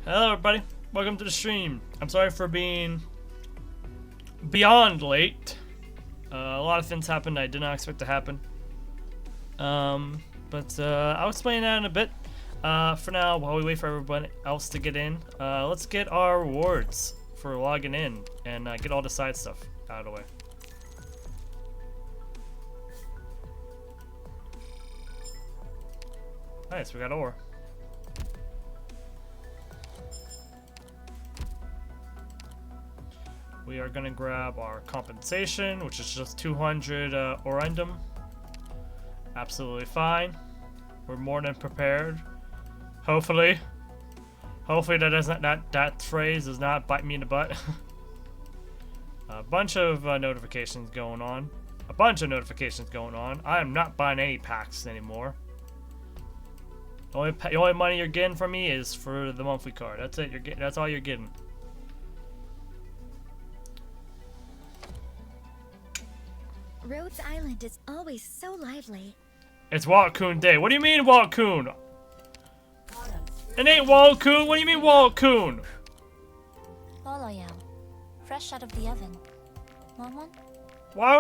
Hello everybody, welcome to the stream. I'm sorry for being beyond late. A lot of things happened I did not expect to happen. But I'll explain that in a bit. For now, while we wait for everybody else to get in, let's get our rewards for logging in and get all the side stuff out of the way. Nice, we got ore. We are gonna grab our compensation, which is just 200 orendum. Absolutely fine. We're more than prepared. Hopefully that doesn't that phrase does not bite me in the butt. A bunch of notifications going on. I am not buying any packs anymore. The only money you're getting from me is for the monthly card. That's it. That's all you're getting. Rhodes Island is always so lively. It's Walcoon Day. What do you mean, Walcoon? It ain't Walcoon. What do you mean, Walcoon? Boloyam, fresh out of the oven. Want one? Why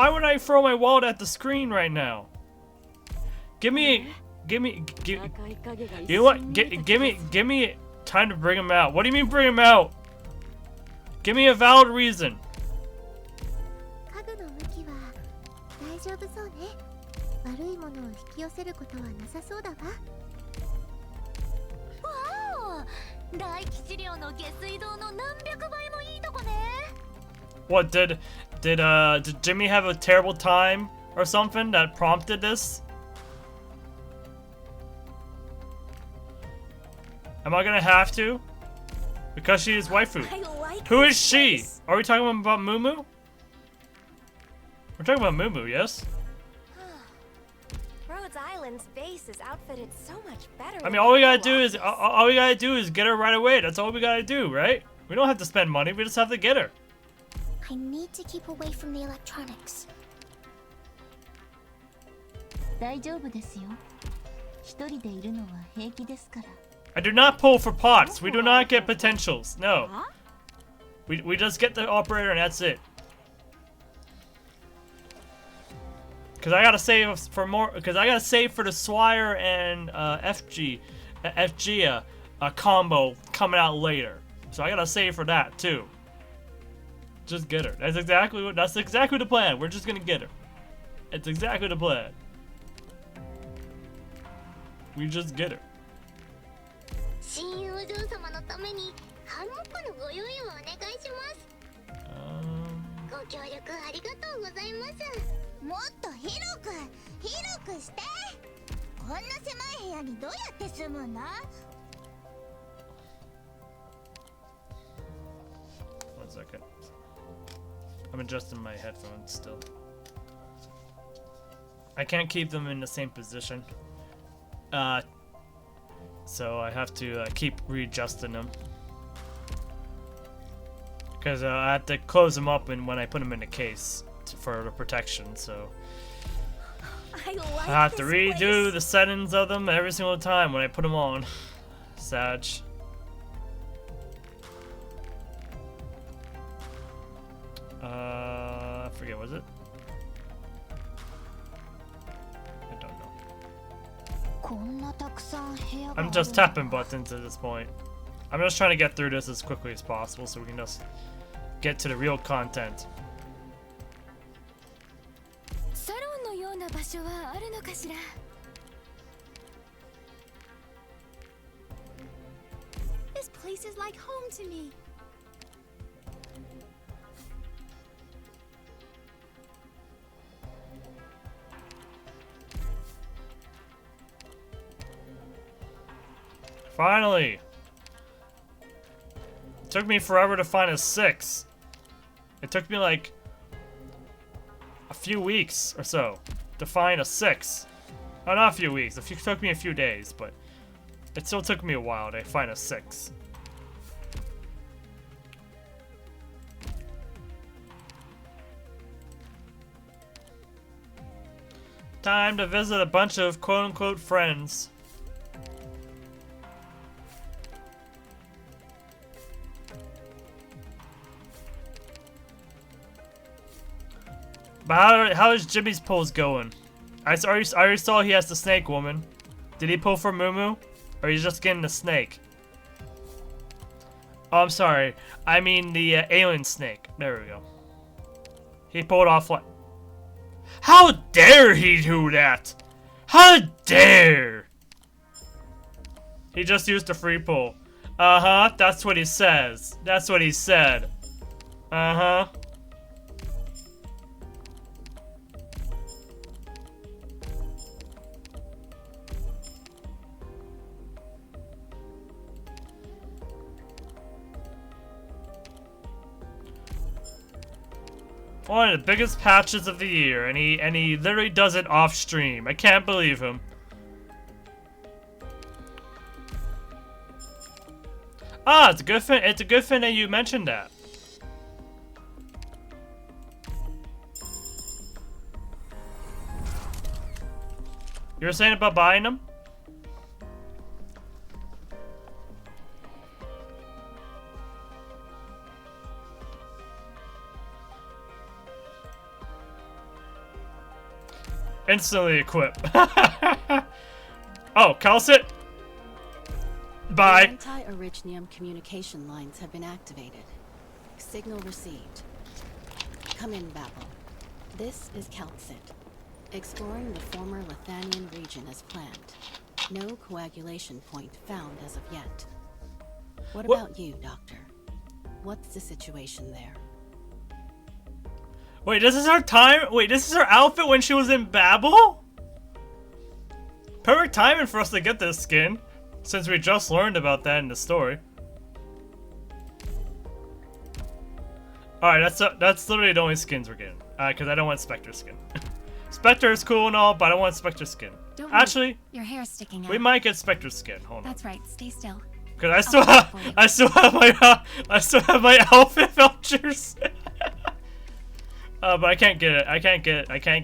would I throw my wallet at the screen right now? Give me. You know what? Give me time to bring him out. What do you mean bring him out? Give me a valid reason. What did Jimmy have a terrible time or something that prompted this? Am I gonna have to? Because she is waifu. Who is she? Are we talking about Mumu? We're talking about Mumu, yes? Rhodes Island's base is outfitted so much better. I mean, all we gotta do is get her right away. That's all we gotta do, right? We don't have to spend money. We just have to get her. I need to keep away from the electronics. I do not pull for pots. We do not get potentials. No. We just get the operator and that's it. Cause I gotta save for more. Cause I gotta save for the Swire and FG combo coming out later. So I gotta save for that too. Just get her. That's exactly the plan. We're just gonna get her. It's exactly the plan. We just get her. One second. I'm adjusting my headphones still. I can't keep them in the same position. So I have to keep readjusting them. Because I have to close them up when I put them in the case for the protection, so I have to redo the settings of them every single time when I put them on. Sag. I forget, was it? I don't know. I'm just tapping buttons at this point. I'm just trying to get through this as quickly as possible so we can just get to the real content. This place is like home to me. Finally! It took me forever to find a 6. It took me like a few weeks or so to find a 6. Oh, not a few weeks. It took me a few days, but it still took me a while to find a 6. Time to visit a bunch of quote-unquote friends. But how is Jimmy's pulls going? I already saw he has the snake woman. Did he pull for Moo? Or he's just getting the snake? Oh, I'm sorry. I mean the alien snake. There we go. He pulled off what? How dare he do that? How dare! He just used a free pull. Uh-huh, that's what he says. That's what he said. Uh-huh. One of the biggest patches of the year, and he literally does it off stream. I can't believe him. Ah, it's a good thing. It's a good thing that you mentioned that. You were saying about buying them? Instantly equip. Oh, Kals'sit. Bye. Anti-Arichnium communication lines have been activated. Signal received. Come in, Babel. This is Kals'sit. Exploring the former Lithanian region as planned. No coagulation point found as of yet. What about you, Doctor? What's the situation there? Wait, this is her time? Wait, this is her outfit when she was in Babel? Perfect timing for us to get this skin, since we just learned about that in the story. Alright, that's literally the only skins we're getting. Because I don't want Spectre skin. Spectre is cool and all, but I don't want Spectre skin. Don't Actually, worry. Your hair's sticking out. we might get Spectre skin. Hold on. That's right. Stay still. Because I still have my outfit vouchers. But I can't get it. I can't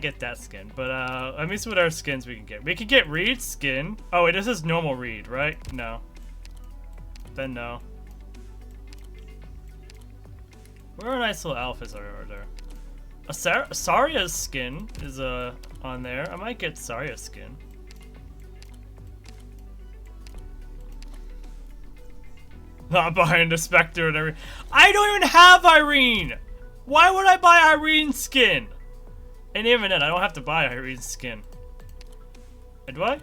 get that skin. But let me see what our skins we can get. We can get Reed's skin. Oh wait, this is normal Reed, right? No. Then no. Where are nice little outfits are there? Saria's skin is on there. I might get Saria's skin. Not buying the Spectre and everything. I don't even have Irene! Why would I buy Irene's skin? And even then, I don't have to buy Irene's skin. Do I?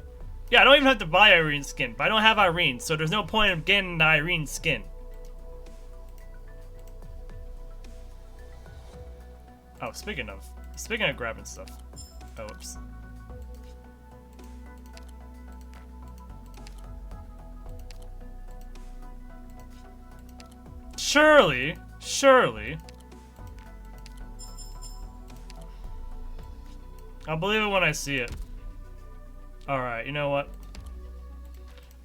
Yeah, I don't even have to buy Irene's skin, but I don't have Irene, so there's no point in getting the Irene skin. Oh, speaking of grabbing stuff. Oh, whoops. Surely. I'll believe it when I see it. Alright, you know what?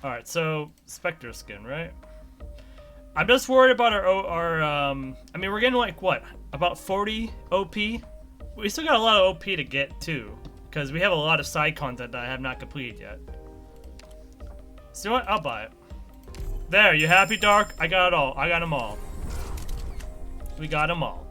Alright, so Spectre skin, right? I'm just worried about our I mean, we're getting like, what? About 40 OP? We still got a lot of OP to get, too. Because we have a lot of side content that I have not completed yet. So you know what? I'll buy it. There, you happy, Dark? I got it all. I got them all. We got them all.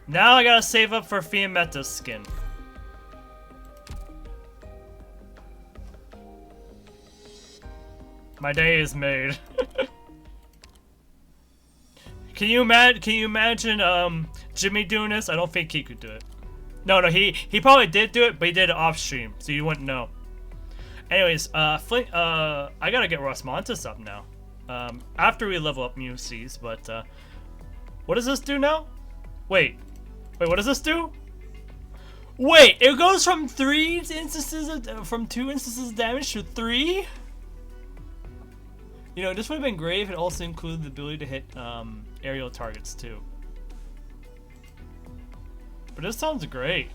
Now I gotta save up for Fiametta's skin. My day is made. Can you imagine Jimmy doing this? I don't think he could do it. No, he probably did do it, but he did it off stream, so you wouldn't know. Anyways, Flint, I gotta get Rosmontis up now. After we level up Muelsyse, but what does this do now? Wait, what does this do? Wait, it goes from 2 instances of damage to 3? You know, this would have been great if it also included the ability to hit aerial targets too. But this sounds great.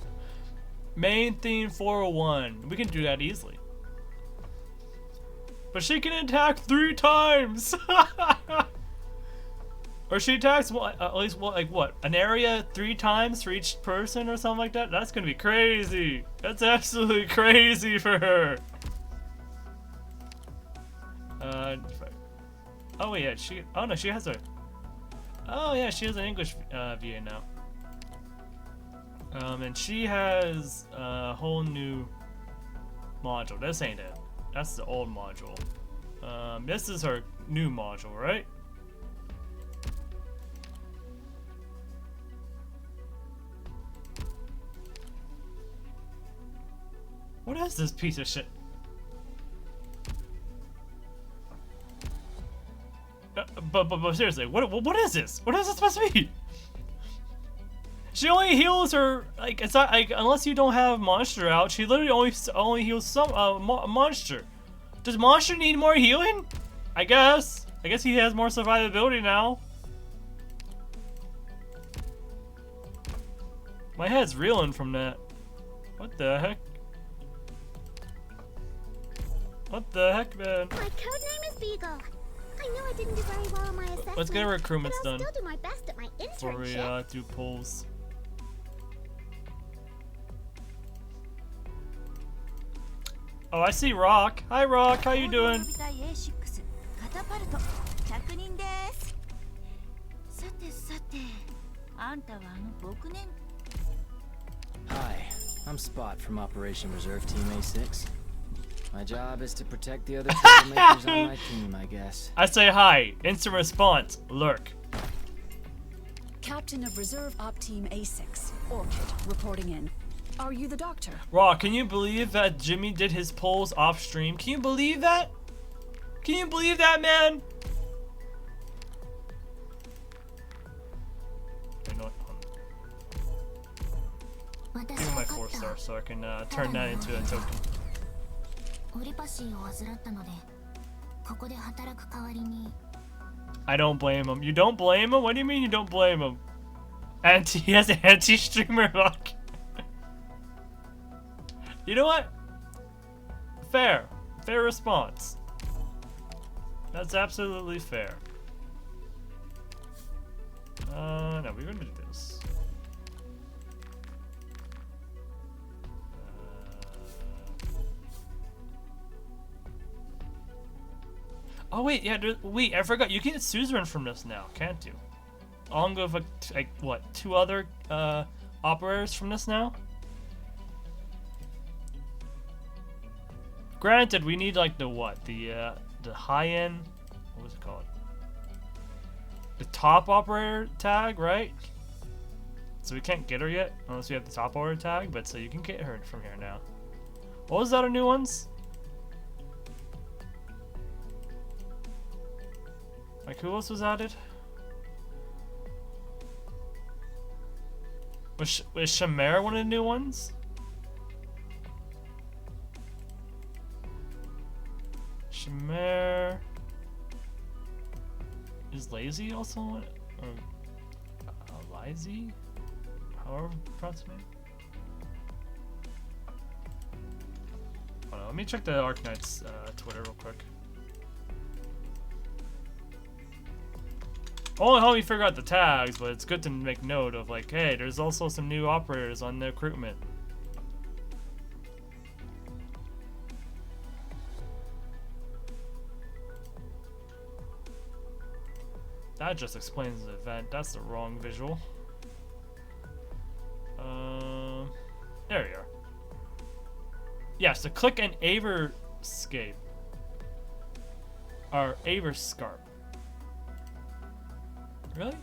Main theme 401. We can do that easily. But she can attack 3 times! Or she attacks at least like what? An area 3 times for each person or something like that? That's gonna be crazy! That's absolutely crazy for her! Oh wait, yeah, she. Oh no, she has a. Oh yeah, she has an English VA now. And she has a whole new module. This ain't it. That's the old module. This is her new module, right? What is this piece of shit? But seriously, what is this? What is this supposed to be? She only heals her, like, it's not like, unless you don't have monster out, she literally only heals some monster. Does monster need more healing? I guess he has more survivability now. My head's reeling from that. What the heck? What the heck, man? My code name is Beagle. I know I didn't do very well on my assessment. Let's get our recruitments but I'll done. still do my best at my Before we internship. do pulls. Oh, I see Rock. Hi, Rock. How you doing? カタパルト100人です。さてさて、あんたはあの僕ね。 Hi, I'm Spot from Operation Reserve Team A6. My job is to protect the other troublemakers on my team, I guess. I say hi. Instant response. Lurk. Captain of Reserve Op Team A6, Orchid, reporting in. Are you the doctor? Raw, can you believe that Jimmy did his polls off stream? Can you believe that? Can you believe that, man? You know what? Give me my 4-star so I can turn that into a token. オリパシーを患ったので、ここで働く代わりに。 I don't blame him. You don't blame him? What do you mean you don't blame him? He has an anti-streamer luck. You know what? Fair. Fair response. That's absolutely fair. No, we're gonna do this. Oh wait, yeah, wait, I forgot. You can get suzerain from this now, can't you? Along with like what, 2 other operators from this now? Granted, we need like the what? The high end, what was it called? The top operator tag, right? So we can't get her yet unless we have the top operator tag, but so you can get her from here now. What was the other new ones? Like who else was added? Was Shamar one of the new ones? Shamar is lazy also one, or Lizy, however pronounce it. Hold on, let me check the Arknights Twitter real quick. Only how we figure out the tags, but it's good to make note of like, hey, there's also some new operators on the recruitment. That just explains the event. That's the wrong visual. There we are. Yeah, so click an Averscape. Or Averscarp. Really?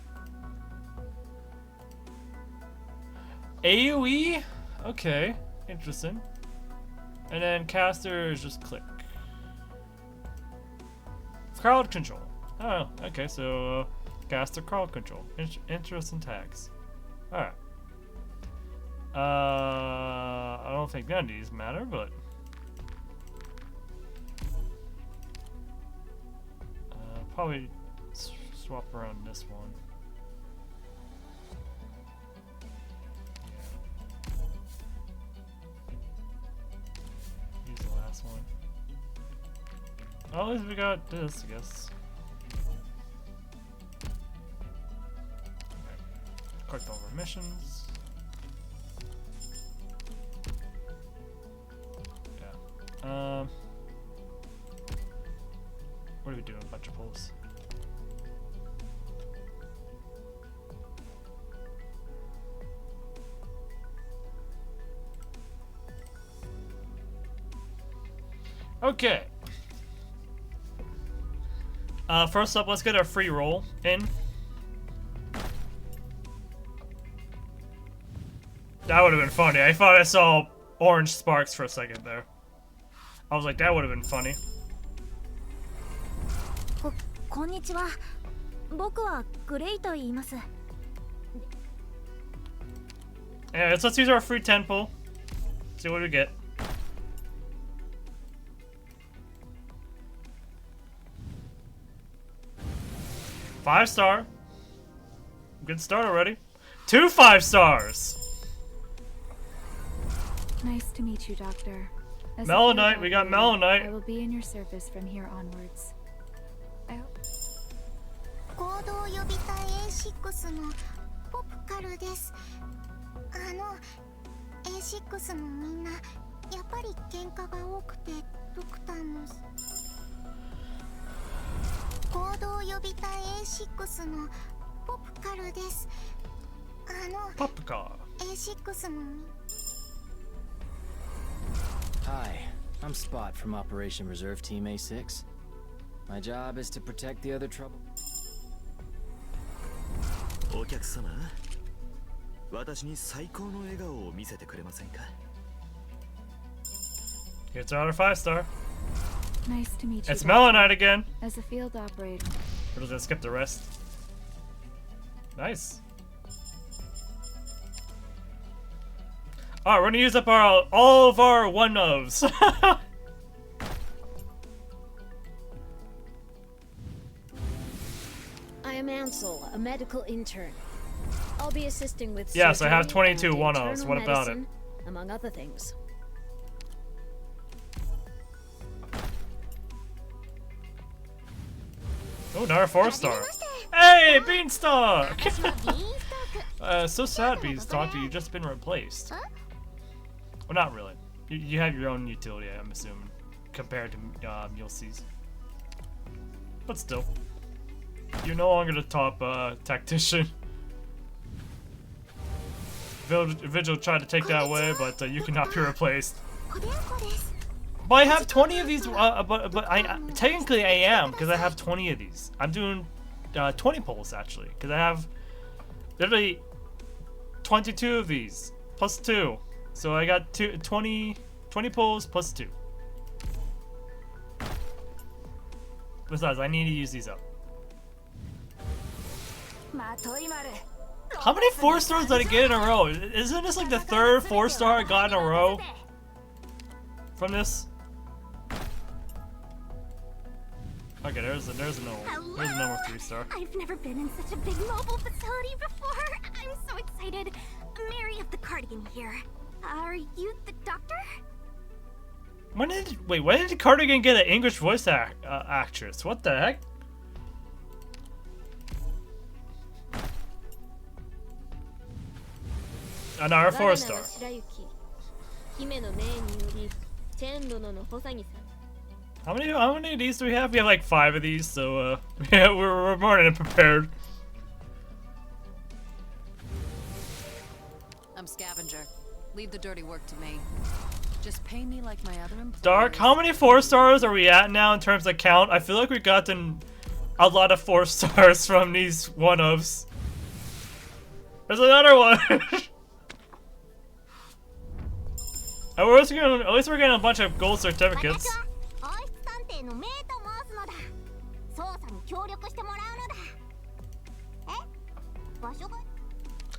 AoE? Okay, interesting. And then caster is just click. Crowd control. Oh, okay, so caster crowd control. Interesting tags. Alright. I don't think none of these matter, but probably swap around this one. Yeah. Use the last one. Well, at least we got this, I guess. Okay. Click over missions. Yeah. What are we doing? A bunch of pulls. Okay. First up, let's get our free roll in. That would have been funny. I thought I saw orange sparks for a second there. I was like, that would have been funny. こんにちは。僕はグレイと言います。Yeah, let's use our free 10 pull. See what we get. Five star. Good start already. 2 5 stars. Nice to meet you, Doctor. As a Melonite, field we got operator, Melonite. I will be in your service from here onwards. I hope. 行動予備隊 A6 のポプカルです。A6 もみんなやっぱり喧嘩が多くてドクターも行動予備隊 A6 のポプカルです。Popcar. A6 もみ Hi, I'm Spot from Operation Reserve Team A6. My job is to protect the other trouble. お客様、私に最高の笑顔を見せてくれませんか? Here's another 5 star. Nice to meet you. It's Doctor. Melonite again. As a field operator. We're just gonna skip the rest. Nice. Alright, we're gonna use up all of our one-ofs. I am Ansel, a medical intern. I'll be assisting with Yes, I have surgery 22 and one-offs. internal What about it? medicine, among other things. Oh, another 4 star. Hey, Beanstalk! So sad, Beanstalk, you've just been replaced. Well, not really. You have your own utility, I'm assuming, compared to Muelsyse. But still. You're no longer the top tactician. Vigil tried to take that away, but you cannot be replaced. But I have 20 of these, but technically I am, because I have 20 of these. I'm doing 20 pulls, actually, because I have literally 22 of these, plus 2. So I got 20 pulls plus 2. Besides, I need to use these up. How many 4 stars did I get in a row? Isn't this like the 3rd 4 star I got in a row? From this? Okay, there's another 3 star. I've never been in such a big mobile facility before. I'm so excited. Mary of the Cardigan here. Are you the doctor? When did the Cardigan get an English voice actress? What the heck? Another 4 star. How many of these do we have? We have like 5 of these, so yeah, we're more than prepared. I'm scavenger. Leave the dirty work to me. Just pay me like my other employees. Dark, how many 4 stars are we at now in terms of count? I feel like we've gotten a lot of 4 stars from these one-ofs. There's another one! And at least we're getting a bunch of gold certificates.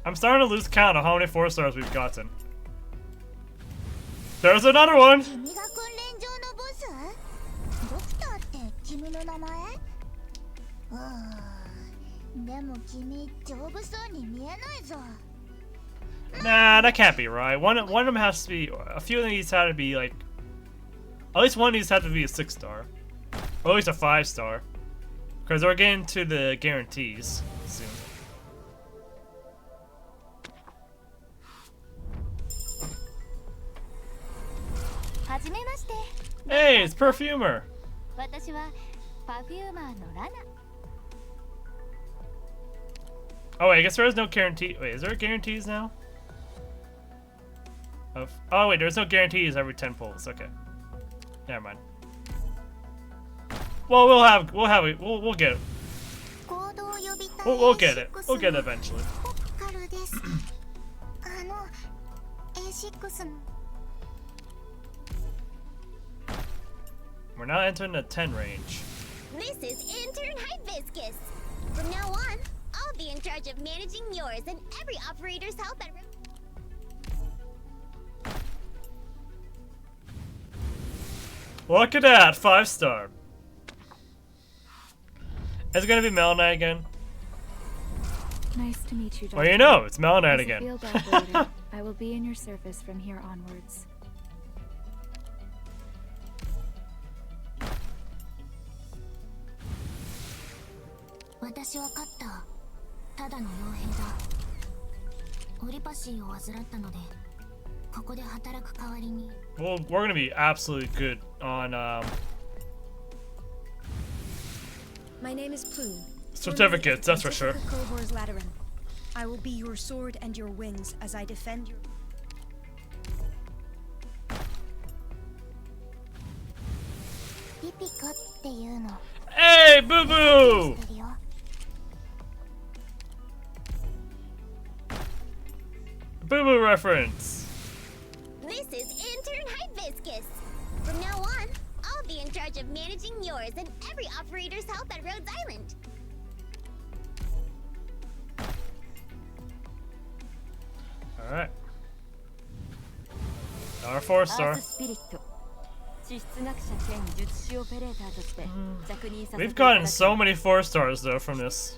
I'm starting to lose count of how many 4 stars we've gotten. There's another one! 君が訓練場のボス？ドクターって君の名前？でも君丈夫そうに見えないぞ。 Nah, that can't be right. One of them has to be. A few of these had to be like. At least one of these had to be a 6 star, or at least a 5 star, because we're getting to the guarantees soon. Hey, it's Perfumer. 私はパフューマーのラナ。 Oh wait, I guess there is no guarantee. Wait, is there guarantees now? Oh wait, there's no guarantees every 10 pulls. Okay, never mind. Well, we'll get it. We'll get it. We'll get it eventually. We're now entering the 10 range. This is Intern Hibiscus. From now on, I'll be in charge of managing yours and every operator's help at. Look at that, 5-star. Is it gonna be Mel Knight again? Nice to meet you, Doctor. Well, you know, it's Mel Knight As a again. field operator, I will be in your service from here onwards. Well, we're gonna be absolutely good on My name is Plume. certificates, that's for sure. Cohor's Lateran. I will be your sword and your wings as I defend your. Hey, Boo Boo! Boo Boo reference. This is Intern Hibiscus. From now on, I'll be in charge of managing yours and every operator's help at Rhodes Island. Alright. Our 4-star. We've gotten so many 4-stars though from this.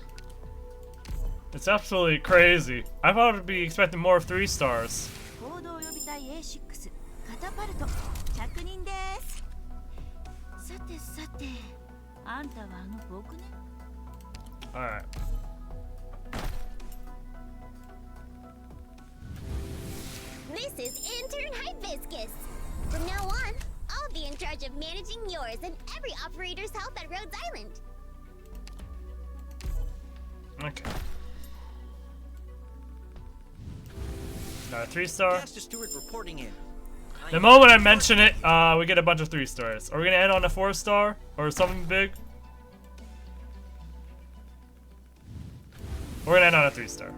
It's absolutely crazy. I thought I'd be expecting more 3-stars. Alright. This is Intern Hibiscus. From now on, I'll be in charge of managing yours and every operator's help at Rhodes Island. Okay. Another 3-star. Master Steward reporting in. The moment I mention it, we get a bunch of 3-stars. Are we gonna end on a 4-star or something big? We're gonna end on a 3-star.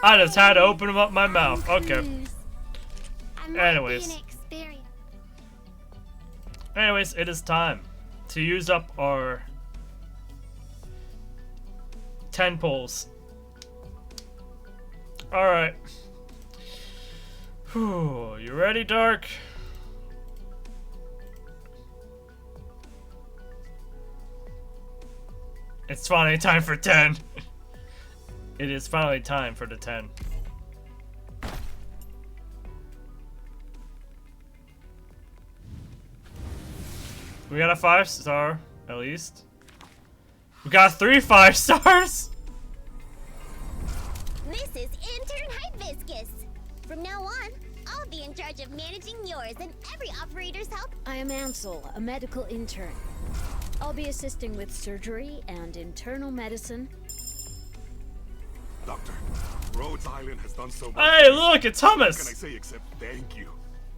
I just had to open up my mouth. Okay. Anyways, it is time to use up our 10 pulls. Alright. You ready, Dark? It's finally time for 10. It is finally time for the 10. We got a 5-star, at least. We got 3 5-stars? This is Intern Hibiscus. From now on, I'll be in charge of managing yours and every operator's help. I am Ansel, a medical intern. I'll be assisting with surgery and internal medicine. Doctor, Rhodes Island has done so much. Hey, look, it's Thomas! What can I say except thank you?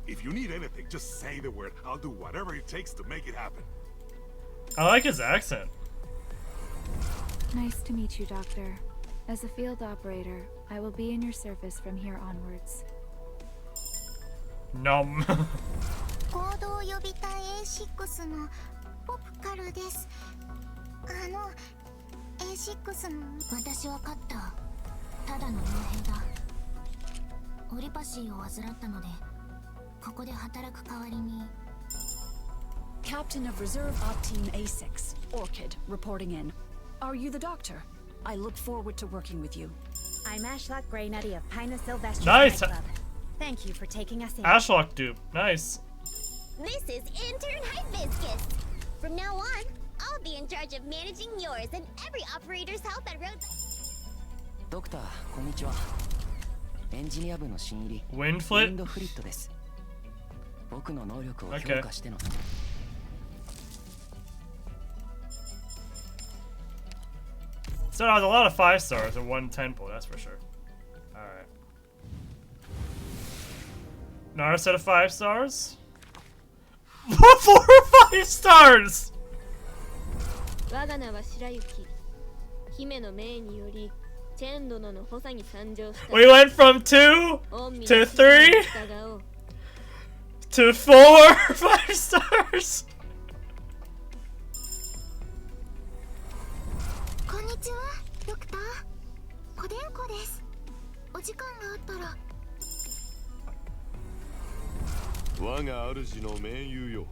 If you need anything, just say the word. I'll do whatever it takes to make it happen. I like his accent. Nice to meet you, Doctor. As a field operator, I will be in your service from here onwards. Nom. 行動予備隊 A6 のポプカルです。A6 の私は勝った。ただの傭兵だ。オリパシーを患ったので、ここで働く代わりに。Captain of Reserve Op Team A6, Orchid, reporting in. Are you the doctor? I look forward to working with you. I'm Ashlock Greynutty of Pina Sylvester Nice. Club. Thank you for taking us in. Ashlock dupe. Nice. This is Intern Hibiscus. From now on, I'll be in charge of managing yours and every operator's help at Rhodes. ドクター、こんにちは。エンジニア部の新入り、 Windflit? ウィンドフリットです。僕の能力を評価しての。So there's a lot of 5-stars and 1 10 pull, that's for sure. Alright. Another set of 5-stars? 4 5 stars! 我が名は白雪。姫の命により、チェン殿の補佐に参上した。We went from 2 to 3 to 4 5 stars. こんにちは、ドクター。コデンコです。お時間があったら。我が主の盟友よ。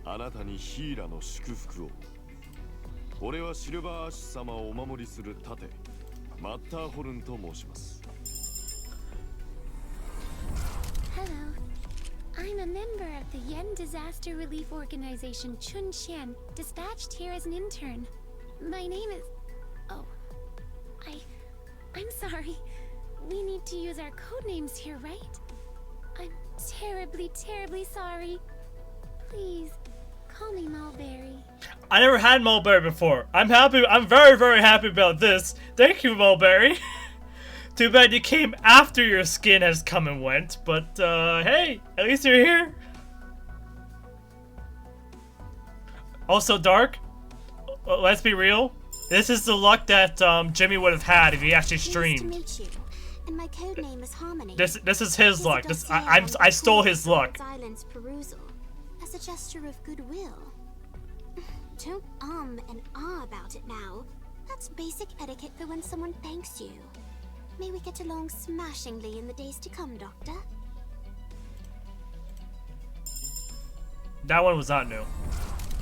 あなたにヒーラの祝福を。俺はシルバーアッシュ様をお守りする盾、マッターホルンと申します。Hello. I'm a member of the Yen Disaster Relief Organization Chunxian, dispatched here as an intern. My name is... Oh. I'm sorry. We need to use our code names here, right? I'm terribly, terribly sorry. Please, call me Mulberry. I never had Mulberry before. I'm happy. I'm very, very happy about this. Thank you, Mulberry. Too bad you came after your skin has come and went, but hey, at least you're here. Also, Dark, let's be real. This is the luck that Jimmy would have had if he actually streamed. Nice to meet you. And my code name is Harmony. This is his luck. I stole his luck. Island's perusal as a gesture of goodwill. Don't and ah about it now. That's basic etiquette for when someone thanks you. May we get along smashingly in the days to come, Doctor. That one was not new.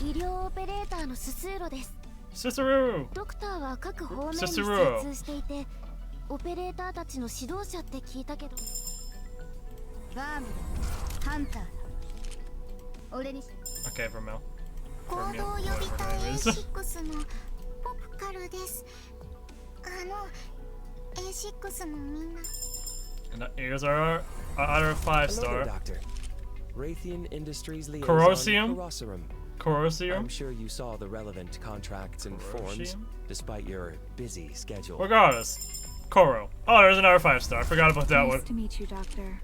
医療オペレーターのススーロです。Cicero. ドクターは各方面に精 Cicero. 通していて、オペレーターたちの指導者って聞いたけど。バームだ、ハンターだ。俺に。Okay, Vermel. 行動予備隊 A6 のポプカルです。A6 のみんな。And here's our other 5-star. Doctor. Raytheon Industries liaison Corrosium. Corrosium. I'm sure you saw the relevant contracts and forms, despite your busy schedule. Regardless, Koro. Oh, there's another 5-star. I forgot about that one. Nice to meet you, Doctor.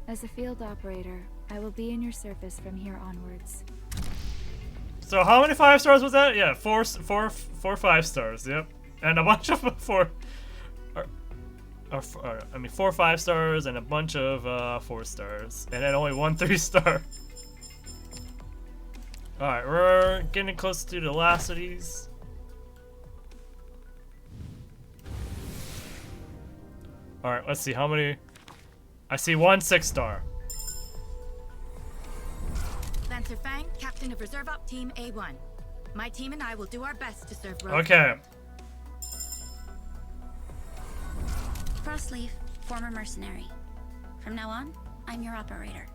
As a field operator, I will be in your service from here onwards. So how many 5-stars was that? Yeah, four 5-stars. Yep, and a bunch of 4 5-stars and a bunch of 4-stars, and then only one 3-star. All right, we're getting close to the last of these. All right, let's see how many. I see one 6-star. Lancer Fang, Captain of Reserve Op Team A1. My team and I will do our best to serve road. Okay. Frostleaf, former mercenary. From now on, I'm your operator.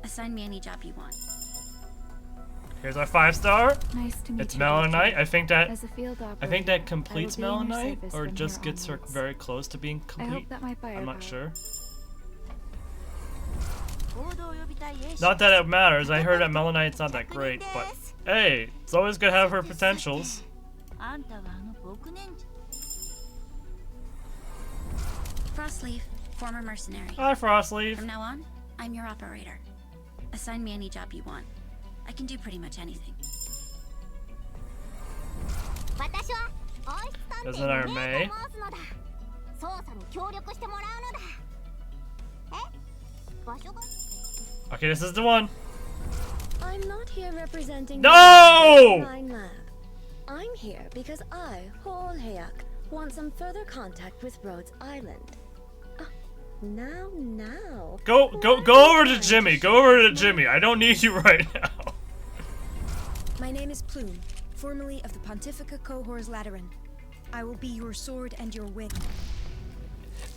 Assign me any job you want. Here's our 5-star. Nice to meet it's you, Melon Knight. Doctor. I think that As a field I think operator, that completes I will be in Melon your Knight, service or from just here gets her onwards. very close to being I complete. hope that my I'm not firepower. sure. Not that it matters. I heard that Melon Knight's not that great, but hey, it's always good to have her potentials. Frostleaf, former mercenary. Hi, Frostleaf. From now on, I'm your operator. Assign me any job you want. I can do pretty much anything. There's another May. Okay, this is the one. I'm not here representing No! the Nine Lab. I'm here because I, Hol Hayak, want some further contact with Rhodes Island. Now. Go over to Jimmy. Go over to Jimmy. I don't need you right now. My name is Plume, formerly of the Pontifica Cohors Lateran. I will be your sword and your wing.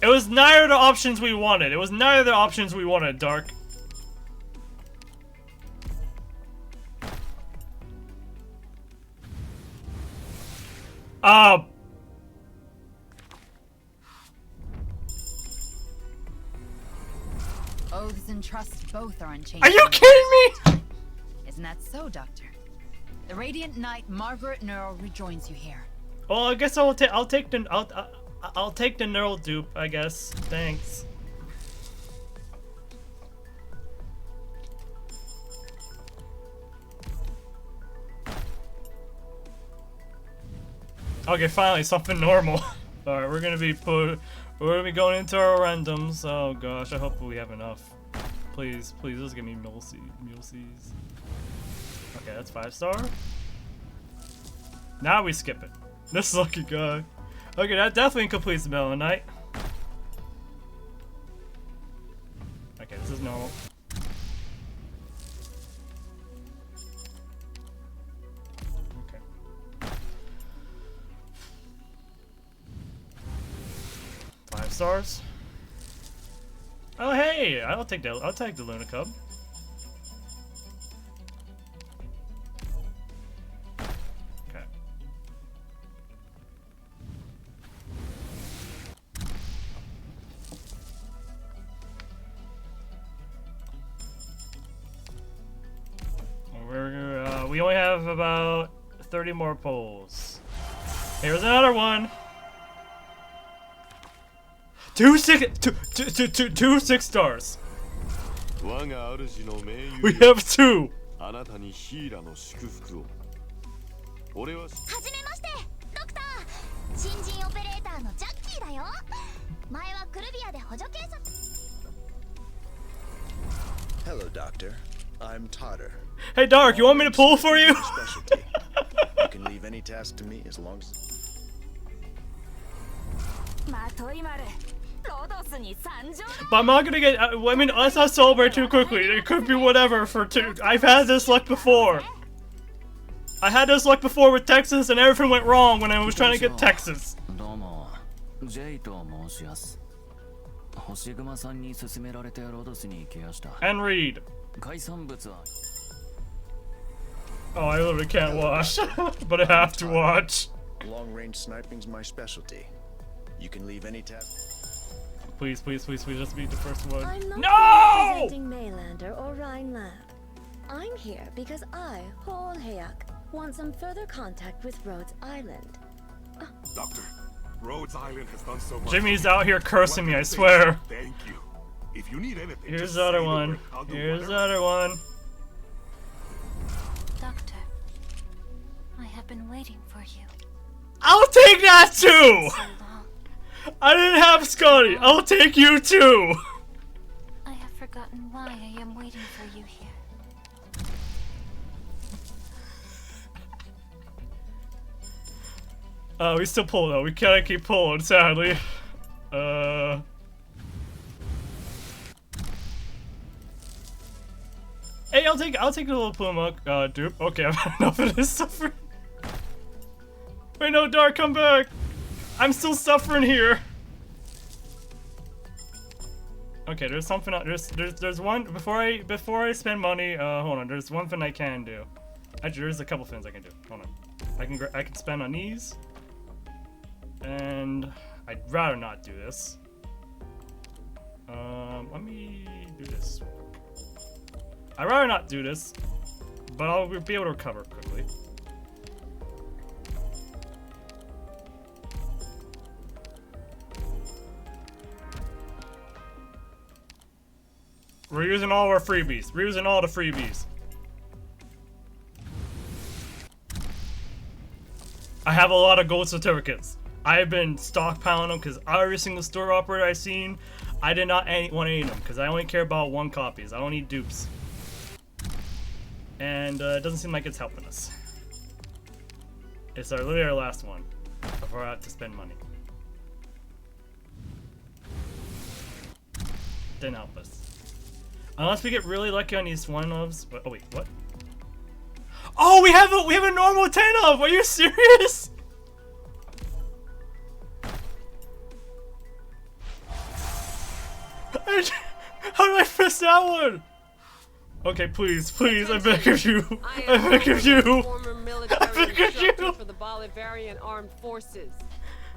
It was neither of the options we wanted. It was neither of the options we wanted, Dark. Oaths and trusts both are unchanged. Are you kidding me? Isn't that so, Doctor? The Radiant Knight Margaret Neural rejoins you here. Well, I guess I'll take the neural dupe, I guess. Thanks. Okay, finally something normal. All right, we're gonna be going into our randoms. Oh gosh, I hope we have enough. Please, please, just give me Muelsyse. Okay, that's 5-star. Now we skip it. This lucky guy. Okay, that definitely completes the Mela Knight. Okay, this is normal. Okay. 5 stars. Oh hey, I'll take the Luna Cub. Okay. We only have about 30 more pulls. Here's another one. Two 6 stars. We have 2. あなたにヒーラの祝福を。俺は。はじめまして、ドクター。新人オペレーターのジャッキーだよ。前はクルビアで補助警察。Hello, Doctor. I'm Totter. Hey, Dark, you want me to pull for you? Specialty. You can leave any task to me as long as. But I'm not gonna get. I mean, let's not celebrate too quickly. It could be whatever for 2. I've had this luck before. I had this luck before with Texas, and everything went wrong when I was trying to get Texas. And read. Oh, I literally can't watch, but I have to watch. Long-range sniping's my specialty. You can leave any task. Please, please, please, please, just be the first one. I'm not No! representing Maylander or Rhineland. I'm here because I, Hol Hayak, want some further contact with Rhodes Island. Doctor, Rhodes Island has done so much. Jimmy's out here cursing me, I swear. Thank you. If you need anything, here's the other one. Here's the other one. Doctor, I have been waiting for you. I'll take that too! I didn't have Scotty. I'll take you too. I have forgotten why I am waiting for you here. We still pull though. We gotta keep pulling, sadly. Hey, I'll take a little Pluma dupe. Okay, I've had enough of this suffering. Wait, no, Dark, come back. I'm still suffering here. Okay, there's something. There's one before I spend money. Hold on. There's one thing I can do. Actually, there's a couple things I can do. Hold on. I can spend on these, and I'd rather not do this. Let me do this. I'd rather not do this, but I'll be able to recover quickly. We're using all our freebies. We're using all the freebies. I have a lot of gold certificates. I've been stockpiling them because every single store operator I've seen, I did not want any of them because I only care about 1 copies. I don't need dupes. And it doesn't seem like it's helping us. It's literally our last one before I have to spend money. Didn't help us. Unless we get really lucky on these 1-ofs. Oh wait, what? Oh, we have a normal 10-off. Are you serious? How did I miss that one? Okay, please, please, I beg of you. I beg of you. Former military instructor for the Bolivarian Armed Forces.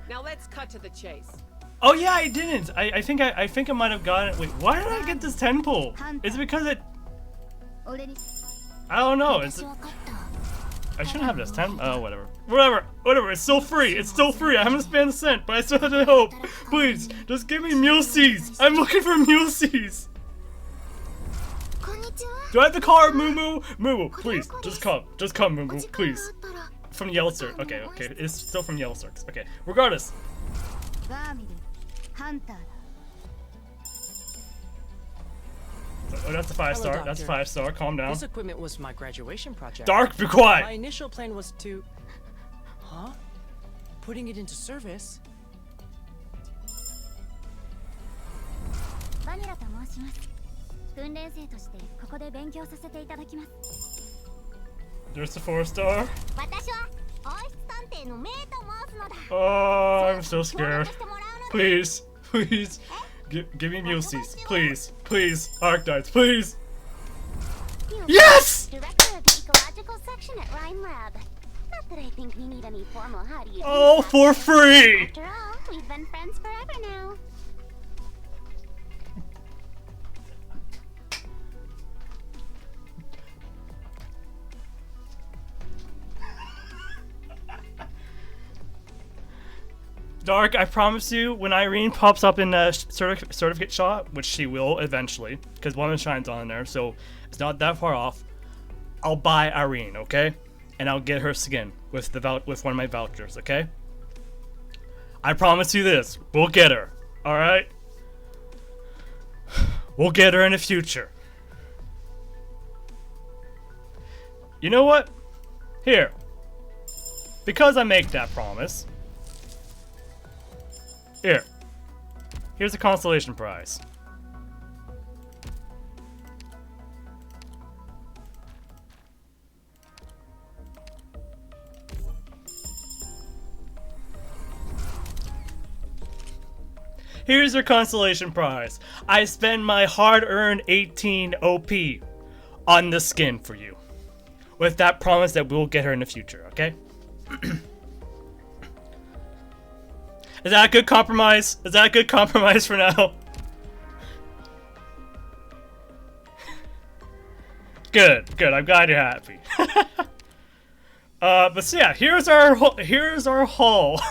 Now let's cut to the chase. Oh yeah, I didn't. I think I might have gotten it. Wait, why did I get this 10 pull? Is it because it? I don't know. I shouldn't have this 10. Oh, whatever. Whatever. It's still free. It's still free. I haven't spent a cent, but I still have to hope. Please, just give me Muelsyse. I'm looking for Muelsyse. Do I have to call her Moo Moo? Moo Moo, please, just come. Just come, Moo Moo, please. from Yellow Circus. Okay, okay, it's still from Yellow Circus. Okay, regardless. Oh, that's a 5-star. Hello, That's a Doctor. 5-star. Calm down. This equipment was my graduation project. Dark, be quiet. My initial plan was to... Huh? Putting it into service? バニラと申します。訓練生としてここで勉強させていただきます。 There's a 4-star. 私は王室探偵のメイと申すのだ。 Oh, I'm so scared. Please, please, give me Muelsyse. Please, please, Arknights, please. Yes! Director of the ecological section at Rhyme Lab. Not that I think we need any formal how do you do Oh, stuff. for free! After all, we've been friends forever now. Dark, I promise you, when Irene pops up in the certificate shot, which she will eventually, because One of the Shine's on there, so it's not that far off, I'll buy Irene, okay? And I'll get her skin with with one of my vouchers, okay? I promise you this, we'll get her, alright? We'll get her in the future. You know what? Here. Because I make that promise. Here. Here's a consolation prize. Here's your consolation prize. I spend my hard-earned 18 OP on the skin for you. With that promise that we'll get her in the future, okay? Is that a good compromise? Is that a good compromise for now? Good, good. I'm glad you're happy. But so yeah, here's our haul.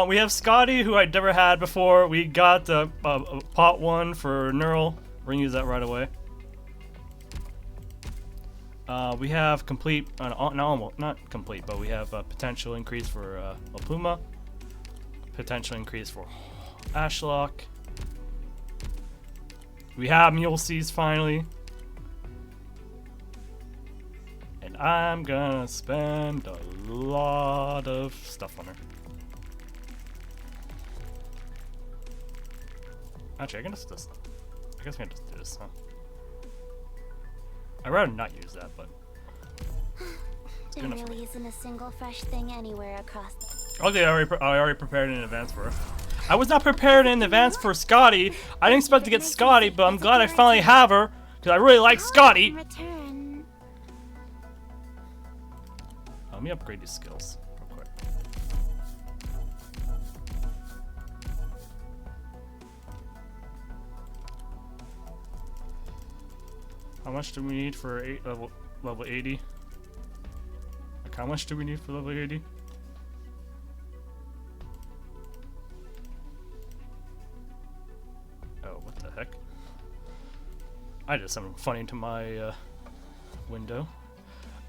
We have Scotty, who I'd never had before. We got pot 1 for Neural. We're gonna use that right away. We have complete, not complete, but we have a potential increase for Opuma. Potential increase for Ashlock. We have Muelsyse finally. And I'm gonna spend a lot of stuff on her. Actually, I can just this. I guess we can just do this, huh? I'd rather not use that, but there really isn't a single fresh thing anywhere across the... Okay, I already prepared in advance for her. I was not prepared in advance for Scotty. I didn't expect to get Scotty, but I'm glad I finally have her, because I really like Scotty. Let me upgrade these skills real quick. How much do we need for level 80? Like, how much do we need for level 80? Oh, what the heck? I did something funny to my window.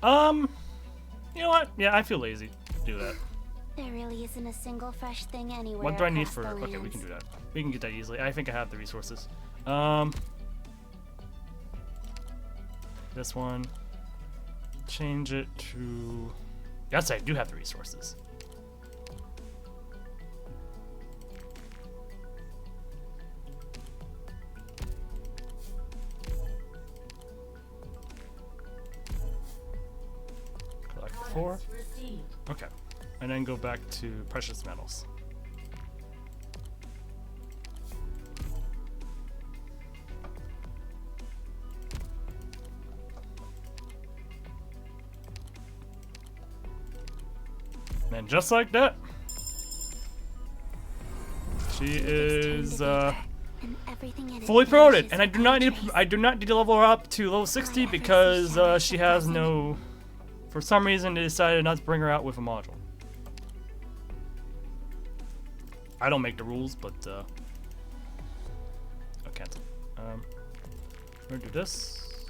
You know what? Yeah, I feel lazy. Do that. There really isn't a single fresh thing anywhere. What do I need for? Okay, we can do that. We can get that easily. I think I have the resources. This one. Change it to. Yes, I do have the resources. Collect 4. Okay. And then go back to precious metals. And just like that, she is fully promoted, and I do not need to level her up to level 60 because she has no. For some reason, they decided not to bring her out with a module. I don't make the rules, but I'll cancel. We're gonna do this,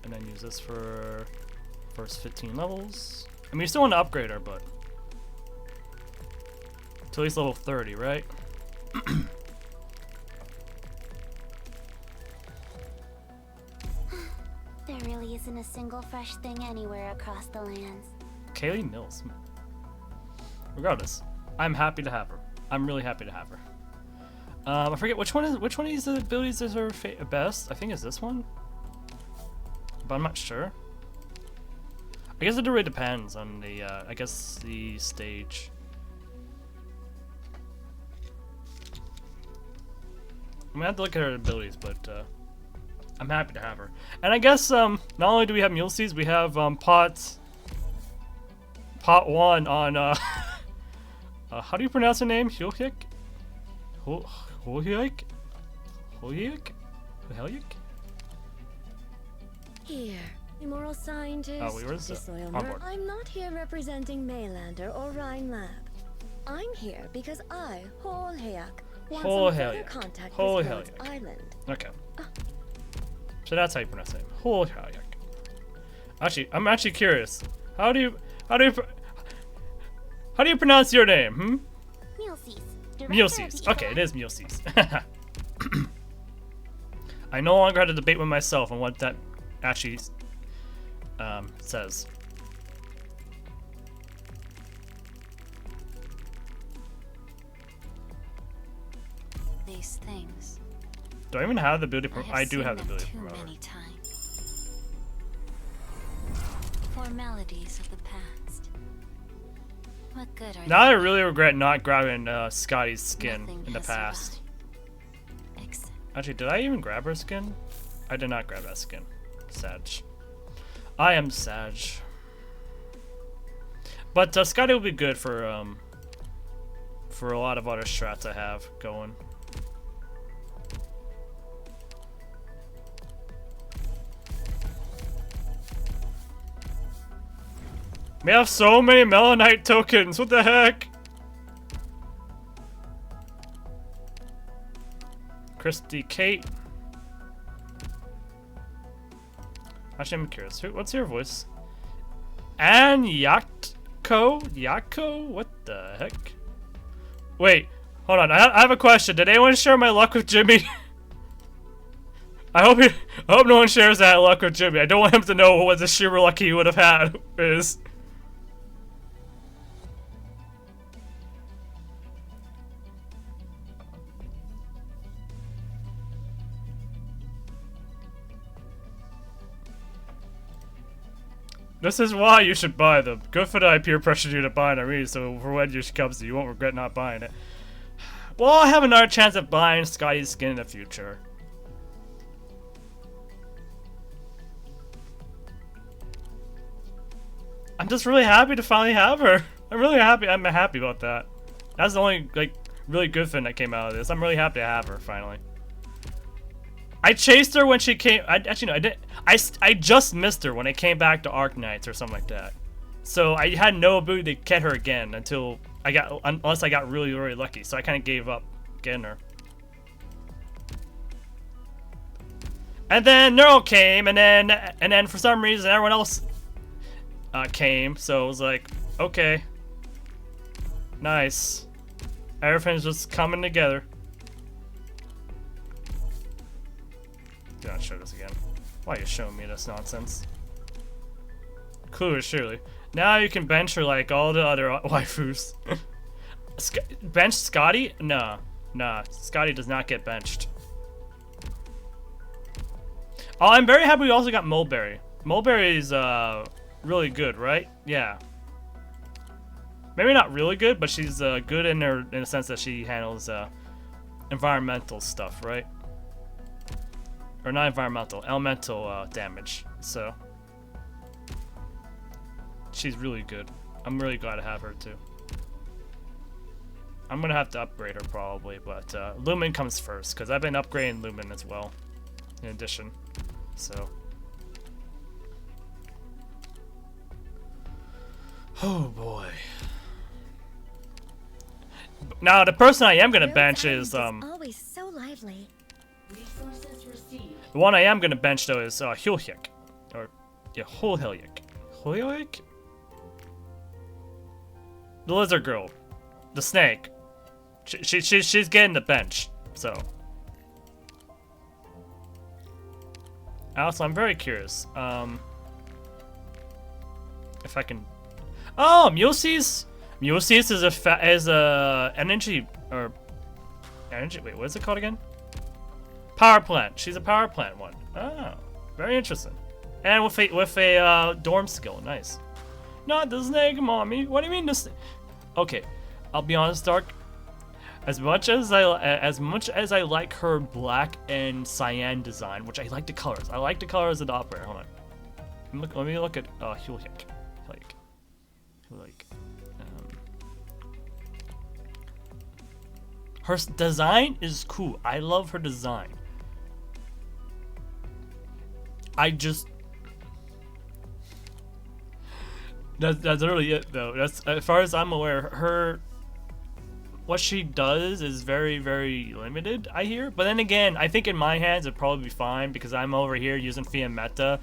and then use this for first 15 levels. I mean, you still want to upgrade her, but to at least level 30, right? There really isn't a single fresh thing anywhere across the lands. Kaylee Mills. Regardless, I'm happy to have her. I'm really happy to have her. I forget which one of these abilities is her best. I think it's this one, but I'm not sure. I guess it really depends on the I guess the stage. I'm gonna have to look at her abilities, but I'm happy to have her. And I guess not only do we have Muelsyse, we have pot 1 on how do you pronounce her name? Hyuk? Hyuk? Here, immoral scientist, Oh, where's the disloyal on board? I'm not here representing Maylander or Rhine Lab. I'm here because I, Whole Hayak, want some further contact with Rhodes Island. Okay. So that's how you pronounce it. Hyuk. Actually, I'm actually curious. How do you pronounce your name? Muelsyse. Muelsyse. Okay, it is Muelsyse. I no longer had to debate with myself on what that actually says. These things. Do I even have the ability? I do have the ability to too promote. many times. Formalities of the past. What good are Now I they? really regret not grabbing Scotty's skin in the has past. Except Actually, did I even grab her skin? I did not grab that skin. Sag. I am Sag. But Scotty will be good for a lot of other strats I have going. We have so many Melanite tokens. What the heck? Christy Kate. Actually, I'm curious. What's your voice? And Yako? What the heck? Wait, hold on. I have a question. Did anyone share my luck with Jimmy? I hope no one shares that luck with Jimmy. I don't want him to know what the sheer luck he would have had is. This is why you should buy them. Good for that I peer pressured you to buy an arena, so for when yours comes, you won't regret not buying it. Well, I'll have another chance at buying Scotty's skin in the future. I'm just really happy to finally have her. I'm really happy. I'm happy about that. That's the only like really good thing that came out of this. I'm really happy to have her finally. I chased her when she came. Actually, no, I didn't. I just missed her when I came back to Arknights or something like that. So I had no ability to get her again until unless I got really, really lucky. So I kind of gave up getting her. And then Neural came, and then for some reason everyone else came. So it was like, okay, nice. Everything's just coming together. Do not show this again. Why are you showing me this nonsense? Clue surely. Now you can bench her like all the other waifus. Bench Scotty? Nah. Scotty does not get benched. Oh, I'm very happy we also got Mulberry. Mulberry's really good, right? Yeah. Maybe not really good, but she's good in the sense that she handles environmental stuff, right? Or not environmental, elemental damage. So she's really good. I'm really glad to have her too. I'm gonna have to upgrade her probably, but Lumen comes first because I've been upgrading Lumen as well. In addition, so. Oh boy. Now the person I am gonna bench is always so lively. The one I am gonna bench though is Hyuk, or yeah, Hyuk. The lizard girl. The snake. She's getting the bench, so. Also, I'm very curious. If I can. Oh, Muelsyse. Muelsyse is a energy or energy. Wait, what is it called again? Power plant. She's a power plant one. Oh, very interesting. And with a dorm skill. Nice. Not the snake, mommy. What do you mean the snake? Okay, I'll be honest, Dark. As much as I like her black and cyan design, which I like the colors. I like the colors of the operator. Hold on. Let me look at Hulik. Her design is cool. I love her design. That's really it though. That's as far as I'm aware. What she does is very, very limited, I hear. But then again, I think in my hands it'd probably be fine because I'm over here using Fiat Meta,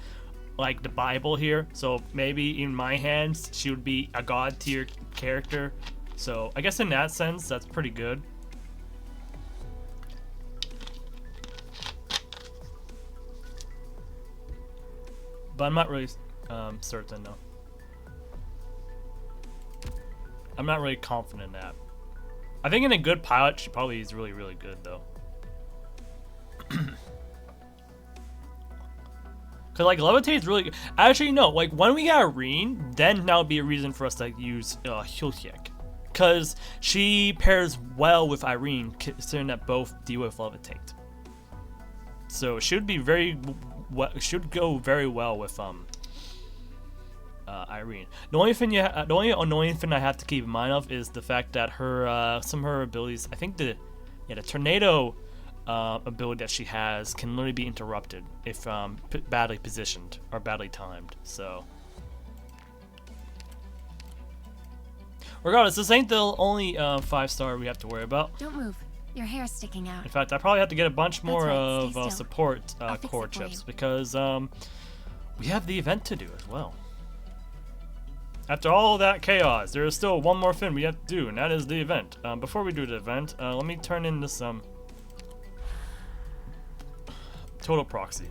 like the Bible here. So maybe in my hands she would be a god tier character. So I guess in that sense, that's pretty good. But I'm not really certain though. I'm not really confident in that. I think in a good pilot, she probably is really, really good though. Cause like levitate is really good. Actually, no. Like when we got Irene, then that would be a reason for us to use Hyuhyek, cause she pairs well with Irene, considering that both deal with levitate. So she would be should go very well with Irene. The only annoying thing I have to keep in mind of is the fact that her some of her abilities, I think the tornado ability that she has can literally be interrupted if badly positioned or badly timed. So regardless, this ain't the only 5-star we have to worry about. Don't move. Your hair's sticking out. In fact, I probably have to get a bunch more That's right, of support core chips because we have the event to do as well. After all that chaos, there is still one more thing we have to do, and that is the event. Before we do the event, let me turn in this total proxy.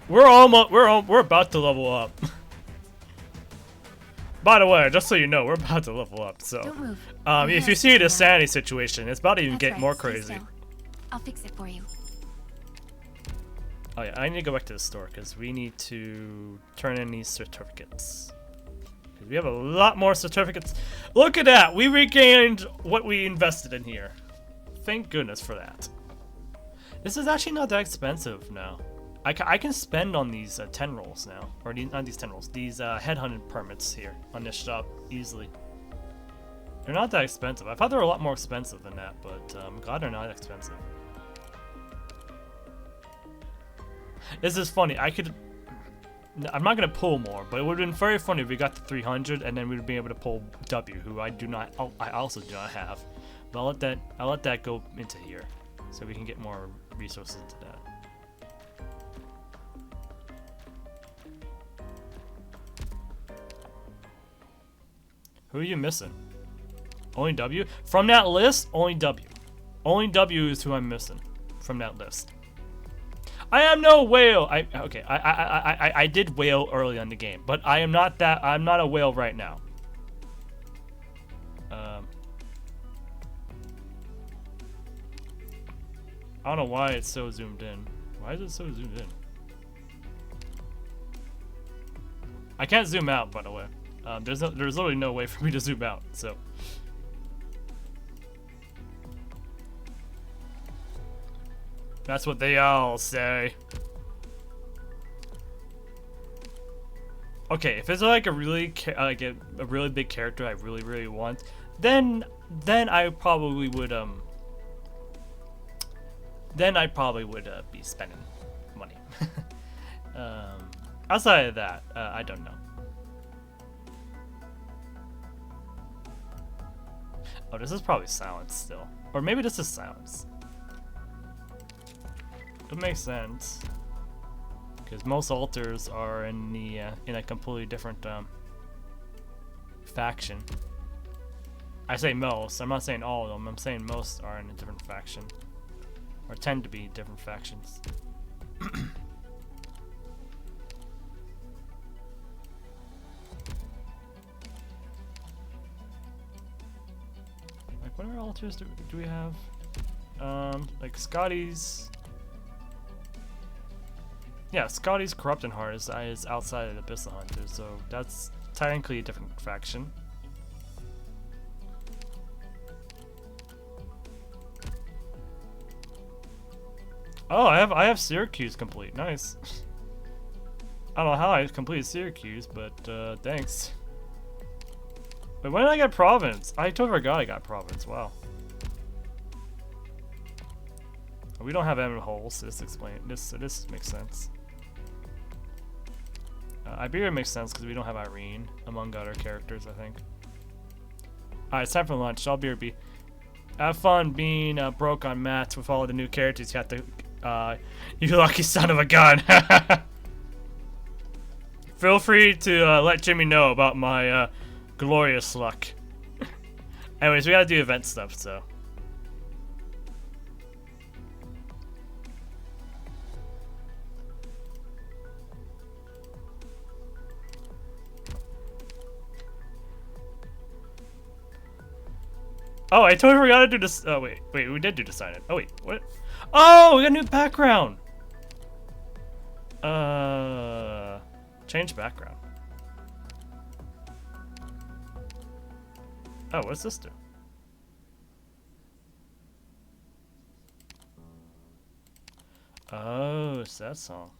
We're about to level up. By the way, just so you know, we're about to level up. So, don't move. If you see the sanity situation, it's about to even get more crazy. I'll fix it for you. Oh yeah, I need to go back to the store because we need to turn in these certificates. Because we have a lot more certificates. Look at that! We regained what we invested in here. Thank goodness for that. This is actually not that expensive now. I can spend on these 10 rolls now. Or not these 10 rolls. These headhunted permits here on this shop easily. They're not that expensive. I thought they were a lot more expensive than that, but I'm glad they're not expensive. This is funny. I'm not gonna pull more, but it would have been very funny if we got to 300 and then we'd be able to pull W, who I also do not have. But I'll let that go into here, so we can get more resources into that. Who are you missing? Only W? From that list, only W. Only W is who I'm missing from that list. I am no whale. I did whale early on the game, but I'm not a whale right now. I don't know why it's so zoomed in. Why is it so zoomed in? I can't zoom out, by the way. There's literally no way for me to zoom out, so. That's what they all say. Okay, if it's like a really a really big character I really want, then I probably would be spending money. Outside of that, I don't know. Oh, this is probably silence still, or maybe this is silence. That makes sense. because most alters are in the in a completely different faction. I say most. I'm not saying all of them. I'm saying most are in a different faction, or tend to be different factions. Like, what other alters do we have? Like Scotty's. Yeah, Scotty's Corrupting Heart is outside of the Abyssal Hunter, so that's technically a different faction. Oh, I have Syracuse complete. Nice. I don't know how I completed Syracuse, but thanks. Wait, when did I get Province? I totally forgot I got Province. Wow. We don't have Emerald Holes, so this makes sense. Iberia makes sense because we don't have Irene, among other characters, I think. Alright, it's time for lunch. I'll BRB. Have fun being broke on mats with all the new characters you have to... you lucky son of a gun. Feel free to let Jimmy know about my glorious luck. Anyways, we gotta do event stuff, so... Oh, I totally forgot to do this. Oh, wait, we did do decide it. Oh, wait, what? Oh, we got a new background. Change background. Oh, what's this do? Oh, it's that song.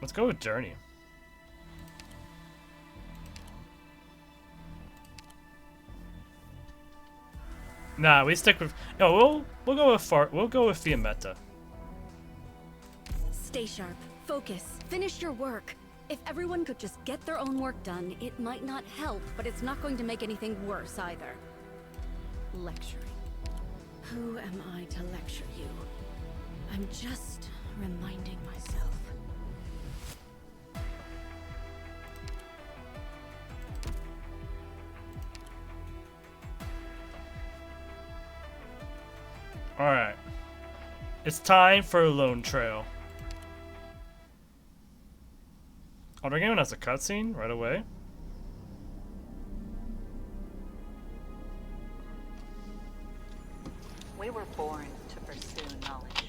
Let's go with Journey. Nah, we stick with no. We'll go with Fiammetta. Stay sharp. Focus. Finish your work. If everyone could just get their own work done, it might not help, but it's not going to make anything worse either. Lecturing. Who am I to lecture you? I'm just reminding myself. Alright. It's time for Lonetrail. Oh, they're giving us a cutscene right away? We were born to pursue knowledge.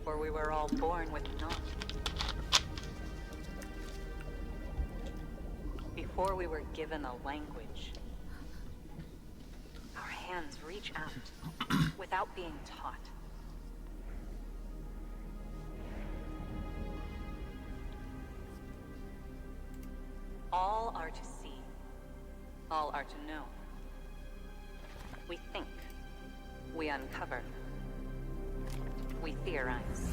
Or we were all born with none. Before we were given a language, our hands reach out without being taught. All are to see. All are to know. We think. We uncover. We theorize.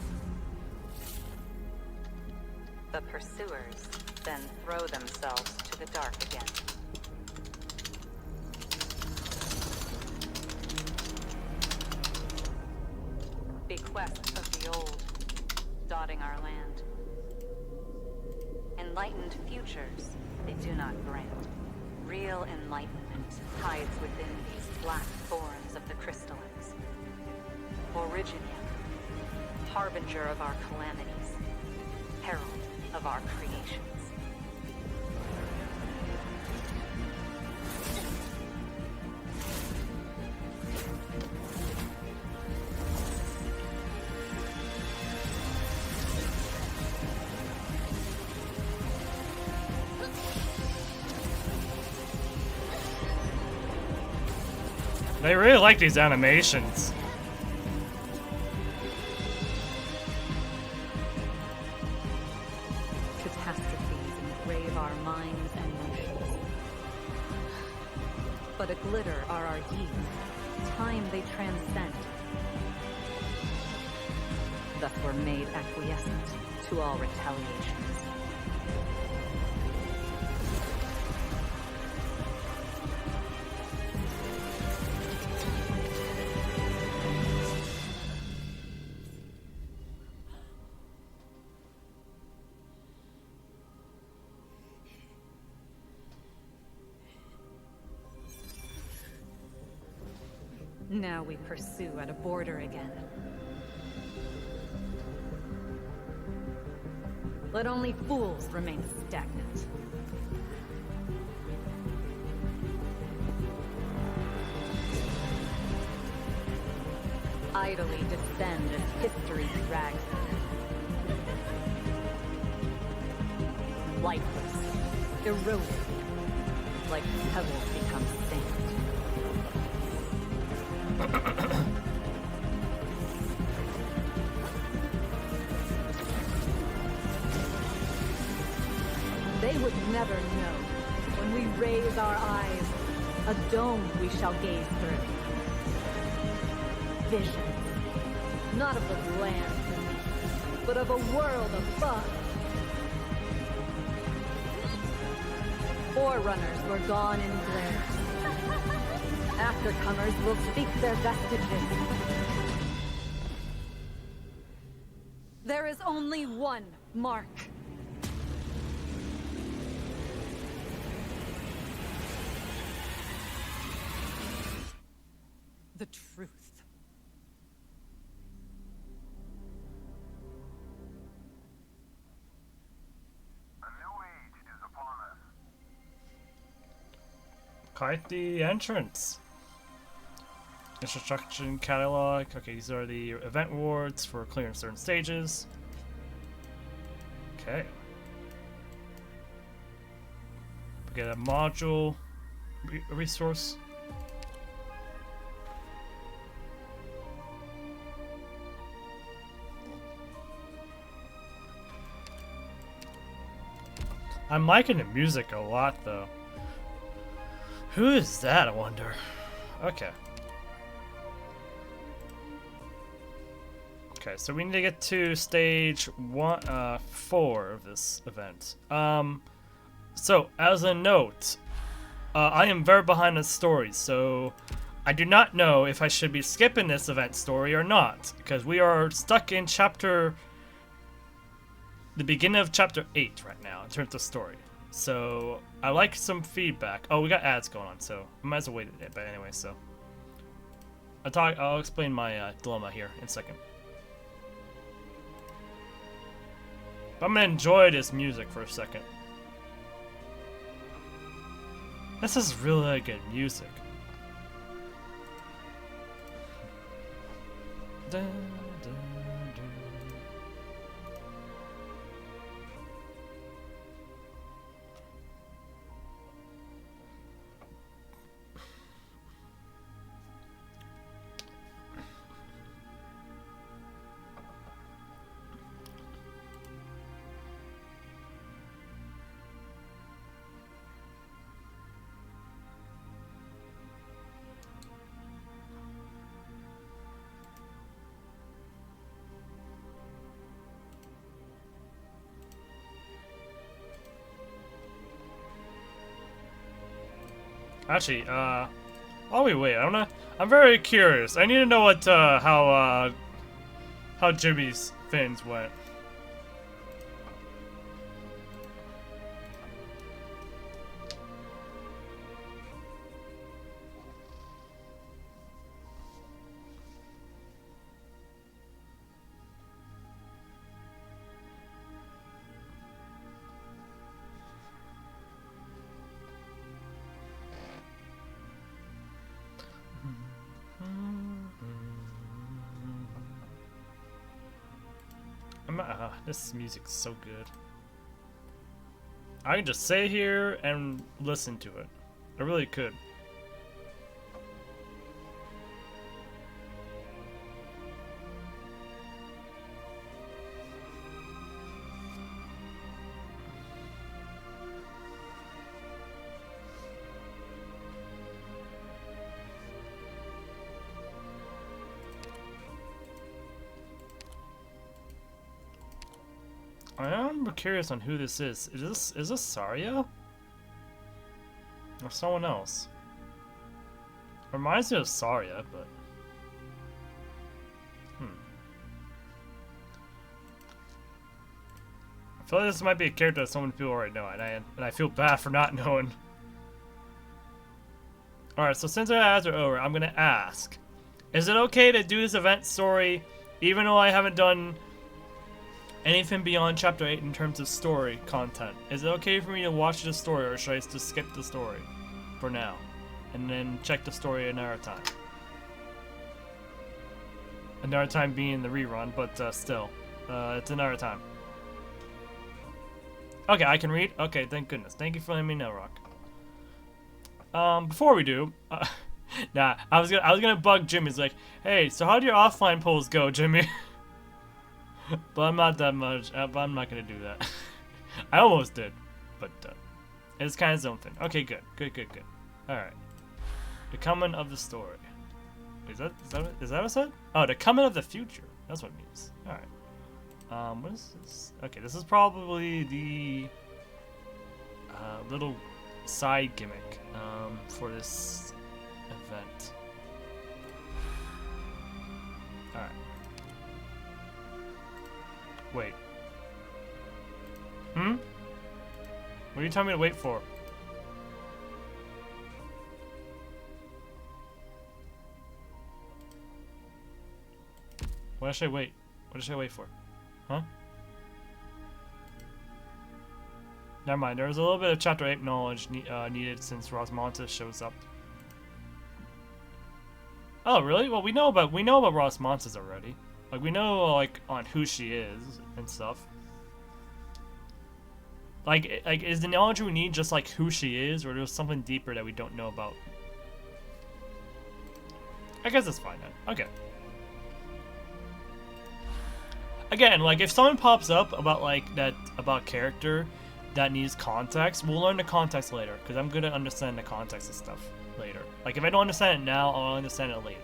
The pursuers then throw themselves to the dark again. Bequests of the old, dotting our land. Enlightened futures they do not grant. Real enlightenment hides within these black thorns of the crystallines. Originium, harbinger of our calamities, herald of our creations. They really like these animations. Catastrophes engrave our minds and motions. But a glitter are our deeds. Time they transcend. Thus we're made acquiescent to all retaliations. Now we pursue at a border again. Let only fools remain stagnant. Idly descend as history drags them. Lifeless, eroded, like pebbles become sand. They would never know. When we raise our eyes, a dome we shall gaze through. Visions, not of the land beneath, but of a world above. Forerunners were gone in glare. Aftercomers will seek their vestiges. There is only one mark. The truth. Quite the entrance. Instruction catalog. Okay, these are the event rewards for clearing certain stages. Okay. We get a module resource. I'm liking the music a lot, though. Who is that, I wonder? Okay. Okay, so we need to get to stage 4 of this event. So, as a note, I am very behind the story, so I do not know if I should be skipping this event story or not, because we are stuck in the beginning of chapter 8 right now, in terms of story. So, I like some feedback. Oh, we got ads going on, so I might as well wait a bit, but anyway, so. I'll explain my dilemma here in a second. But I'm gonna enjoy this music for a second. This is really good music. Dun, dun, dun. Actually, while we wait, I'm very curious. I need to know what, how Jimmy's fins went. This music's so good. I can just sit here and listen to it. I really could. I'm curious on who this is. Is this Saria? Or someone else? Reminds me of Saria, but I feel like this might be a character that so many people already know, and I feel bad for not knowing. Alright, so since our ads are over, I'm gonna ask. Is it okay to do this event story even though I haven't done anything beyond chapter 8 in terms of story content? Is it okay for me to watch the story, or should I just skip the story for now and then check the story another time? Another time being the rerun, but still, it's another time. Okay, I can read? Okay, thank goodness. Thank you for letting me know, Rock. Before we do, nah, I was gonna bug Jimmy. It's like, hey, so how do your offline polls go, Jimmy? But I'm not that much. But I'm not gonna do that. I almost did, but it's kind of something. Okay, good. All right. The coming of the story. Is that what it said? Oh, the coming of the future. That's what it means. All right. What is this? Okay, this is probably the little side gimmick for this event. All right. Wait. What are you telling me to wait for? What should I wait? What should I wait for? Huh? Never mind. There was a little bit of chapter 8 knowledge needed since Rosmontis shows up. Oh, really? Well, we know about Rosmontis already. Like, we know, like, on who she is and stuff. Like, is the knowledge we need just, like, who she is, or there's something deeper that we don't know about? I guess that's fine then. Okay. Again, like, if someone pops up about, like, about character that needs context, we'll learn the context later, because I'm going to understand the context of stuff later. Like, if I don't understand it now, I'll understand it later.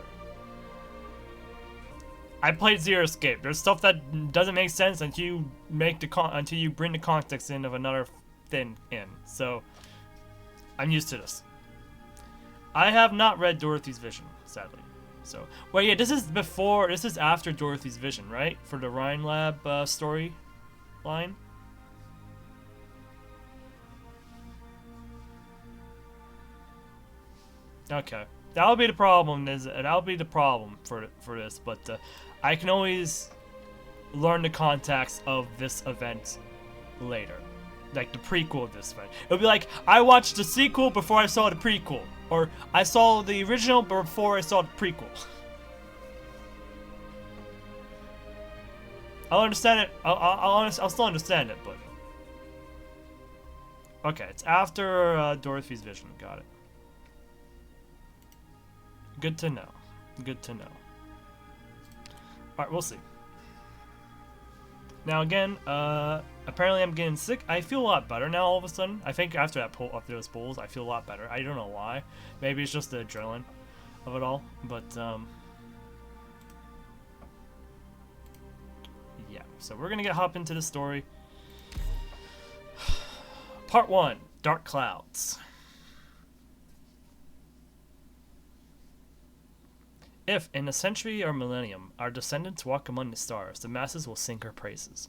I played Zero Escape. There's stuff that doesn't make sense until you until you bring the context in of another thing in. So I'm used to this. I have not read Dorothy's Vision, sadly. So wait, yeah, this is after Dorothy's Vision, right? For the Rhine Lab story line. Okay. That'll be the problem. That'll be the problem for this, but I can always learn the context of this event later, like the prequel of this event. It'll be like I watched the sequel before I saw the prequel, or I saw the original before I saw the prequel. I'll understand it. I'll still understand it, but okay. It's after Dorothy's Vision. Got it. Good to know. Good to know. Alright, we'll see. Now again, apparently I'm getting sick. I feel a lot better now all of a sudden. I think after those pulls, I feel a lot better. I don't know why. Maybe it's just the adrenaline of it all. But, yeah. So we're gonna hop into the story. Part 1, Dark Clouds. If, in a century or millennium, our descendants walk among the stars, the masses will sing her praises.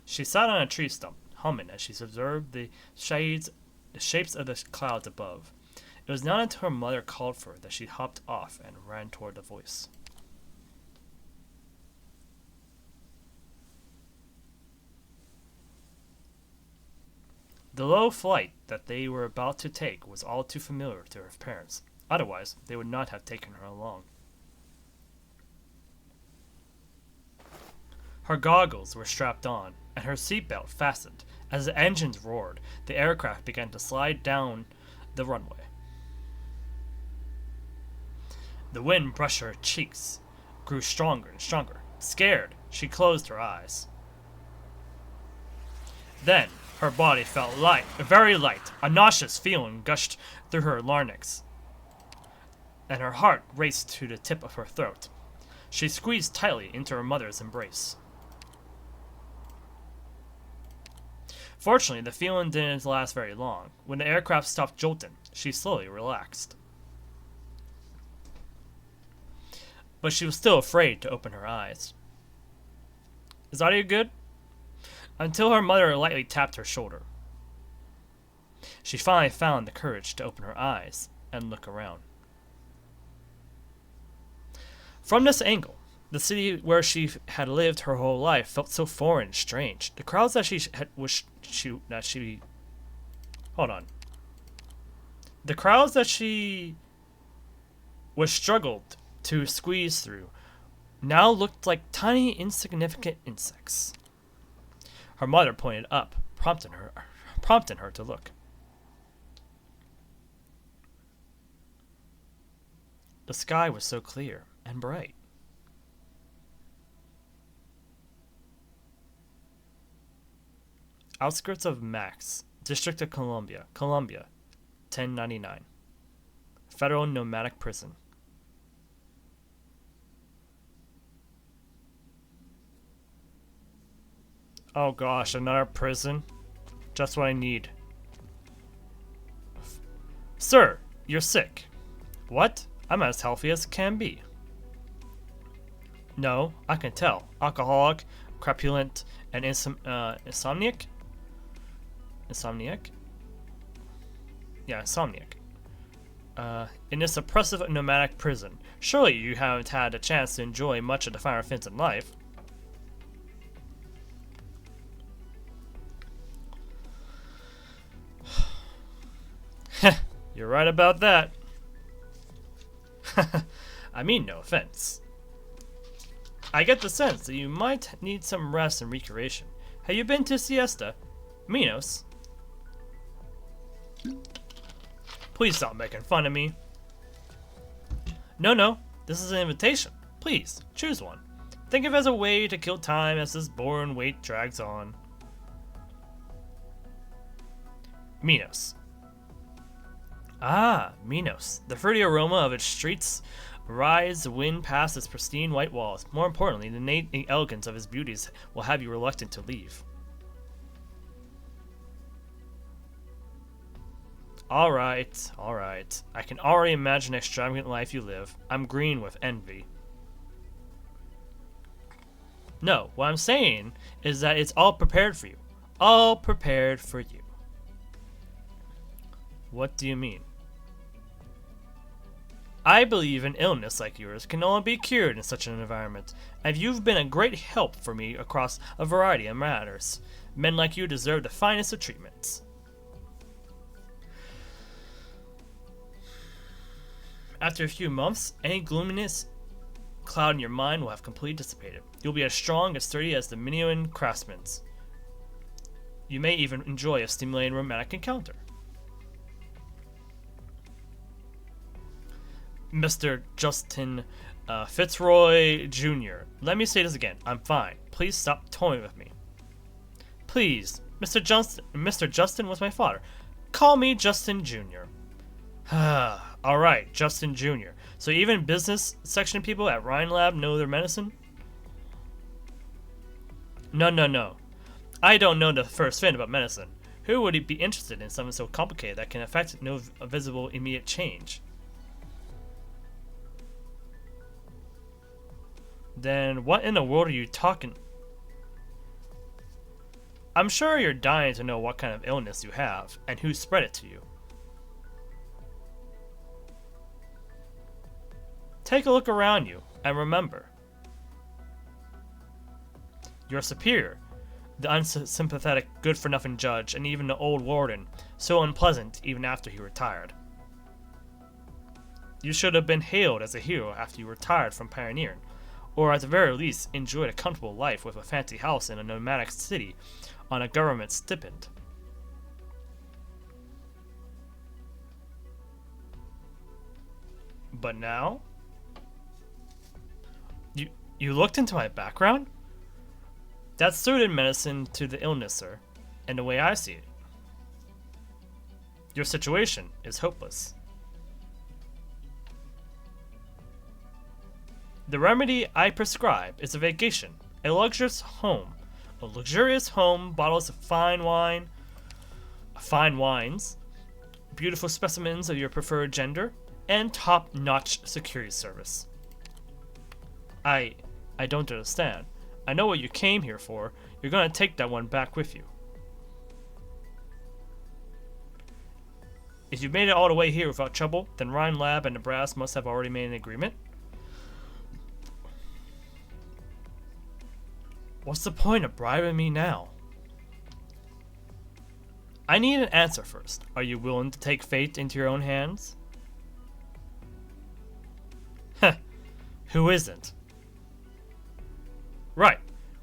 She sat on a tree stump, humming as she observed the shapes of the clouds above. It was not until her mother called for her that she hopped off and ran toward the voice. The low flight that they were about to take was all too familiar to her parents. Otherwise, they would not have taken her along. Her goggles were strapped on, and her seatbelt fastened. As the engines roared, the aircraft began to slide down the runway. The wind brushed her cheeks, grew stronger and stronger. Scared, she closed her eyes. Then, her body felt light, very light. A nauseous feeling gushed through her larynx, and her heart raced to the tip of her throat. She squeezed tightly into her mother's embrace. Fortunately, the feeling didn't last very long. When the aircraft stopped jolting, she slowly relaxed. But she was still afraid to open her eyes. Is audio good? Until her mother lightly tapped her shoulder. She finally found the courage to open her eyes and look around. From this angle, the city where she had lived her whole life felt so foreign and strange. The crowds that The crowds that she was struggled to squeeze through now looked like tiny, insignificant insects. Her mother pointed up, prompting her to look. The sky was so clear and bright. Outskirts of Max, District of Columbia, 1099. Federal nomadic prison. Oh gosh, another prison? Just what I need. Sir, you're sick. What? I'm as healthy as can be. No, I can tell. Alcoholic, crapulent, and insomniac? Insomniac? Yeah, insomniac. In this oppressive nomadic prison. Surely you haven't had a chance to enjoy much of the finer things in life. You're right about that. I mean no offense. I get the sense that you might need some rest and recreation. Have you been to siesta? Minos? Please stop making fun of me. No, this is an invitation. Please, choose one. Think of it as a way to kill time as this boring wait drags on. Minos. Ah, Minos. The fruity aroma of its streets rides the wind past its pristine white walls. More importantly, the innate elegance of its beauties will have you reluctant to leave. Alright. I can already imagine the extravagant life you live. I'm green with envy. No, what I'm saying is that it's all prepared for you. All prepared for you. What do you mean? I believe an illness like yours can only be cured in such an environment, and you've been a great help for me across a variety of matters. Men like you deserve the finest of treatments. After a few months, any gloominess cloud in your mind will have completely dissipated. You'll be as strong and sturdy as the Minoan craftsmen. You may even enjoy a stimulating romantic encounter. Mr. Justin Fitzroy Jr. Let me say this again. I'm fine. Please stop toying with me. Please, Mr. Justin was my father. Call me Justin Jr. Alright, Justin Jr. So even business section people at Rhine Lab know their medicine? No. I don't know the first thing about medicine. Who would be interested in something so complicated that can affect no visible immediate change? Then what in the world are you talking? I'm sure you're dying to know what kind of illness you have and who spread it to you. Take a look around you and remember. Your superior, the unsympathetic, good-for-nothing judge, and even the old warden, so unpleasant even after he retired. You should have been hailed as a hero after you retired from pioneering, or at the very least enjoyed a comfortable life with a fancy house in a nomadic city on a government stipend. But now? You looked into my background? That suited medicine to the illness, sir, and the way I see it. Your situation is hopeless. The remedy I prescribe is a vacation, a luxurious home, bottles of fine wines, beautiful specimens of your preferred gender, and top-notch security service. I don't understand. I know what you came here for. You're gonna take that one back with you. If you made it all the way here without trouble, then Rhine Lab and the brass must have already made an agreement. What's the point of bribing me now? I need an answer first. Are you willing to take fate into your own hands? Heh. Who isn't? Right.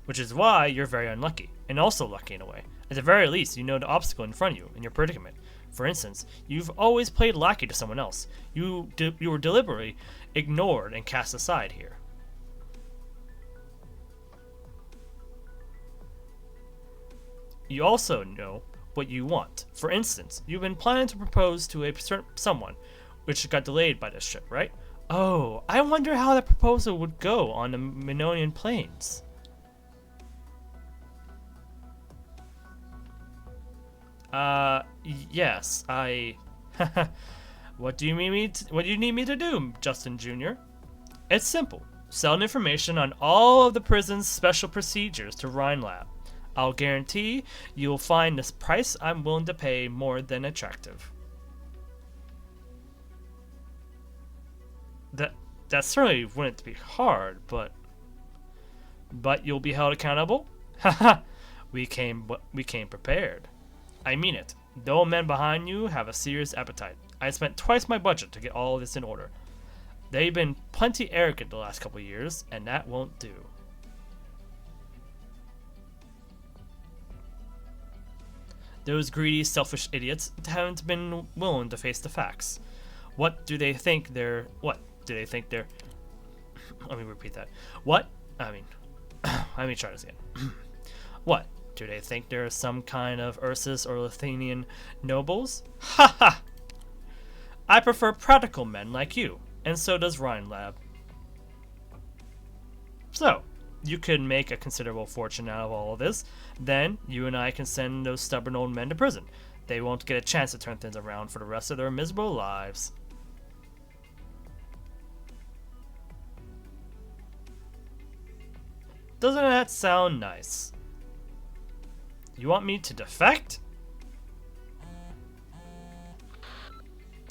Which is why you're very unlucky, and also lucky in a way. At the very least, you know the obstacle in front of you, in your predicament. For instance, you've always played lackey to someone else. You were deliberately ignored and cast aside here. You also know what you want. For instance, you've been planning to propose to someone, which got delayed by this trip, right? Oh, I wonder how that proposal would go on the Minonian Plains. Yes, What do you need me to do, Justin Jr.? It's simple. Sell information on all of the prison's special procedures to Rhine Lab. I'll guarantee you'll find this price I'm willing to pay more than attractive. That certainly wouldn't be hard, but you'll be held accountable? Haha, we came prepared. I mean it. The old men behind you have a serious appetite. I spent twice my budget to get all of this in order. They've been plenty arrogant the last couple of years, and that won't do. Those greedy, selfish idiots haven't been willing to face the facts. What do they think they're... Let me repeat that. Let me try this again. What? Do they think they're some kind of Ursus or Lithuanian nobles? Ha ha! I prefer practical men like you, and so does Rhine Lab. So, you could make a considerable fortune out of all of this. Then, you and I can send those stubborn old men to prison. They won't get a chance to turn things around for the rest of their miserable lives. Doesn't that sound nice? You want me to defect?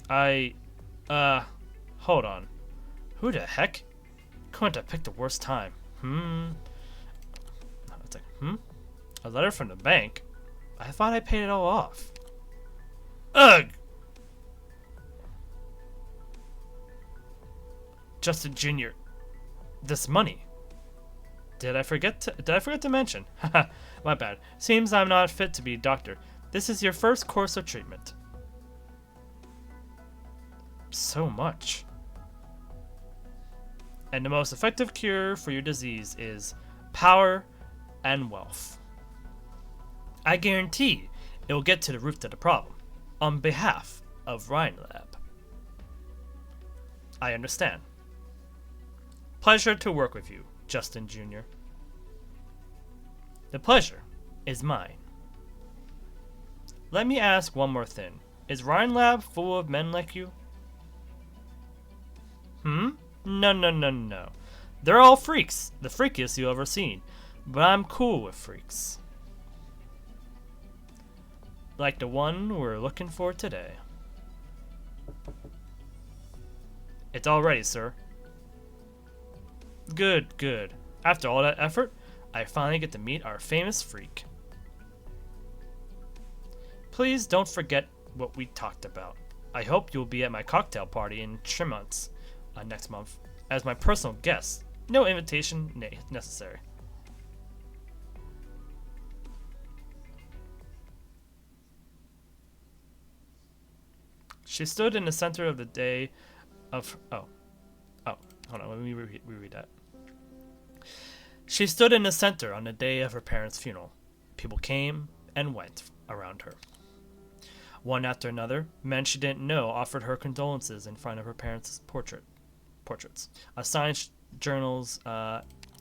Hold on. Who the heck? Couldn't have picked the worst time. It's like, a letter from the bank? I thought I paid it all off. Ugh! Justin Jr., this money. Did I forget to mention? Haha, my bad. Seems I'm not fit to be a doctor. This is your first course of treatment. So much. And the most effective cure for your disease is power and wealth. I guarantee it will get to the root of the problem, on behalf of Rhine Lab. I understand. Pleasure to work with you, Justin Jr. The pleasure is mine. Let me ask one more thing. Is Rhine Lab full of men like you? No. They're all freaks, the freakiest you've ever seen. But I'm cool with freaks. Like the one we're looking for today. It's all ready, sir. Good. After all that effort, I finally get to meet our famous freak. Please don't forget what we talked about. I hope you'll be at my cocktail party in Tremont next month as my personal guest. No invitation necessary. She stood in the center of the day of... hold on, let me reread that. She stood in the center on the day of her parents' funeral. People came and went around her. One after another, men she didn't know offered her condolences in front of her parents' portraits. A science journal's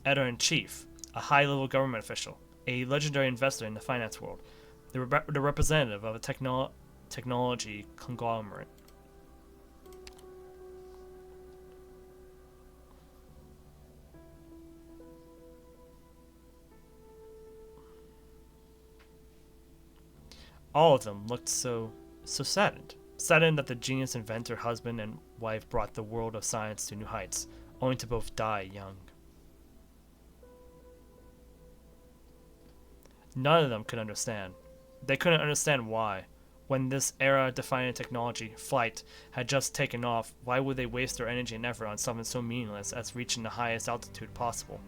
editor-in-chief, a high-level government official, a legendary investor in the finance world, the representative of a technology conglomerate. All of them looked so saddened. Saddened that the genius inventor, husband, and wife brought the world of science to new heights, only to both die young. None of them could understand. They couldn't understand why. When this era-defining technology, flight, had just taken off, why would they waste their energy and effort on something so meaningless as reaching the highest altitude possible?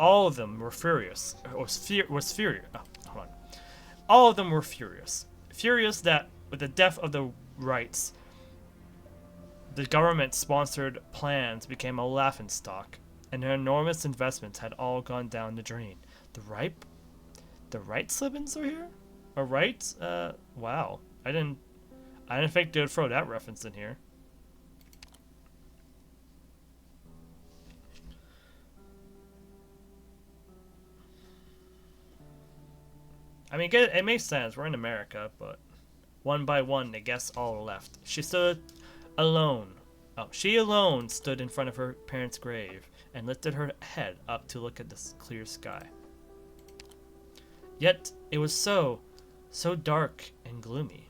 All of them were furious. All of them were furious. Furious that, with the death of the rights, the government-sponsored plans became a laughingstock, and their enormous investments had all gone down the drain. The right Slibbins are here? Or right? Wow. I didn't think they would throw that reference in here. I mean, it makes sense. We're in America, but one by one, the guests all left. She stood alone. Oh, she alone stood in front of her parents' grave and lifted her head up to look at the clear sky. Yet it was so dark and gloomy.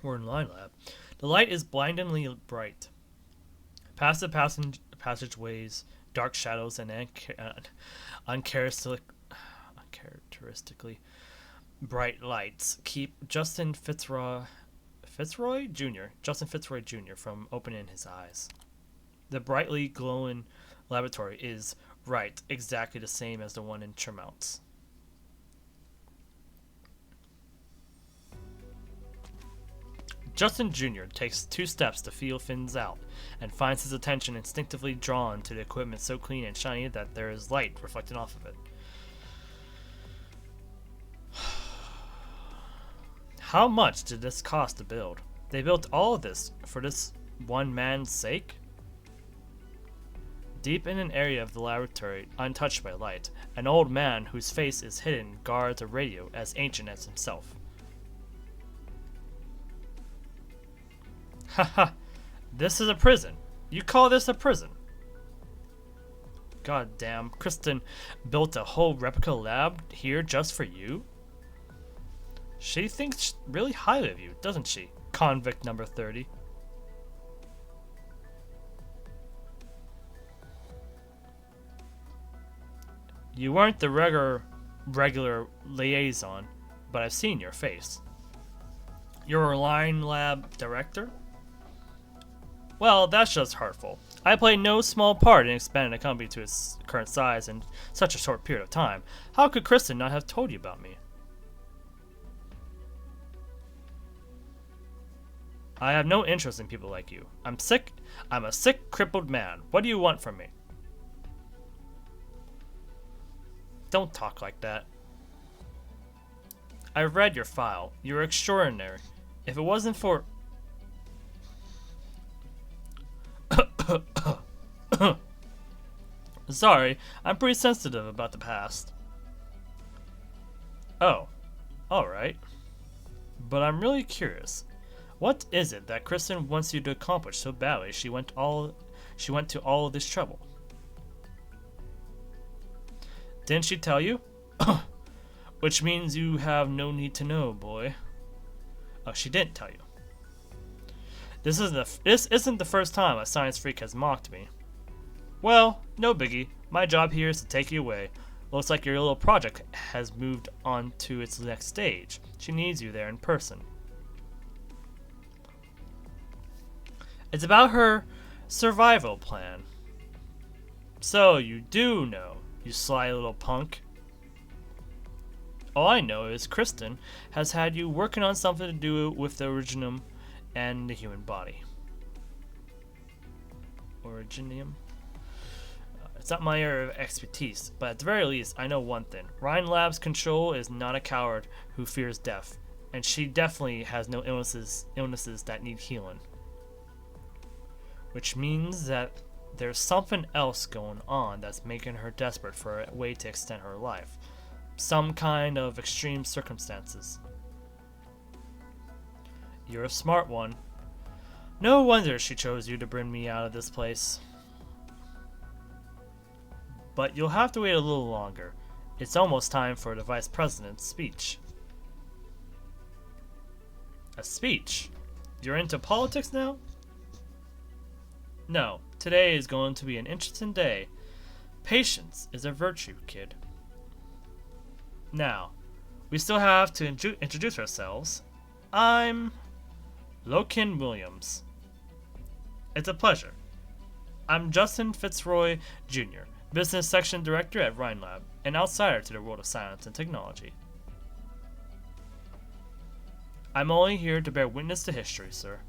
We're in Line Lab. The light is blindingly bright. Past the passageways, dark shadows and uncharacteristically bright lights keep Justin Fitzroy Jr. from opening his eyes. The brightly glowing laboratory is exactly the same as the one in Tremount's. Justin Jr. takes 2 steps to feel things out, and finds his attention instinctively drawn to the equipment so clean and shiny that there is light reflecting off of it. How much did this cost to build? They built all of this for this one man's sake? Deep in an area of the laboratory, untouched by light, an old man whose face is hidden guards a radio as ancient as himself. Haha, this is a prison. You call this a prison? God damn, Kristen built a whole replica lab here just for you? She thinks really highly of you, doesn't she? Convict number 30. You weren't the regular liaison, but I've seen your face. You're a Line Lab director? Well, that's just hurtful. I played no small part in expanding the company to its current size in such a short period of time. How could Kristen not have told you about me? I have no interest in people like you. I'm sick. I'm a sick, crippled man. What do you want from me? Don't talk like that. I've read your file. You're extraordinary. If it wasn't for... Sorry, I'm pretty sensitive about the past. Oh, alright. But I'm really curious. What is it that Kristen wants you to accomplish so badly she went to all of this trouble? Didn't she tell you? Which means you have no need to know, boy. Oh, she didn't tell you. This isn't the first time a science freak has mocked me. Well, no biggie. My job here is to take you away. Looks like your little project has moved on to its next stage. She needs you there in person. It's about her survival plan. So you do know, you sly little punk. All I know is Kristen has had you working on something to do with the Originium and the human body. Originium? It's not my area of expertise, but at the very least, I know one thing. Ryan Lab's control is not a coward who fears death, and she definitely has no illnesses that need healing. Which means that there's something else going on that's making her desperate for a way to extend her life. Some kind of extreme circumstances. You're a smart one. No wonder she chose you to bring me out of this place. But you'll have to wait a little longer. It's almost time for the Vice President's speech. A speech? You're into politics now? No, today is going to be an interesting day. Patience is a virtue, kid. Now, we still have to introduce ourselves. I'm Lokin Williams. It's a pleasure. I'm Justin Fitzroy Jr., Business Section Director at Rhinelab, an outsider to the world of science and technology. I'm only here to bear witness to history, sir.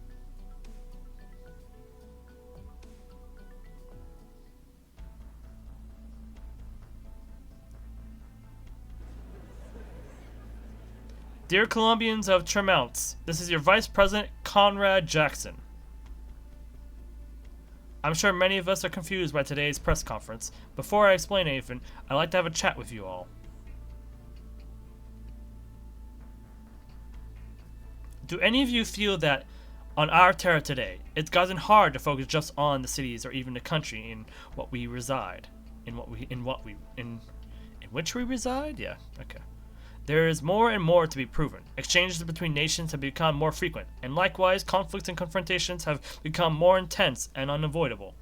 Dear Colombians of Tremounts, this is your Vice President, Conrad Jackson. I'm sure many of us are confused by today's press conference. Before I explain anything, I'd like to have a chat with you all. Do any of you feel that on our Terra today, it's gotten hard to focus just on the cities or even the country in what we reside? In which we reside? Yeah, okay. There is more and more to be proven. Exchanges between nations have become more frequent, and likewise, conflicts and confrontations have become more intense and unavoidable.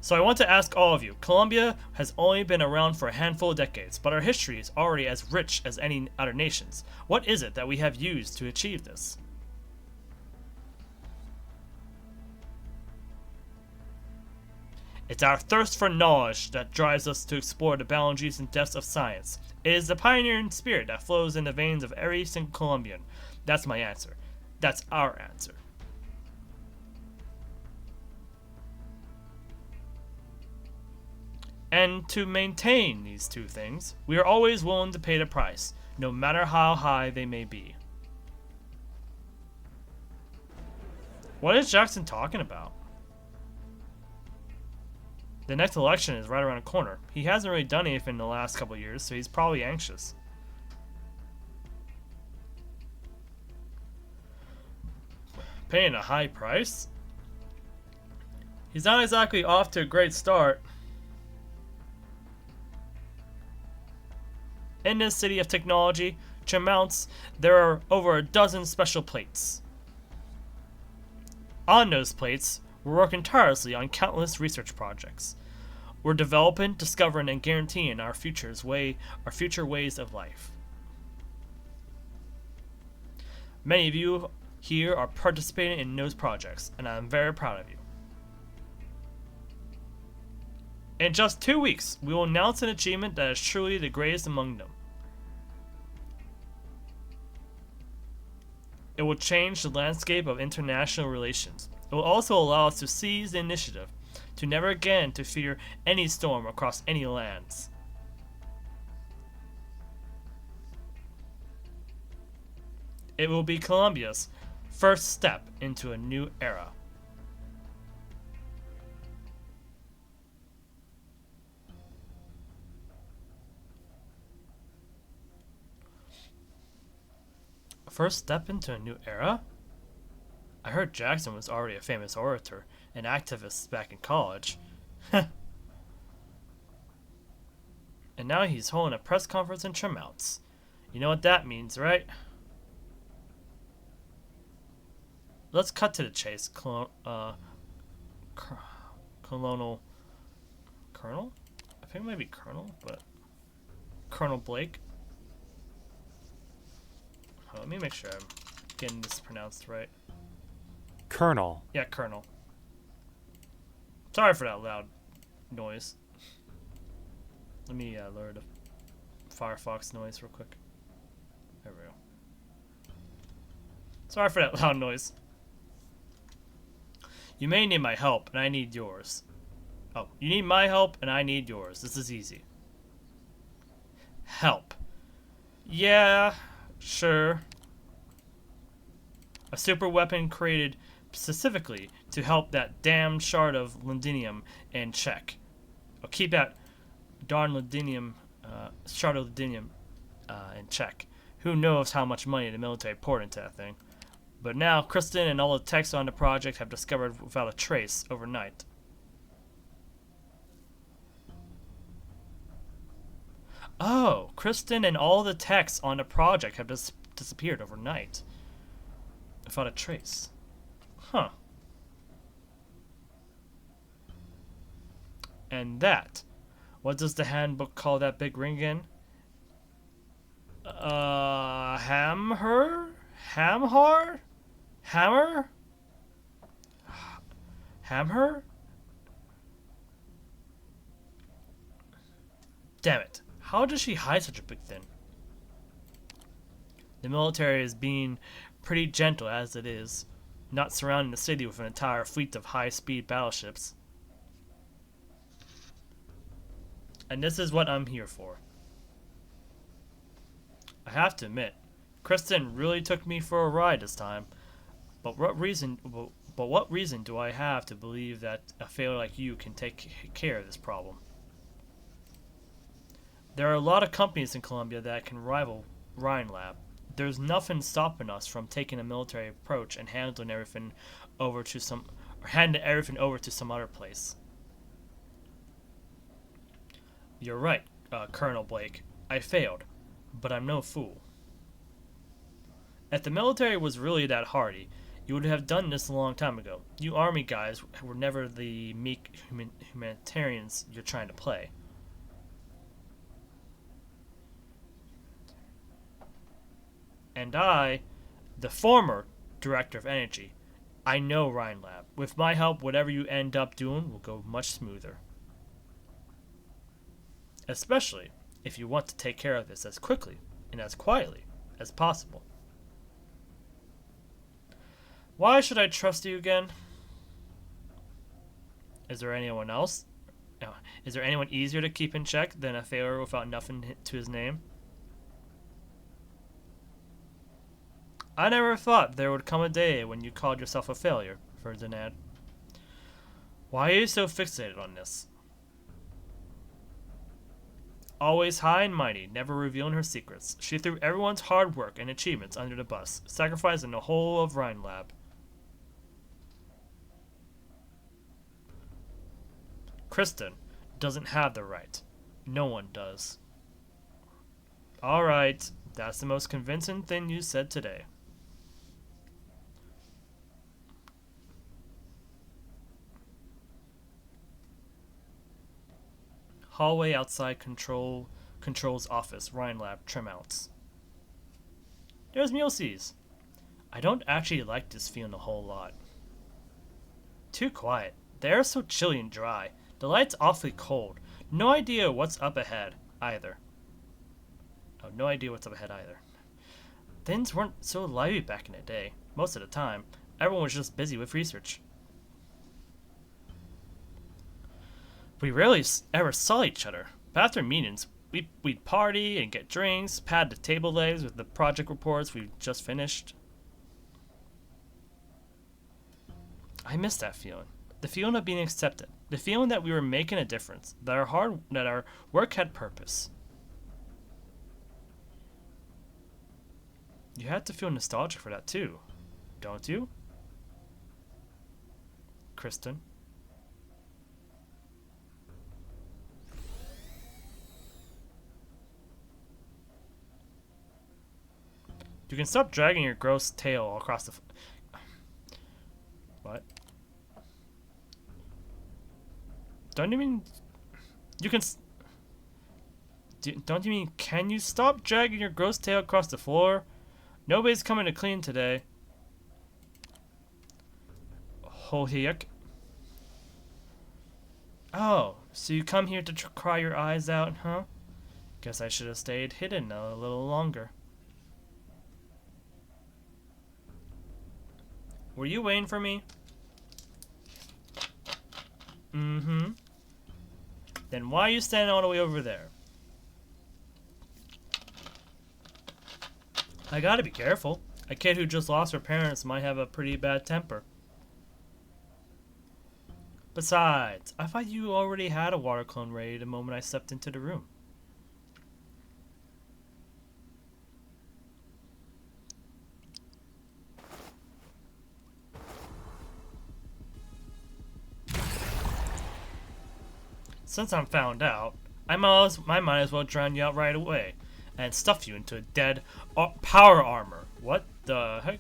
So I want to ask all of you, Colombia has only been around for a handful of decades, but our history is already as rich as any other nations. What is it that we have used to achieve this? It's our thirst for knowledge that drives us to explore the boundaries and depths of science. It is the pioneering spirit that flows in the veins of every single Colombian. That's my answer. That's our answer. And to maintain these two things, we are always willing to pay the price, no matter how high they may be. What is Jackson talking about? The next election is right around the corner. He hasn't really done anything in the last couple of years, so he's probably anxious. Paying a high price? He's not exactly off to a great start. In this city of technology, Tremounts, there are over a dozen special plates. On those plates, we're working tirelessly on countless research projects. We're developing, discovering, and guaranteeing our future ways of life. Many of you here are participating in those projects, and I'm very proud of you. In just 2 weeks, we will announce an achievement that is truly the greatest among them. It will change the landscape of international relations. It will also allow us to seize the initiative, to never again to fear any storm across any lands. It will be Colombia's first step into a new era. First step into a new era? I heard Jackson was already a famous orator and activist back in college. And now he's holding a press conference in Tremounts. You know what that means, right? Let's cut to the chase, Colonel? Colonel? I think it might be Colonel, but Colonel Blake. Oh, let me make sure I'm getting this pronounced right. Colonel. Yeah, Colonel. Sorry for that loud noise. Let me lower the Firefox noise real quick. There we go. Sorry for that loud noise. You may need my help, and I need yours. Oh, you need my help, and I need yours. This is easy. Help. Yeah, sure. A super weapon created specifically to help that damn shard of Londinium in check. I'll keep that darn Londinium, shard of Londinium in check. Who knows how much money the military poured into that thing. But now, Kristen and all the techs on the project have discovered without a trace overnight. Oh, Kristen and all the techs on the project have disappeared overnight. Without a trace. Huh. And that. What does the handbook call that big ring again? Hammer? Hammer? Hammer? Hammer? Damn it. How does she hide such a big thing? The military is being pretty gentle as it is, not surrounding the city with an entire fleet of high-speed battleships. And this is what I'm here for. I have to admit, Kristen really took me for a ride this time. But what reason do I have to believe that a failure like you can take care of this problem? There are a lot of companies in Colombia that can rival Rhine Lab. There's nothing stopping us from taking a military approach and handing everything over to some other place. You're right, Colonel Blake. I failed, but I'm no fool. If the military was really that hardy, you would have done this a long time ago. You army guys were never the meek humanitarians you're trying to play. And I, the former Director of Energy, I know Rhine Lab. With my help, whatever you end up doing will go much smoother. Especially if you want to take care of this as quickly and as quietly as possible. Why should I trust you again? Is there anyone else? Is there anyone easier to keep in check than a failure without nothing to his name? I never thought there would come a day when you called yourself a failure, Ferdinand. Why are you so fixated on this? Always high and mighty, never revealing her secrets, she threw everyone's hard work and achievements under the bus, sacrificing the whole of Rhine Lab. Kristen doesn't have the right. No one does. Alright, that's the most convincing thing you said today. Hallway outside Control's office, Rhine Lab, trim outs. There's Muelsyse. I don't actually like this feeling a whole lot. Too quiet. The air's so chilly and dry. The light's awfully cold. No idea what's up ahead, either. Oh, no idea what's up ahead, either. Things weren't so lively back in the day. Most of the time, everyone was just busy with research. We rarely ever saw each other, but after meetings, we'd party and get drinks, pad the table legs with the project reports we just finished. I miss that feeling. The feeling of being accepted. The feeling that we were making a difference, that our work had purpose. You have to feel nostalgic for that too, don't you? Kristen. You can stop dragging your gross tail across the... What? Don't you mean... You can... Don't you mean... Can you stop dragging your gross tail across the floor? Nobody's coming to clean today. Holhiak. Oh, so you come here to cry your eyes out, huh? Guess I should have stayed hidden a little longer. Were you waiting for me? Mm-hmm. Then why are you standing all the way over there? I gotta be careful. A kid who just lost her parents might have a pretty bad temper. Besides, I thought you already had a water clone ready the moment I stepped into the room. Since I'm found out, I might as well drown you out right away and stuff you into a dead power armor. What the heck?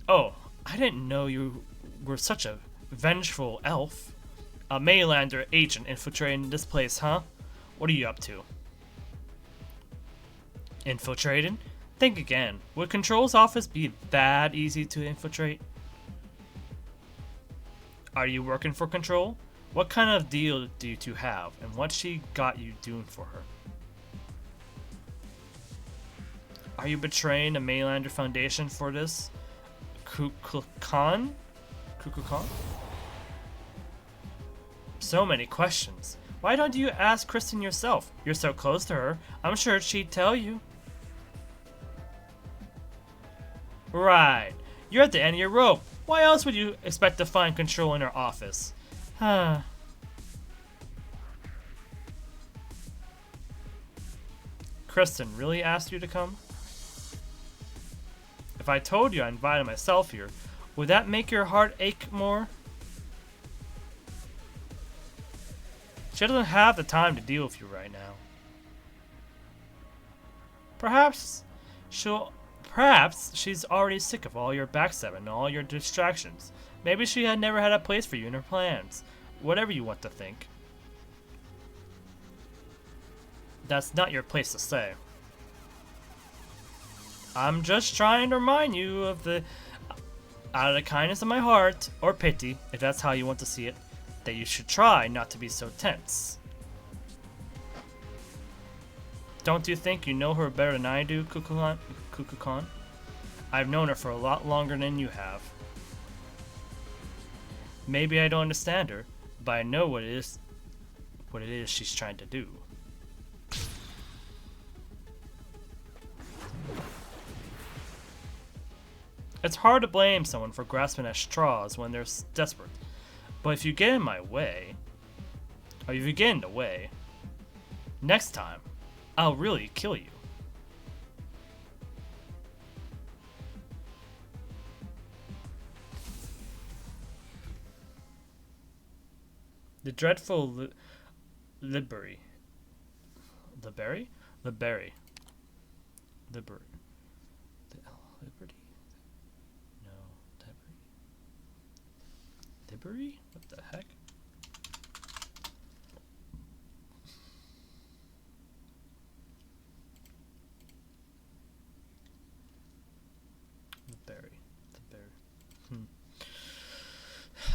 Oh, I didn't know you were such a vengeful elf. A Maylander agent infiltrating this place, huh? What are you up to? Infiltrating? Think again. Would Control's office be that easy to infiltrate? Are you working for Control? What kind of deal do you two have, and what she got you doing for her? Are you betraying the Maylander Foundation for this? Kukulkan? Kukulkan? So many questions. Why don't you ask Kristen yourself? You're so close to her. I'm sure she'd tell you. Right. You're at the end of your rope. Why else would you expect to find Control in her office? Huh. Kristen really asked you to come? If I told you I invited myself here, would that make your heart ache more? She doesn't have the time to deal with you right now. Perhaps she's already sick of all your backstabbing and all your distractions. Maybe she had never had a place for you in her plans. Whatever you want to think. That's not your place to say. I'm just trying to remind you of out of the kindness of my heart, or pity, if that's how you want to see it, that you should try not to be so tense. Don't you think you know her better than I do, Kukulkan? I've known her for a lot longer than you have. Maybe I don't understand her, but I know what it is she's trying to do. It's hard to blame someone for grasping at straws when they're desperate, but if you get in my way, or if you get in the way, next time, I'll really kill you. The dreadful Liberty. Liberty? Liberty. Liberty. Liberty? No. Liberty? What the heck?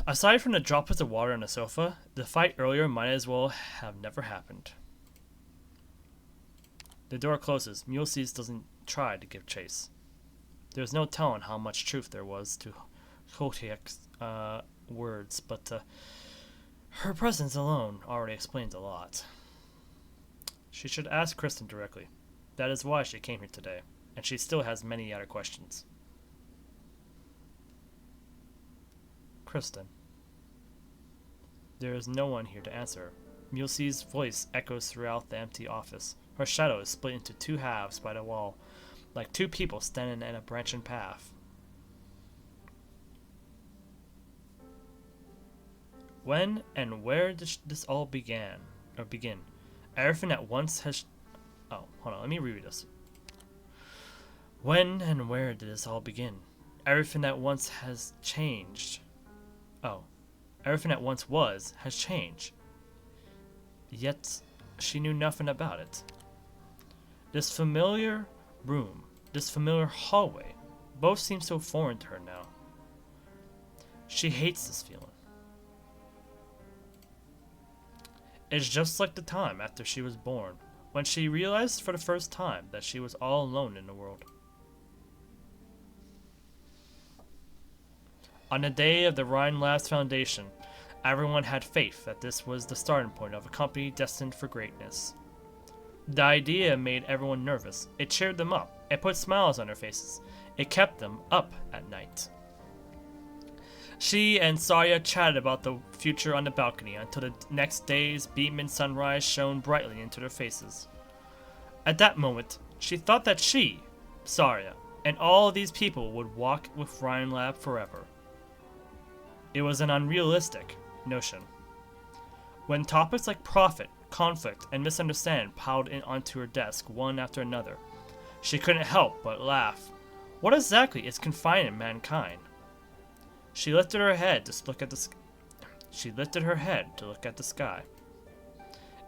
Aside from the droplets of water on the sofa, the fight earlier might as well have never happened. The door closes. Muelsyse doesn't try to give chase. There's no telling how much truth there was to Hotiek's words, but her presence alone already explains a lot. She should ask Kristen directly. That is why she came here today, and she still has many other questions. Kristen. There is no one here to answer her. Muelsyse's voice echoes throughout the empty office. Her shadow is split into two halves by the wall, like two people standing in a branching path. When and where did this all begin? Everything at once has... Oh, hold on, let me reread this. When and where did this all begin? Everything at once has changed. Oh. Everything that once was has changed. Yet, she knew nothing about it. This familiar room, this familiar hallway, both seem so foreign to her now. She hates this feeling. It's just like the time after she was born, when she realized for the first time that she was all alone in the world. On the day of the Rhine Labs Foundation, everyone had faith that this was the starting point of a company destined for greatness. The idea made everyone nervous. It cheered them up. It put smiles on their faces. It kept them up at night. She and Kusuriya chatted about the future on the balcony until the next day's beaming sunrise shone brightly into their faces. At that moment, she thought that she, Kusuriya, and all these people would walk with Rhine Lab forever. It was an unrealistic notion. When topics like profit, conflict, and misunderstanding piled in onto her desk one after another, she couldn't help but laugh. What exactly is confining mankind? She lifted her head to look at the sky.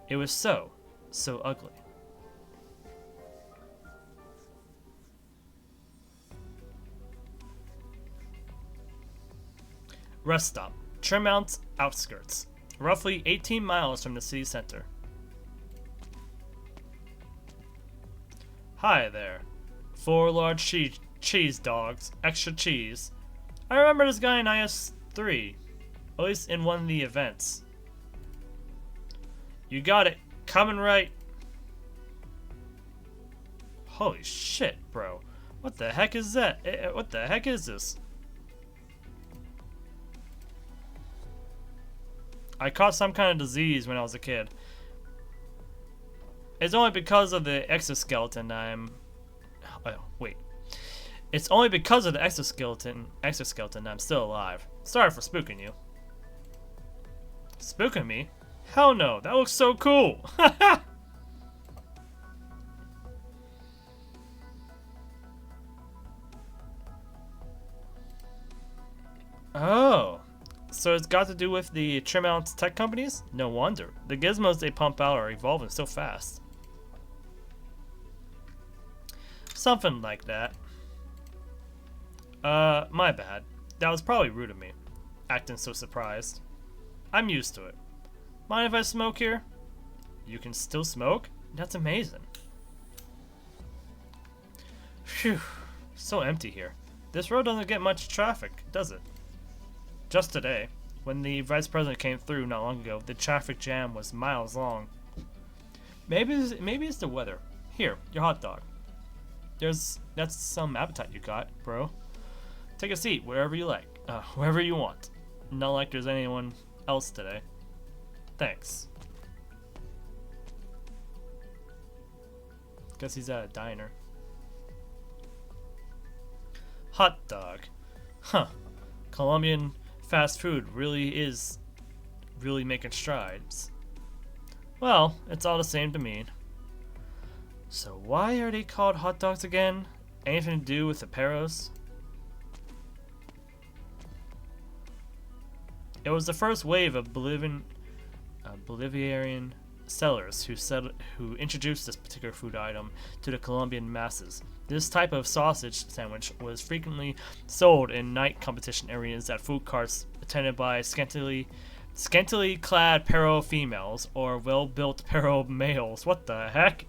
It was so ugly. Rest stop, Tremount's outskirts, roughly 18 miles from the city center. Hi there. 4 large cheese dogs, extra cheese. I remember this guy in IS-3, at least in one of the events. You got it, coming right. Holy shit, bro. What the heck is that? What the heck is this? I caught some kind of disease when I was a kid. It's only because of the exoskeleton It's only because of the exoskeleton I'm still alive. Sorry for spooking you. Spooking me? Hell no, that looks so cool! Oh. So it's got to do with the Tremount tech companies? No wonder. The gizmos they pump out are evolving so fast. Something like that. My bad. That was probably rude of me. Acting so surprised. I'm used to it. Mind if I smoke here? You can still smoke? That's amazing. Phew. So empty here. This road doesn't get much traffic, does it? Just today, when the vice president came through not long ago, the traffic jam was miles long. Maybe it's the weather. Here, your hot dog. That's some appetite you got, bro. Take a seat wherever you like, wherever you want. Not like there's anyone else today. Thanks. Guess he's at a diner. Hot dog. Huh. Colombian fast food really making strides. Well, it's all the same to me. So why are they called hot dogs again? Anything to do with the Peros? It was the first wave of Bolivian settlers who introduced this particular food item to the Colombian masses. This type of sausage sandwich was frequently sold in night competition areas at food carts attended by scantily clad Pero females or well-built Pero males. What the heck?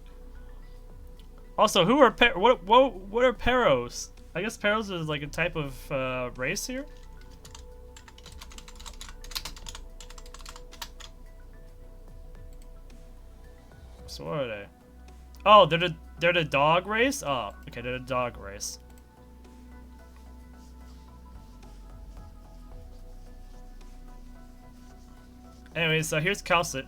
Also, who are what are Peros? I guess Peros is like a type of race here. So what are they? Oh, they're the dog race? Oh, okay, they're the dog race. Anyway, so here's Kals'sit.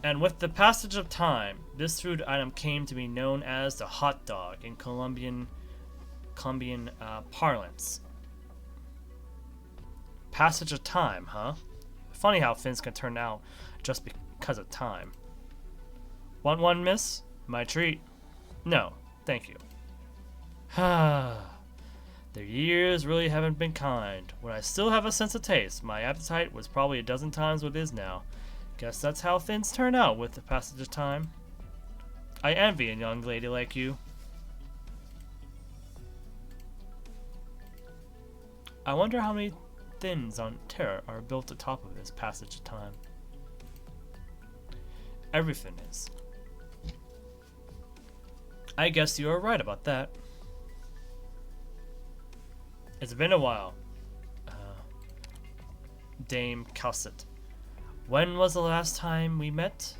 And with the passage of time, this food item came to be known as the hot dog in Colombian parlance. Passage of time, huh? Funny how things can turn out just because of time. Want one, miss? My treat? No, thank you. The years really haven't been kind. When I still have a sense of taste, my appetite was probably a dozen times what it is now. Guess that's how things turn out with the passage of time. I envy a young lady like you. I wonder how many things on Terra are built atop of this passage of time. Everything is. I guess you are right about that. It's been a while. Dame Kals'sit. When was the last time we met?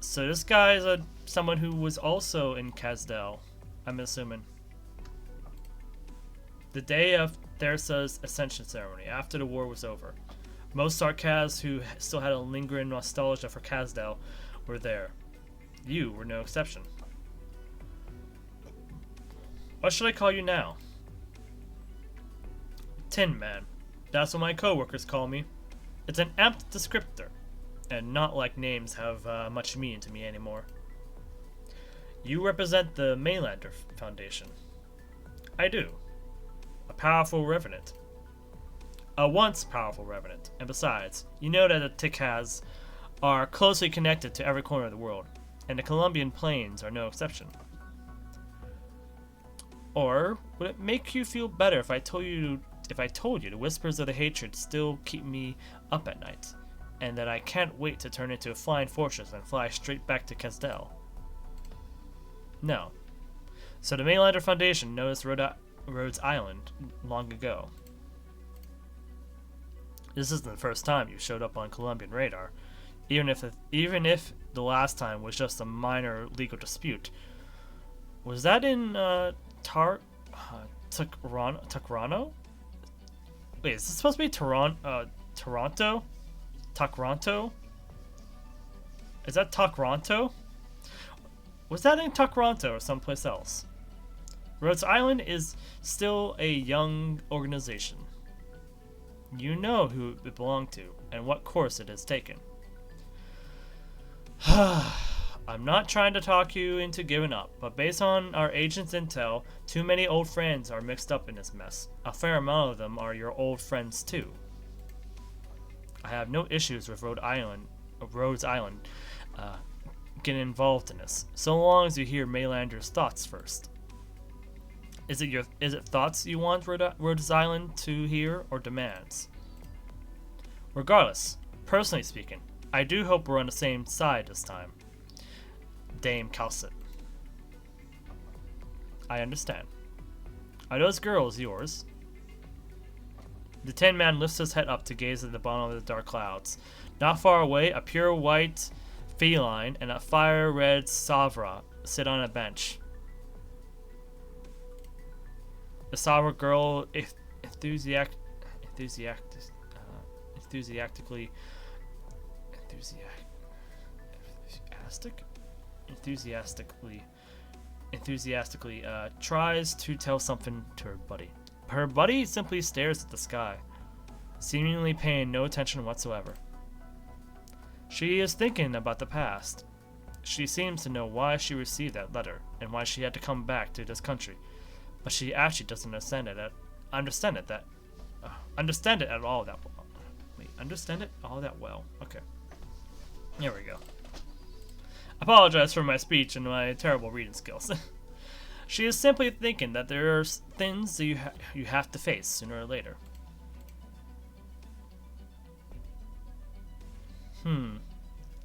So this guy is someone who was also in Kazdel, I'm assuming. The day of Thyrsa's ascension ceremony, after the war was over. Most Sarkaz who still had a lingering nostalgia for Kazdel were there. You were no exception. What should I call you now? Tin Man. That's what my coworkers call me. It's an apt descriptor, and not like names have much meaning to me anymore. You represent the Mainlander Foundation. I do. A powerful revenant. A once powerful revenant, and besides, you know that the Tikhaz are closely connected to every corner of the world, and the Colombian plains are no exception. Or would it make you feel better if I told you the whispers of the hatred still keep me up at night, and that I can't wait to turn into a flying fortress and fly straight back to Casdell? No. So the Mainlander Foundation noticed Rhodes Island long ago. This isn't the first time you showed up on Colombian radar, even if the last time was just a minor legal dispute. Was that in Toronto? Wait, is this supposed to be Toronto? Toronto? Is that Toronto? Was that in Toronto or someplace else? Rhodes Island is still a young organization. You know who it belonged to and what course it has taken. I'm not trying to talk you into giving up, but based on our agent's intel, too many old friends are mixed up in this mess. A fair amount of them are your old friends too. I have no issues with Rhodes Island getting involved in this, so long as you hear Mainlander's thoughts first. Is it thoughts you want Rhodes Island to hear, or demands? Regardless, personally speaking, I do hope we're on the same side this time. Dame Kals'sit. I understand. Are those girls yours? The Tin Man lifts his head up to gaze at the bottom of the dark clouds. Not far away, a pure white feline and a fire-red Savra sit on a bench. The Savra girl enthusiastically tries to tell something to her buddy. Her buddy simply stares at the sky, seemingly paying no attention whatsoever. She is thinking about the past. She seems to know why she received that letter and why she had to come back to this country, but she actually doesn't understand it all that well. Okay. Here we go. Apologize for my speech and my terrible reading skills. She is simply thinking that there are things that you have to face sooner or later.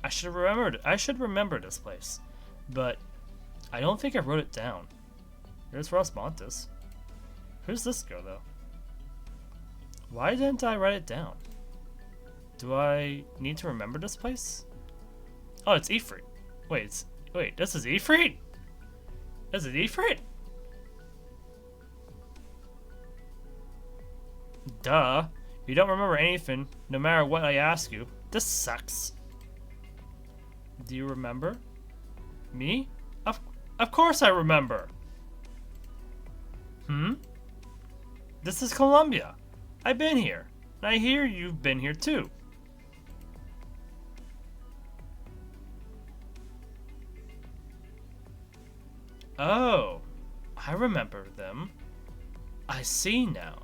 I should remember this place, but I don't think I wrote it down. There's Ross Montes. Who's this girl, though? Why didn't I write it down? Do I need to remember this place? Oh, it's Ifrit. Wait, this is Ifrit? This is Ifrit? Duh. You don't remember anything, no matter what I ask you. This sucks. Do you remember? Me? Of course I remember. This is Colombia. I've been here. And I hear you've been here too. Oh, I remember them. I see now.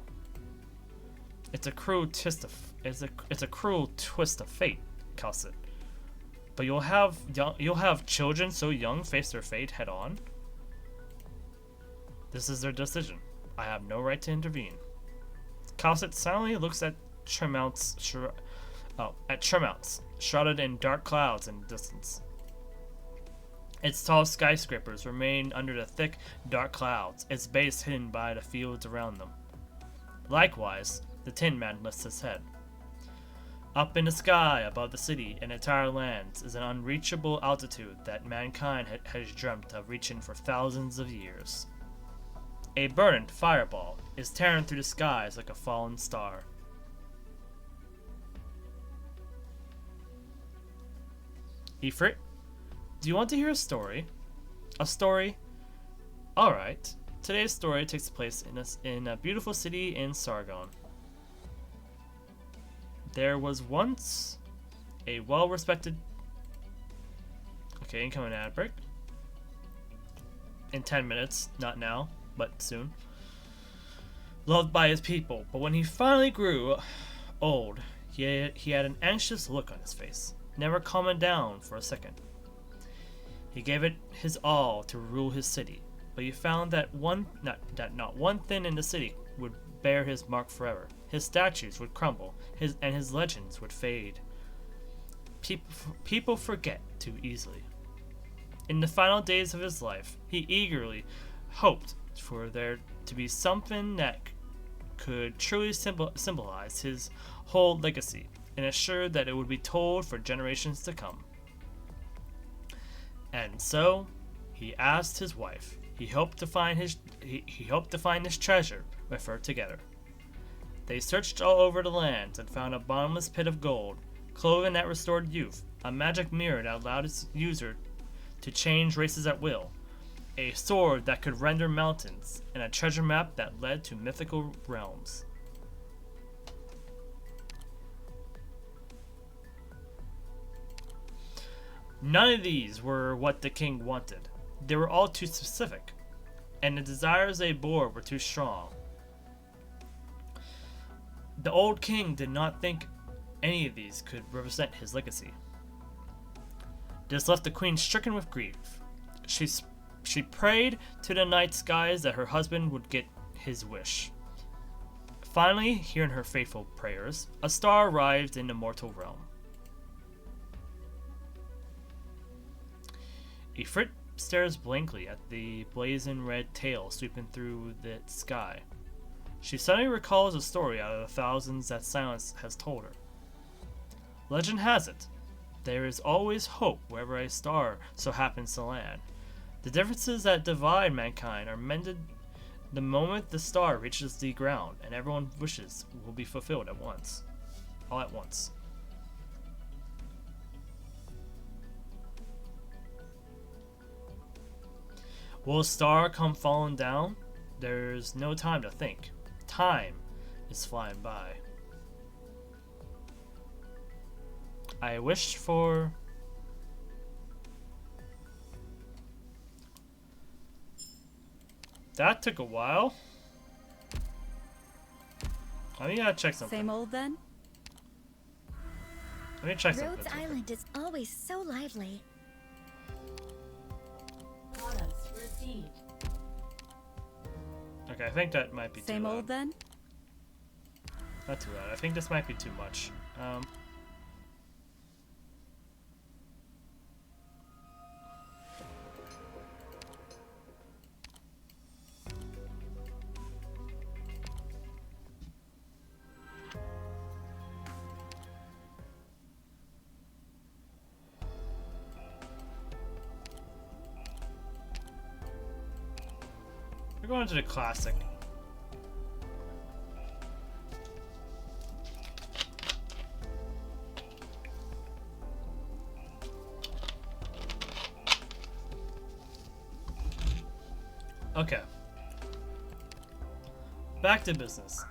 It's a cruel twist of fate, Kals'sit. But you'll have children so young face their fate head on. This is their decision. I have no right to intervene. Kals'sit silently looks at Tremount's shrouded in dark clouds in the distance. Its tall skyscrapers remain under the thick, dark clouds, its base hidden by the fields around them. Likewise, the Tin Man lifts his head. Up in the sky above the city and entire lands is an unreachable altitude that mankind has dreamt of reaching for thousands of years. A burning fireball is tearing through the skies like a fallen star. Ifrit, do you want to hear a story? A story? Alright. Today's story takes place in a beautiful city in Sargon. There was once a well-respected... Okay, incoming ad break. In 10 minutes, not now, but soon. Loved by his people, but when he finally grew old, he had an anxious look on his face, never calming down for a second. He gave it his all to rule his city, but he found that not one thing in the city would bear his mark forever. His statues would crumble, and his legends would fade. People forget too easily. In the final days of his life, he eagerly hoped for there to be something that could truly symbolize his whole legacy, and assured that it would be told for generations to come. And so, he asked his wife. He hoped to find this treasure with her together. They searched all over the land and found a bottomless pit of gold, clothing that restored youth, a magic mirror that allowed its user to change races at will, a sword that could render mountains, and a treasure map that led to mythical realms. None of these were what the king wanted. They were all too specific, and the desires they bore were too strong. The old king did not think any of these could represent his legacy. This left the queen stricken with grief. She prayed to the night skies that her husband would get his wish. Finally, hearing her faithful prayers, a star arrived in the mortal realm. Ifrit stares blankly at the blazing red tail sweeping through the sky. She suddenly recalls a story out of the thousands that silence has told her. Legend has it, there is always hope wherever a star so happens to land. The differences that divide mankind are mended the moment the star reaches the ground, and everyone's wishes will be fulfilled at once. All at once. Will a star come falling down? There's no time to think. Time is flying by. I wish for... That took a while. Let me check something. Same old then? Let me check something. Rhodes Island is always so lively. Okay, I think that might be too Same loud. old then? Not too loud. I think this might be too much. We're going to the classic. Okay. Back to business.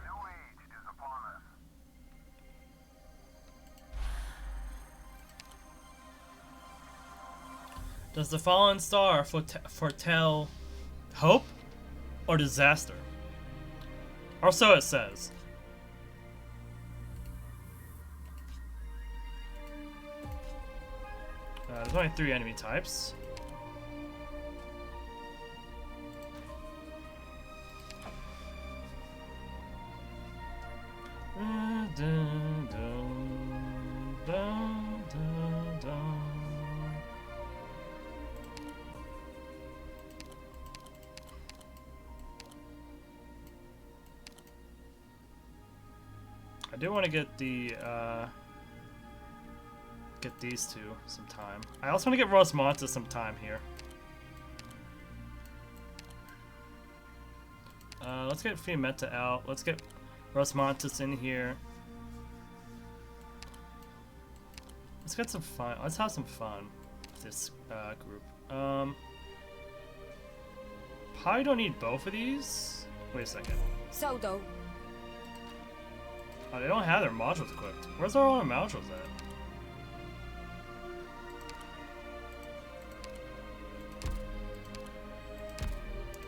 Does the fallen star foretell hope or disaster? Or so it says. There's only 3 enemy types. I do want to get the get these two some time. I also want to get Muelsyse some time here. Let's get Fiammetta out. Let's get Muelsyse in here. Let's get some fun. Let's have some fun with this group. Probably don't need both of these. Wait a second. Sodo. Oh, they don't have their modules equipped. Where's all their modules at?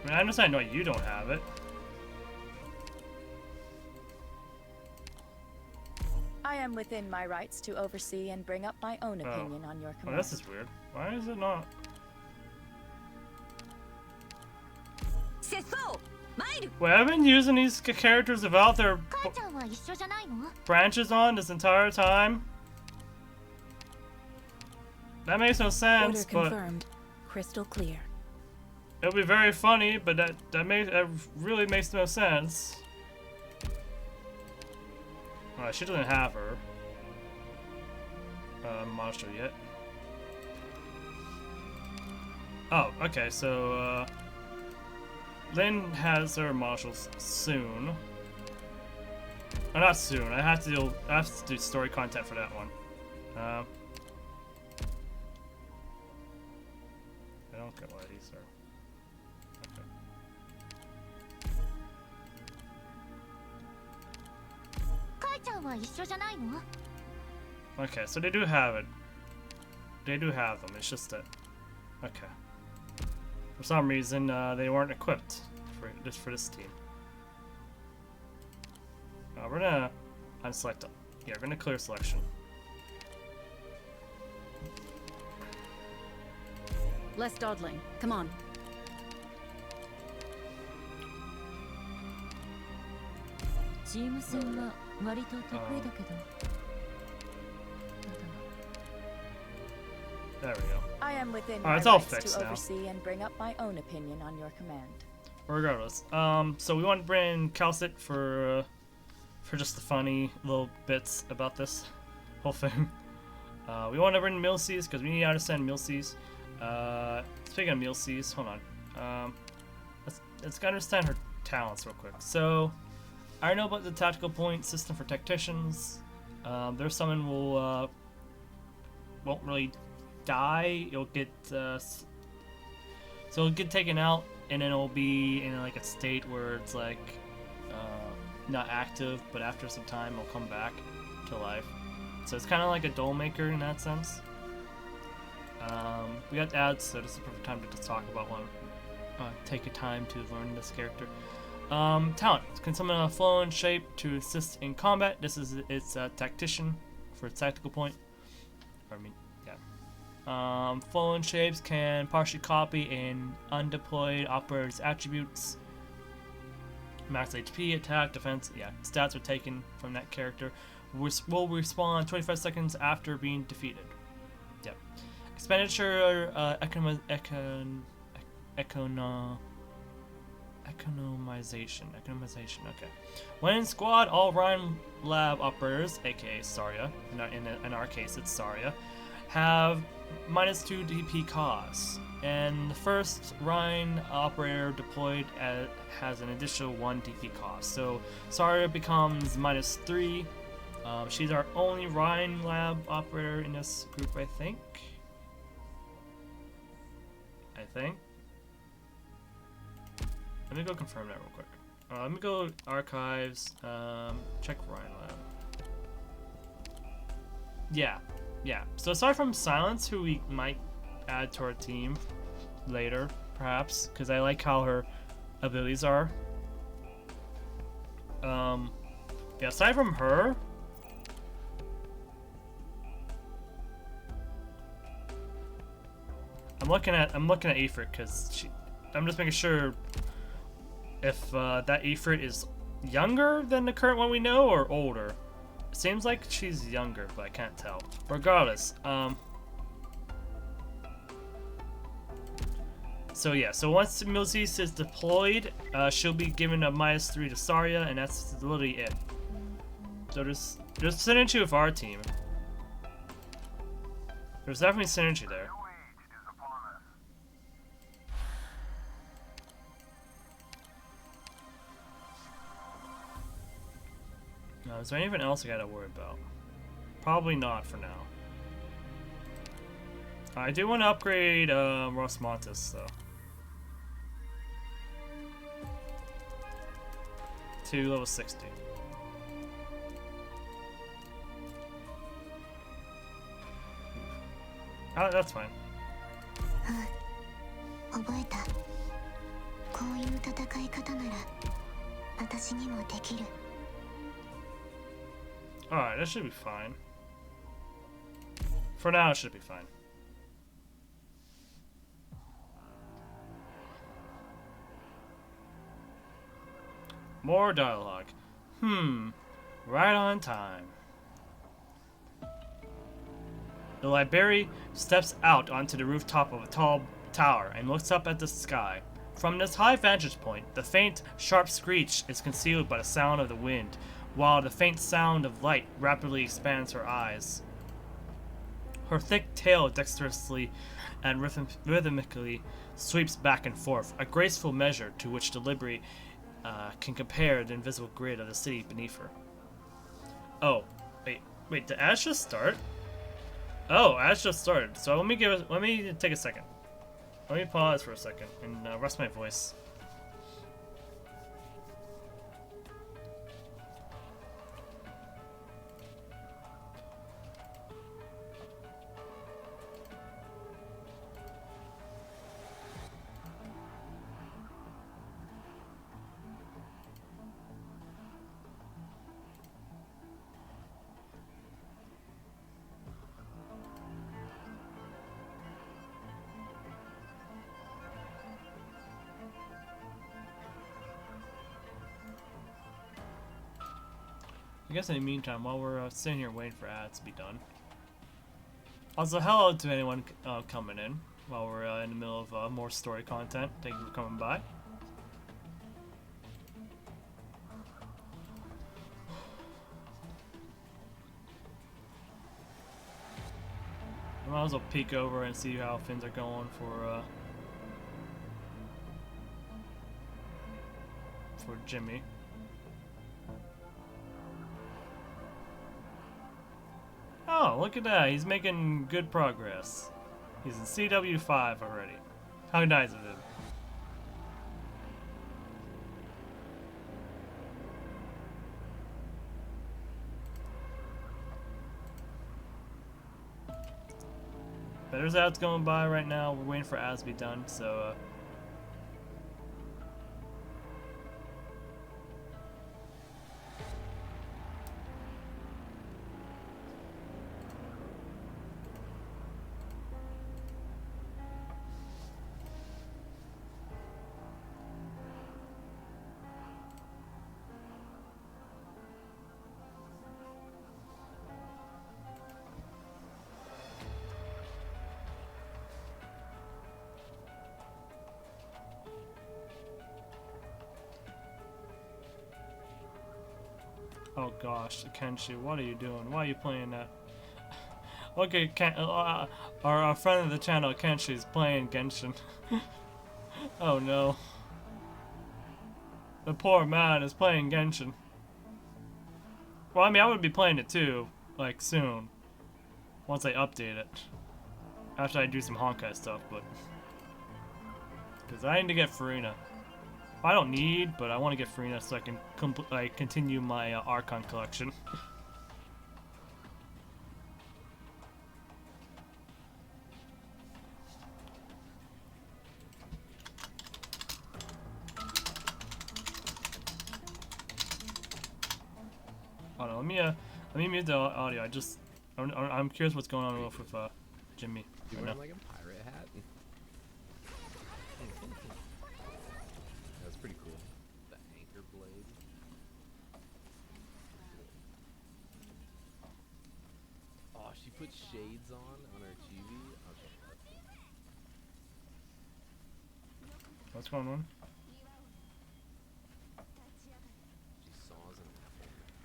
I mean, I understand why you don't have it. I am within my rights to oversee and bring up my own opinion on your Oh, command. this is weird. Why is it not? Wait, I've been using these characters without their branches on this entire time. That makes no sense, Order confirmed. Crystal clear. It'll be very funny, but that really makes no sense. Alright, she doesn't have her monster yet. Oh, okay, so Lynn has her marshals soon. Oh, not soon. I have to do story content for that one. I don't get why these are. Okay, so they do have it. They do have them. It's just that. Okay. For some reason, they weren't equipped for this team. We're gonna unselect them. Yeah, we're gonna clear selection. Less dawdling. Come on. There we go. I am within my rights fixed to now. oversee and bring up my own opinion on your command. Regardless, so we want to bring in Kals'sit for just the funny little bits about this whole thing. We want to bring Muelsyse because we need to understand Muelsyse. Speaking of Muelsyse, hold on. Let's understand her talents real quick. So, I know about the tactical point system for tacticians. There's someone will won't really die. It'll get so it'll get taken out, and then it'll be in like a state where it's like not active, but after some time it'll come back to life. So it's kind of like a doll maker in that sense. We got ads, so this is the perfect time to just talk about one. Take your time to learn this character. Talent can summon a flown shape to assist in combat. This is its tactician for its tactical point. I mean, yeah. Flown shapes can partially copy in undeployed operator's attributes. Max HP, attack, defense. Yeah, stats are taken from that character. Will respawn 25 seconds after being defeated. Yep. Expenditure economization. Okay. When in squad, all Rhine lab operators, aka Kusuriya, in our case it's Kusuriya, have -2 DP costs, and the first Rhine operator deployed has an additional 1 DP cost. So Kusuriya becomes -3. She's our only Rhine lab operator in this group, I think. Let me go confirm that real quick. Let me go archives, check Rhine lab. Yeah. So aside from Silence, who we might add to our team later, perhaps, because I like how her abilities are. Yeah, aside from her, I'm looking at Ifrit because I'm just making sure if that Ifrit is younger than the current one we know or older. It seems like she's younger, but I can't tell. Regardless, so yeah, so once Muelsyse is deployed, she'll be given a -3 to Kusuriya, and that's literally it. So there's synergy with our team. There's definitely synergy there. Is there anything else I gotta worry about? Probably not for now. I do want to upgrade Rosmontis though. To level 60. Oh, that's fine. 覚えた。こういう戦い方なら私にもできる。 Alright, that should be fine. For now, it should be fine. More dialogue. Right on time. The library steps out onto the rooftop of a tall tower and looks up at the sky. From this high vantage point, the faint, sharp screech is concealed by the sound of the wind, while the faint sound of light rapidly expands her eyes. Her thick tail dexterously and rhythmically sweeps back and forth, a graceful measure to which the library can compare the invisible grid of the city beneath her. Oh, wait, did Ash just start? Oh, Ash just started. So let me take a second. Let me pause for a second and rest my voice. I guess in the meantime, while we're sitting here waiting for ads to be done. Also, hello to anyone coming in while we're in the middle of more story content. Thank you for coming by. I might as well peek over and see how things are going for Jimmy. Oh, look at that. He's making good progress. He's in CW5 already. How nice of him. But there's ads going by right now. We're waiting for ads to be done, so oh gosh, Kenshi, what are you doing? Why are you playing that? Okay, our friend of the channel, Kenshi, is playing Genshin. Oh no. The poor man is playing Genshin. Well, I mean, I would be playing it too, like, soon. Once I update it. After I do some Honkai stuff, but... because I need to get Furina. I don't need, but I want to get Furina so I can continue my Archon collection. Hold on, let me mute the audio. I'm curious what's going on with Jimmy. You wearing like a pirate hat? That's pretty cool. The anchor blade. Oh, she put shades on her TV. Okay. What's going on?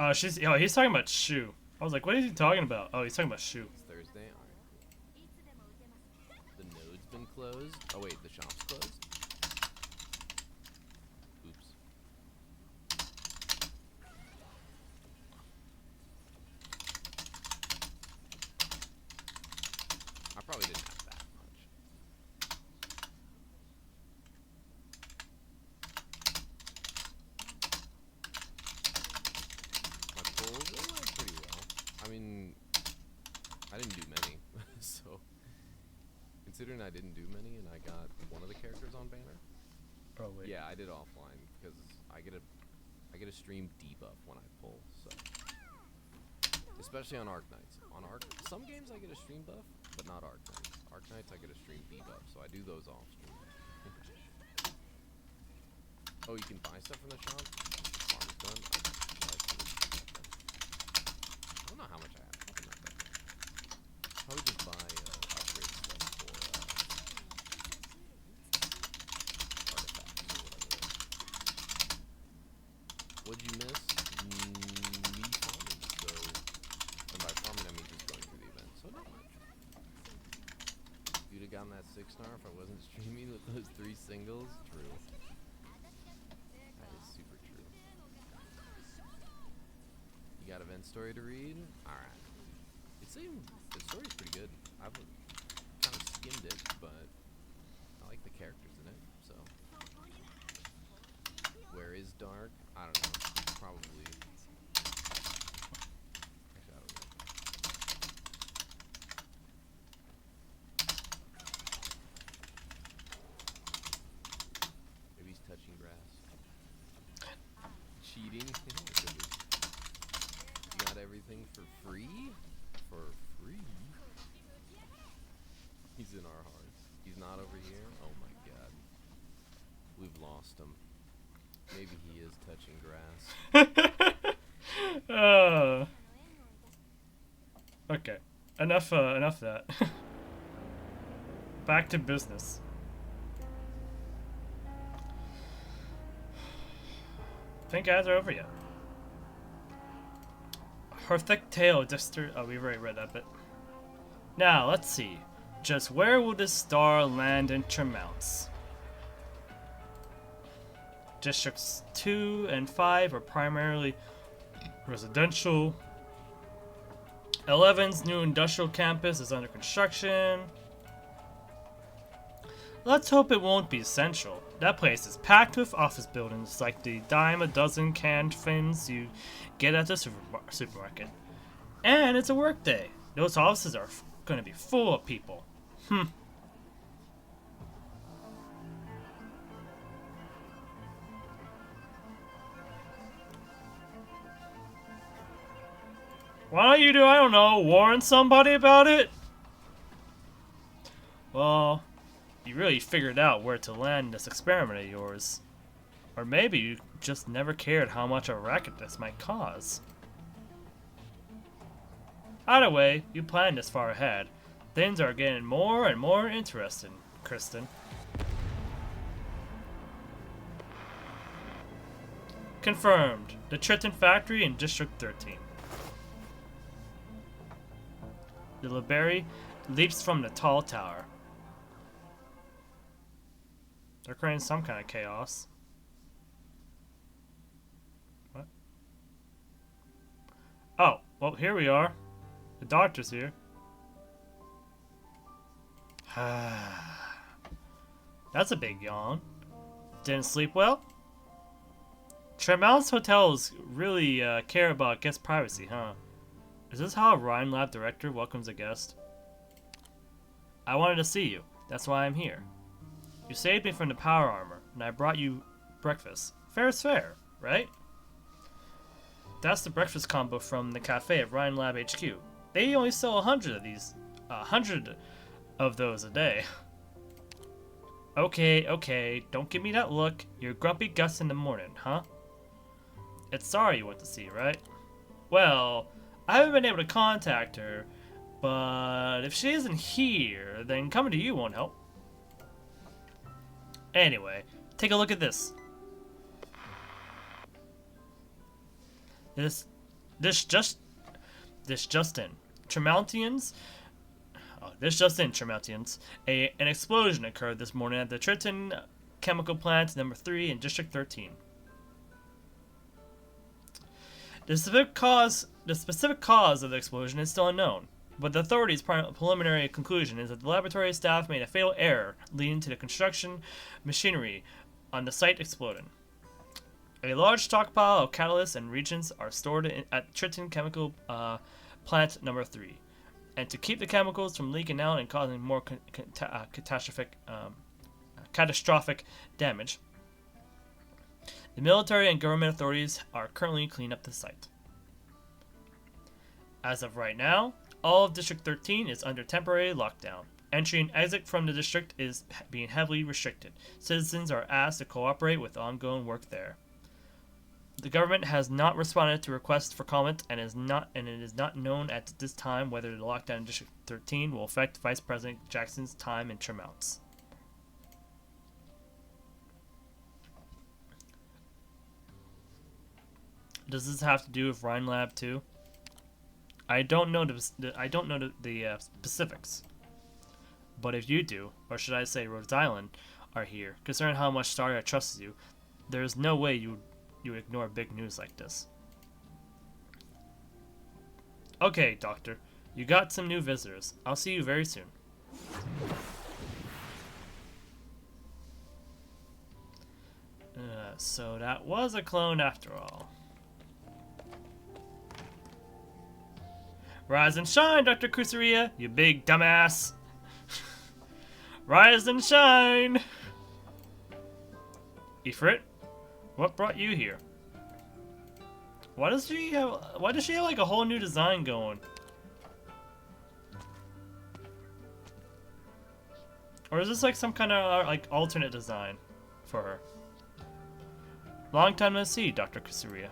Oh, he's talking about Shu. I was like, what is he talking about? Oh, he's talking about Shu. It's Thursday, alright. The node's been closed. Oh wait, the shop's closed? Oops. I probably didn't have that much. My pulls, they went pretty well. I mean, I didn't do many, so I didn't do many, and I got one of the characters on banner. Oh wait. Yeah, I did offline because I get a stream debuff when I pull, so especially on Arknights. On some games I get a stream buff, but not Arknights. Arknights I get a stream debuff, so I do those off stream. Oh, you can buy stuff from the shop? Farm's done? I don't know how much I have. Probably not that much. Probably just buy upgrade stuff for artifacts or whatever. What'd you miss? Me farming, so... And by farming I mean just going through the event, so not much. You'd have gotten that 6-star if I wasn't streaming with those 3 singles? True. That is super true. You got event story to read? Alright. The story's pretty good. I've kind of skimmed it, but I like the characters in it, so. Where is Dark? I don't know. Probably. Actually, I don't know. Maybe he's touching grass. Cheating? You got everything for free? For free? He's in our hearts. He's not over here? Oh my god. We've lost him. Maybe he is touching grass. Okay. Enough of that. Back to business. I think ads are over yet. Her thick tail disturbed. Oh, we've already read that bit. Now, let's see. Just where will this star land in Tremounts? Districts 2 and 5 are primarily residential. 11's new industrial campus is under construction. Let's hope it won't be central. That place is packed with office buildings like the dime a dozen canned fins you get at the supermarket. And it's a work day. Those offices are going to be full of people. Why don't you I don't know, warn somebody about it? Well, you really figured out where to land this experiment of yours. Or maybe you just never cared how much a racket this might cause. Either way, you planned this far ahead. Things are getting more and more interesting, Kristen. Confirmed. The Triton factory in District 13. The Liberty leaps from the tall tower. They're creating some kind of chaos. What? Oh, well, here we are. The doctor's here. That's a big yawn. Didn't sleep well? Tremounts hotels really care about guest privacy, huh? Is this how a Rhine Lab director welcomes a guest? I wanted to see you. That's why I'm here. You saved me from the power armor, and I brought you breakfast. Fair is fair, right? That's the breakfast combo from the cafe at Rhine Lab HQ. They only sell 100 of these. 100 of those a day. Okay, don't give me that look. You're grumpy Gus in the morning, huh? It's Sarah you want to see, right? Well, I haven't been able to contact her, but if she isn't here, then coming to you won't help. Anyway, take a look at this. This just in. Tremountians. This just in, Tremountians. An explosion occurred this morning at the Triton Chemical Plant number 3 in District 13. The specific cause of the explosion is still unknown, but the authorities' preliminary conclusion is that the laboratory staff made a fatal error, leading to the construction machinery on the site exploding. A large stockpile of catalysts and reagents are stored at Triton Chemical Plant number 3. and to keep the chemicals from leaking out and causing more catastrophic damage. The military and government authorities are currently cleaning up the site. As of right now, all of District 13 is under temporary lockdown. Entry and exit from the district is being heavily restricted. Citizens are asked to cooperate with ongoing work there. The government has not responded to requests for comment, and it is not known at this time whether the lockdown in District 13 will affect Vice President Jackson's time in Tremouts. Does this have to do with Rhine Lab too? I don't know the specifics. But if you do, or should I say Rhode Island, are here, considering how much Saria trusts you, there is no way you ignore big news like this. Okay, Doctor. You got some new visitors. I'll see you very soon. So that was a clone after all. Rise and shine, Dr. Kusuriya, you big dumbass. Rise and shine. Ifrit, what brought you here? Why does she have like a whole new design going? Or is this like some kind of like alternate design for her? Long time no see, Dr. Kusuriya.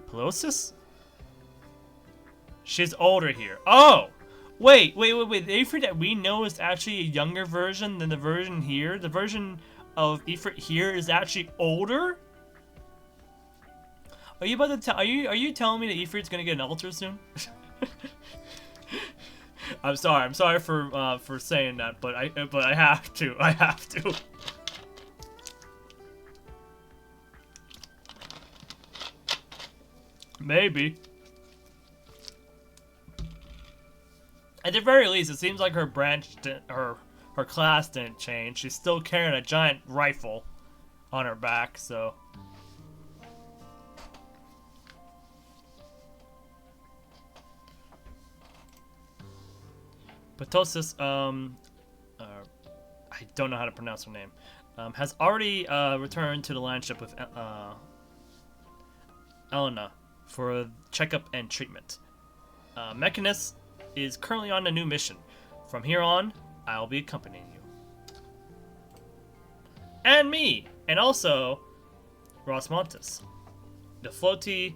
Pelosis? She's older here. Oh! Wait. The Ifrit that we know is actually a younger version than the version here? The version of Ifrit here is actually older? Are you about to are you telling me that Ifrit's gonna get an altar soon? I'm sorry for saying that, but I have to. Maybe. At the very least, it seems like her her class didn't change. She's still carrying a giant rifle on her back, so. Petosis, I don't know how to pronounce her name, has already returned to the landship with Elena for a checkup and treatment. Mechanist is currently on a new mission. From here on, I'll be accompanying you. And me! And also, Ross Montes. The floaty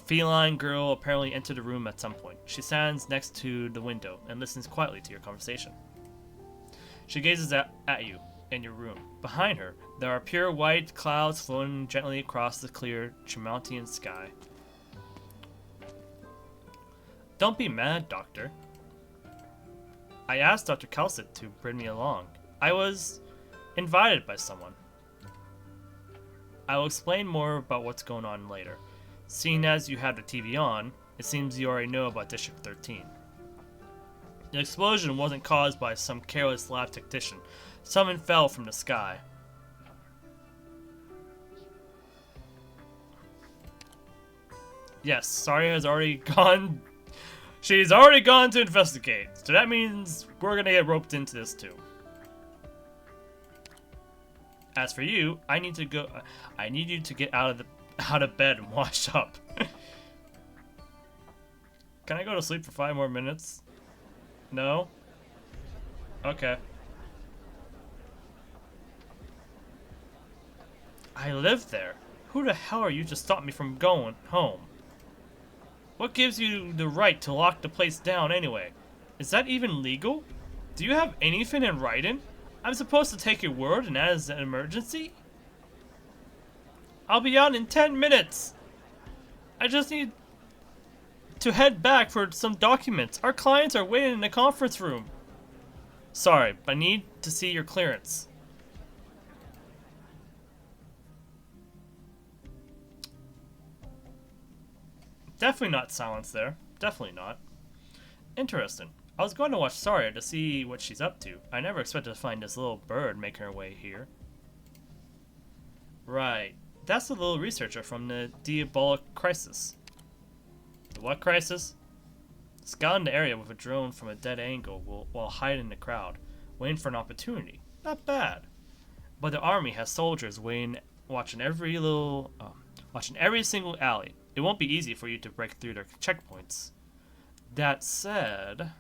feline girl apparently entered the room at some point. She stands next to the window and listens quietly to your conversation. She gazes at you in your room. Behind her, there are pure white clouds floating gently across the clear Tremountian sky. Don't be mad, Doctor. I asked Dr. Kals'sit to bring me along. I was invited by someone. I will explain more about what's going on later. Seeing as you have the TV on, it seems you already know about District 13. The explosion wasn't caused by some careless lab technician. Someone fell from the sky. Yes, Saria has already gone. She's already gone to investigate. So that means we're gonna get roped into this too. As for you, I need you to get out of bed and wash up. Can I go to sleep for 5 more minutes? No? Okay. I live there. Who the hell are you to stop me from going home? What gives you the right to lock the place down anyway? Is that even legal? Do you have anything in writing? I'm supposed to take your word and that is an emergency? I'll be out in 10 minutes! I just need to head back for some documents. Our clients are waiting in the conference room. Sorry, but I need to see your clearance. Definitely not silence there. Definitely not. Interesting. I was going to watch Saria to see what she's up to. I never expected to find this little bird making her way here. Right. That's the little researcher from the Diabolic Crisis. The what crisis? Scouting the area with a drone from a dead angle while hiding in the crowd, waiting for an opportunity. Not bad. But the army has soldiers watching every single alley. It won't be easy for you to break through their checkpoints. That said,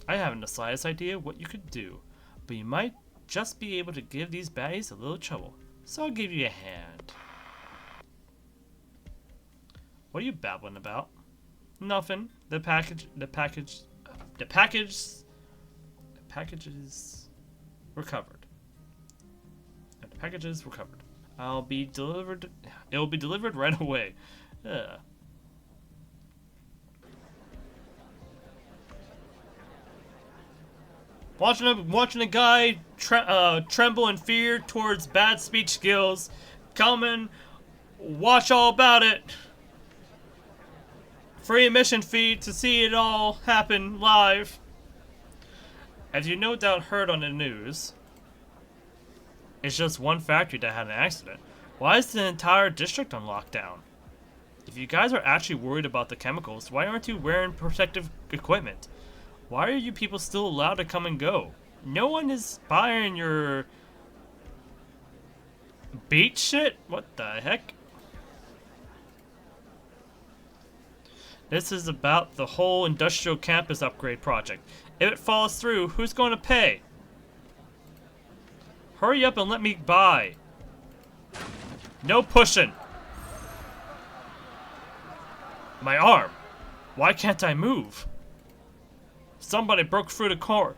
I haven't the slightest idea what you could do, but you might just be able to give these baddies a little trouble. So I'll give you a hand. What are you babbling about? Nothing. The package is recovered. The package is recovered. It'll be delivered right away. Ugh. Watching a guy tremble in fear towards bad speech skills. Come and watch all about it. Free admission fee to see it all happen live. As you no doubt heard on the news, it's just one factory that had an accident. Why is the entire district on lockdown? If you guys are actually worried about the chemicals, why aren't you wearing protective equipment? Why are you people still allowed to come and go? No one is buying your beach shit? What the heck? This is about the whole industrial campus upgrade project. If it falls through, who's going to pay? Hurry up and let me by. No pushing. My arm. Why can't I move? Somebody broke through the cordon,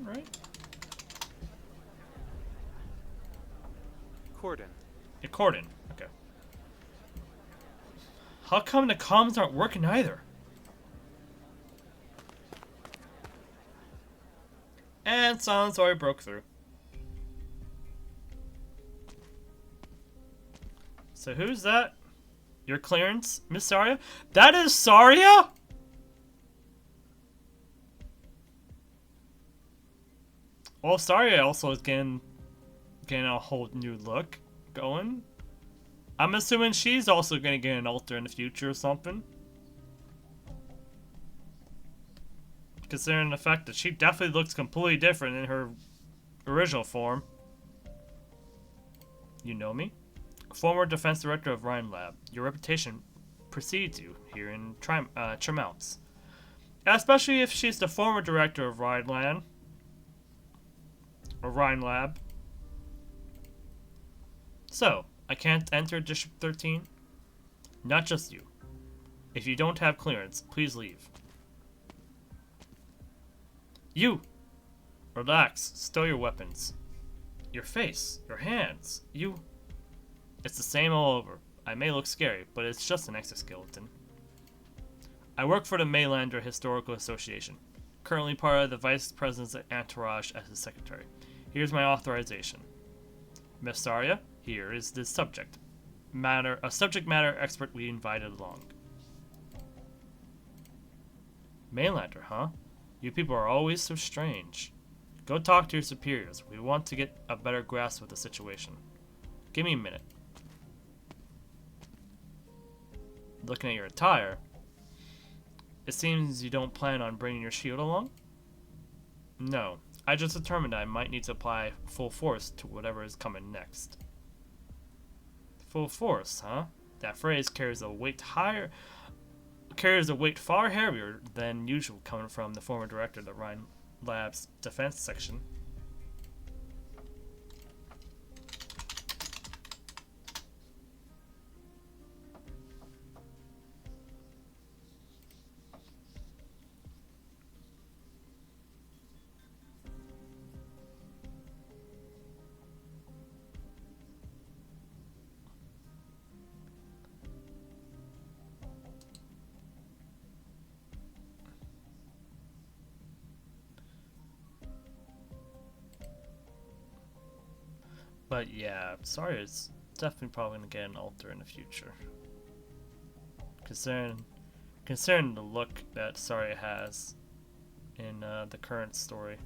right? Cordon. A cordon. Okay. How come the comms aren't working either? And sounds already broke through. So who's that? Your clearance, Miss Saria? That is Saria? Well, Saria also is getting a whole new look going. I'm assuming she's also gonna get an altar in the future or something. Considering the fact that she definitely looks completely different in her original form. You know me? Former defense director of Rhine Lab. Your reputation precedes you here in Tremounts. Especially if she's the former director of Rhineland. Or Rhine Lab. So, I can't enter District 13? Not just you. If you don't have clearance, please leave. You! Relax. Stow your weapons. Your face. Your hands. You... It's the same all over. I may look scary, but it's just an exoskeleton. I work for the Maylander Historical Association. Currently part of the Vice President's entourage as his secretary. Here's my authorization. Miss Saria, here is the subject matter expert we invited along. Maylander, huh? You people are always so strange. Go talk to your superiors. We want to get a better grasp of the situation. Give me a minute. Looking at your attire, it seems you don't plan on bringing your shield along? No, I just determined I might need to apply full force to whatever is coming next. Full force, huh? That phrase carries a weight far heavier than usual coming from the former director of the Rhine Lab's defense section. But yeah, sorry, it's definitely probably gonna get an altar in the future. Considering considering the look that Saria has in the current story.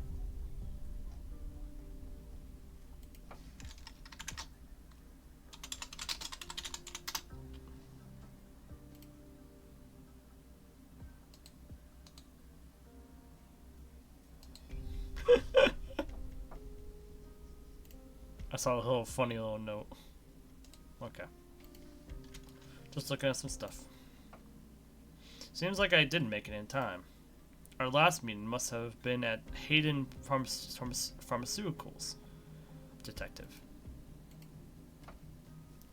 I saw a little funny little note. Okay. Just looking at some stuff. Seems like I didn't make it in time. Our last meeting must have been at Hayden Pharmaceuticals, Detective.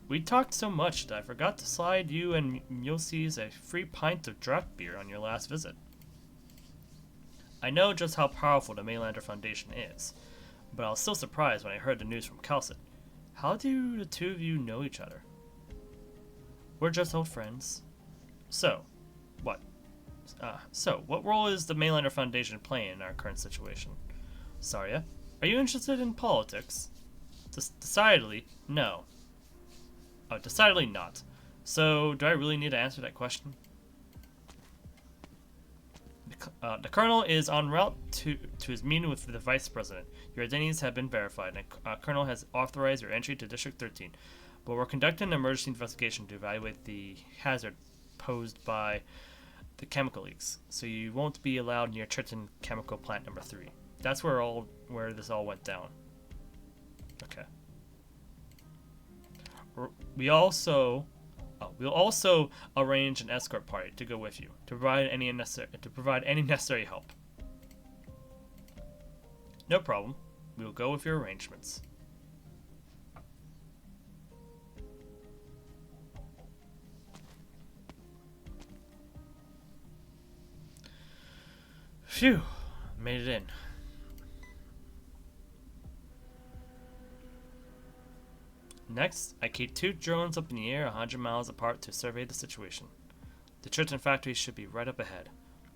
We talked so much that I forgot to slide you and Muelsyse a free pint of draft beer on your last visit. I know just how powerful the Maylander Foundation is, but I was still surprised when I heard the news from Kals'sit. How do the two of you know each other? We're just old friends. So, what? What role is the Maylander Foundation playing in our current situation? Saria, are you interested in politics? Decidedly, no. Oh, decidedly not. So, do I really need to answer that question? The Colonel is en route to his meeting with the Vice President. Your identities have been verified, and Colonel has authorized your entry to District 13. But we're conducting an emergency investigation to evaluate the hazard posed by the chemical leaks, so you won't be allowed near Triton Chemical Plant number 3. That's where this all went down. Okay. We'll also arrange an escort party to go with you to provide any necessary help. No problem. We will go with your arrangements. Phew, made it in. Next, I keep 2 drones up in the air 100 miles apart to survey the situation. The Triton factory should be right up ahead.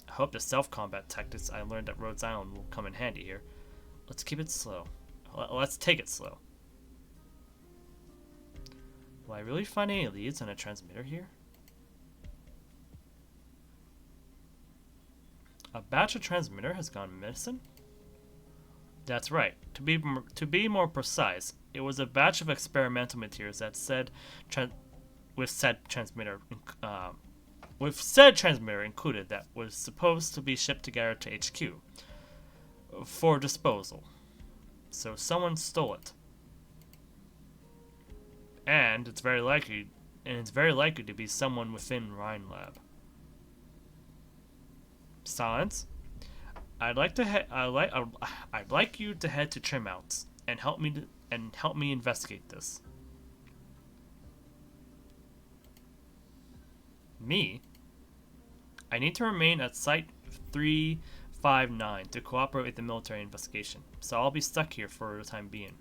I hope the self-combat tactics I learned at Rhodes Island will come in handy here. Let's keep it slow. Let's take it slow. Will I really find any leads on a transmitter here? A batch of transmitter has gone missing? That's right. To be more precise, it was a batch of experimental materials that said with said transmitter included that was supposed to be shipped together to HQ for disposal. So someone stole it. And it's very likely to be someone within Rhine Lab. Silence. I'd like you to head to Trimouts and help me investigate this. Me? I need to remain at Site 359 to cooperate with the military investigation, so I'll be stuck here for the time being.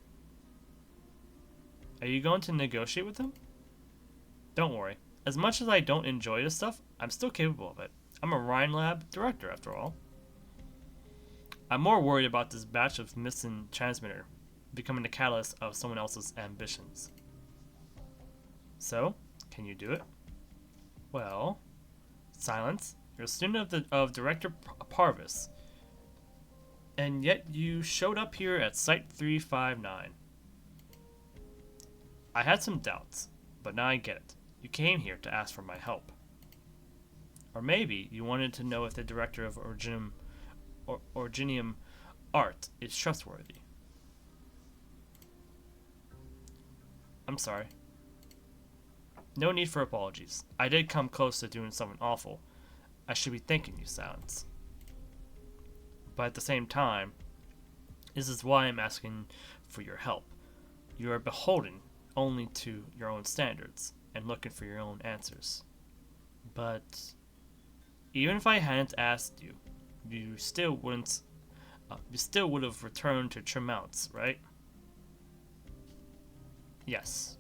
Are you going to negotiate with them? Don't worry. As much as I don't enjoy this stuff, I'm still capable of it. I'm a Rhine Lab director, after all. I'm more worried about this batch of missing transmitter becoming the catalyst of someone else's ambitions. So, can you do it? Well, silence. You're a student of Director Parvis, and yet you showed up here at Site 359. I had some doubts, but now I get it. You came here to ask for my help. Or maybe you wanted to know if the director of Originium Art is trustworthy. I'm sorry. No need for apologies. I did come close to doing something awful. I should be thanking you, Silence. But at the same time, this is why I'm asking for your help. You are beholden only to your own standards and looking for your own answers. But even if I hadn't asked you, you still would have returned to Trimouts, right? Yes.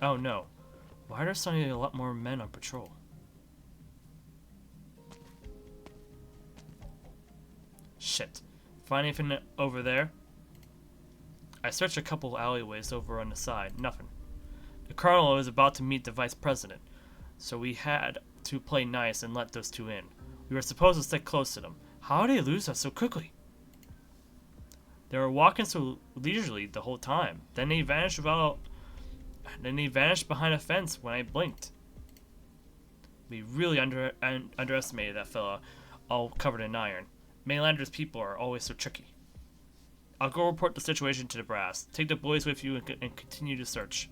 Oh no. Why are there suddenly a lot more men on patrol? Shit. Find anything over there? I searched a couple alleyways over on the side. Nothing. The colonel was about to meet the vice president, so we had to play nice and let those two in. We were supposed to stick close to them. How did they lose us so quickly? They were walking so leisurely the whole time. Then they vanished behind a fence when I blinked. We really underestimated that fella, all covered in iron. Mainlander's people are always so tricky. I'll go report the situation to the brass. Take the boys with you and continue to search.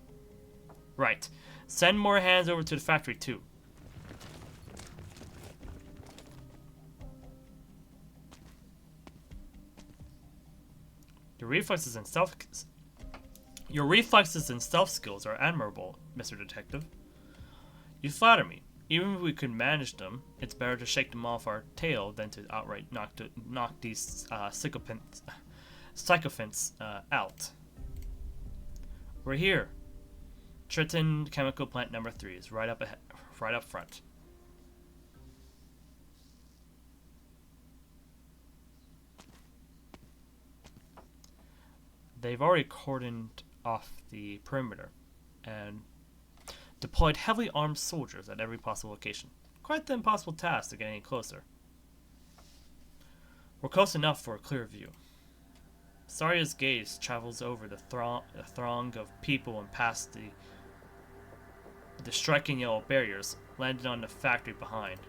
Right. Send more hands over to the factory too. Your reflexes and stealth skills are admirable, Mr. Detective. You flatter me. Even if we could manage them, it's better to shake them off our tail than to outright knock these sycophants out. We're here. Triton Chemical Plant number 3 is right up front. They've already cordoned off the perimeter and deployed heavily armed soldiers at every possible location. Quite the impossible task to get any closer. We're close enough for a clear view. Saria's gaze travels over the throng of people and past the striking yellow barriers, landing on the factory behind.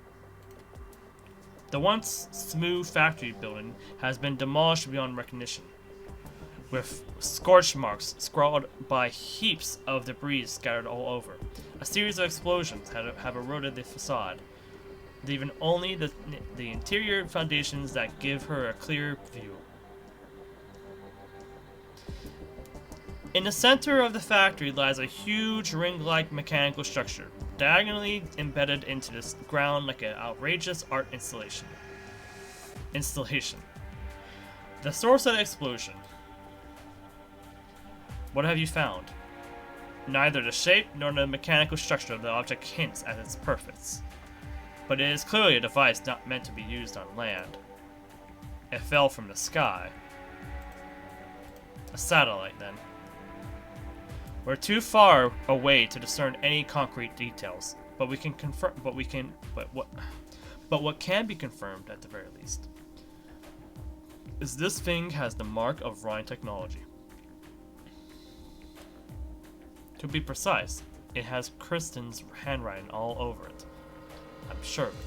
The once smooth factory building has been demolished beyond recognition, with scorch marks scrawled by heaps of debris scattered all over. A series of explosions have eroded the facade, leaving only the interior foundations that give her a clear view. In the center of the factory lies a huge ring-like mechanical structure, diagonally embedded into the ground like an outrageous art installation. The source of the explosion. What have you found? Neither the shape nor the mechanical structure of the object hints at its purpose, but it is clearly a device not meant to be used on land. It fell from the sky. A satellite, then. We're too far away to discern any concrete details, but we can confirm. But what can be confirmed at the very least is this thing has the mark of Rhine technology. To be precise, it has Kristen's handwriting all over it. I'm sure of it.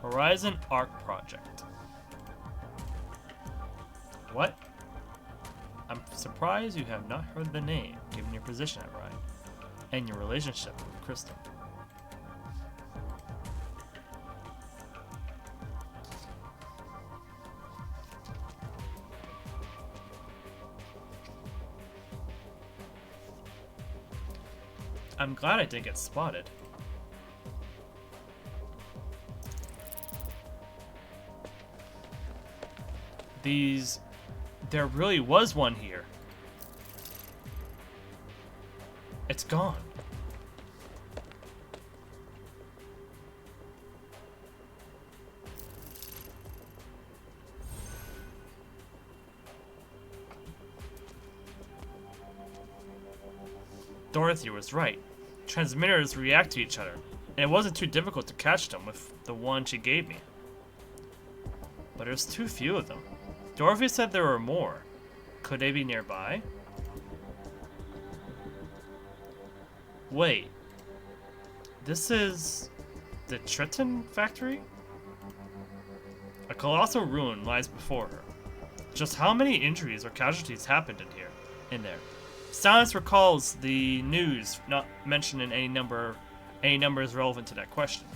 Horizon Arc Project. What? I'm surprised you have not heard the name, given your position at Rhine, and your relationship with Kristen. I'm glad I didn't get spotted. There really was one here. It's gone. Dorothy was right. Transmitters react to each other, and it wasn't too difficult to catch them with the one she gave me. But there's too few of them. Dorothy said there were more. Could they be nearby? Wait. This is the Triton factory? A colossal ruin lies before her. Just how many injuries or casualties happened in there? Silence recalls the news not mentioning any numbers relevant to that question.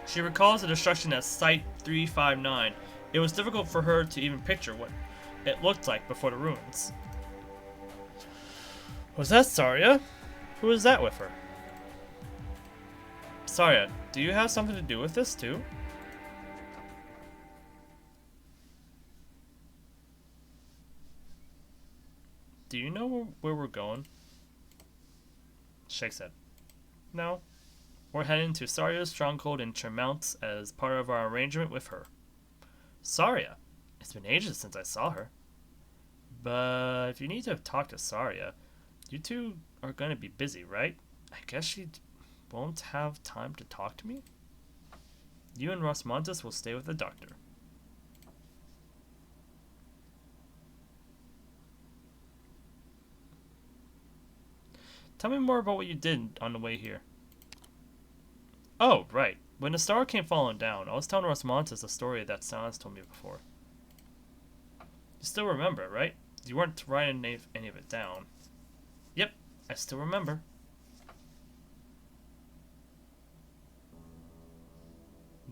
She recalls the destruction at Site 359. It was difficult for her to even picture what it looked like before the ruins. Was that Saria? Who was that with her? Saria, do you have something to do with this too? Do you know where we're going? Shake said. No. We're heading to Saria's stronghold in Tremont as part of our arrangement with her. Saria? It's been ages since I saw her. But if you need to talk to Kusuriya, you two are going to be busy, right? I guess she won't have time to talk to me? You and Rosmontis will stay with the doctor. Tell me more about what you did on the way here. Oh, right. When the star came falling down, I was telling Rosmontis a story that Silence told me before. You still remember, right? You weren't writing any of it down. Yep, I still remember.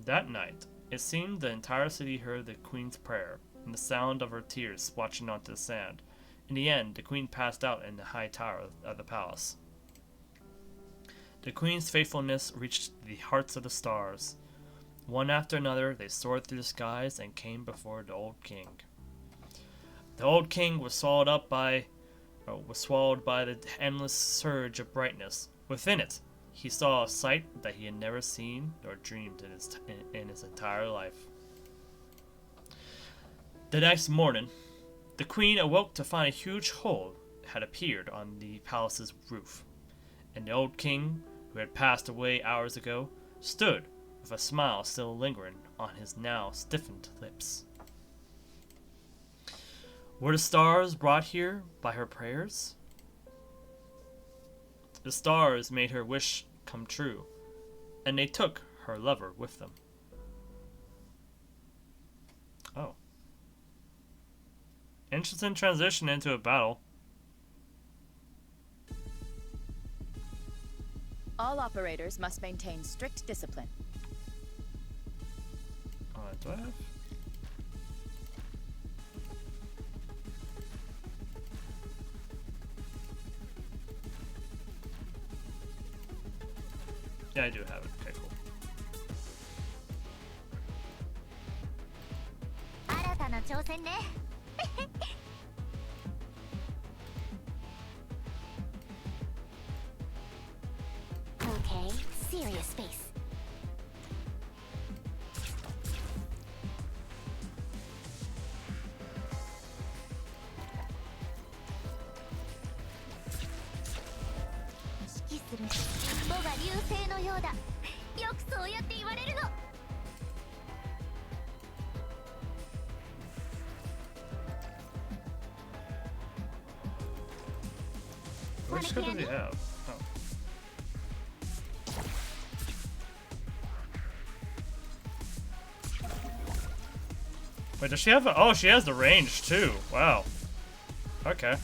That night, it seemed the entire city heard the Queen's prayer and the sound of her tears splashing onto the sand. In the end, the Queen passed out in the high tower of the palace. The Queen's faithfulness reached the hearts of the stars. One after another, they soared through the skies and came before the old king. The old king was swallowed by the endless surge of brightness. Within it, he saw a sight that he had never seen nor dreamed in his entire life. The next morning, the Queen awoke to find a huge hole had appeared on the palace's roof, and the old king, who had passed away hours ago, stood with a smile still lingering on his now stiffened lips. Were the stars brought here by her prayers? The stars made her wish come true, and they took her lover with them. Oh. Interesting transition into a battle. All operators must maintain strict discipline. Do I have? Yeah, I do have it. Okay, cool. Okay, serious space. Which skill does he have? Oh. Wait, does she have a— oh, she has the range too. Wow. Okay.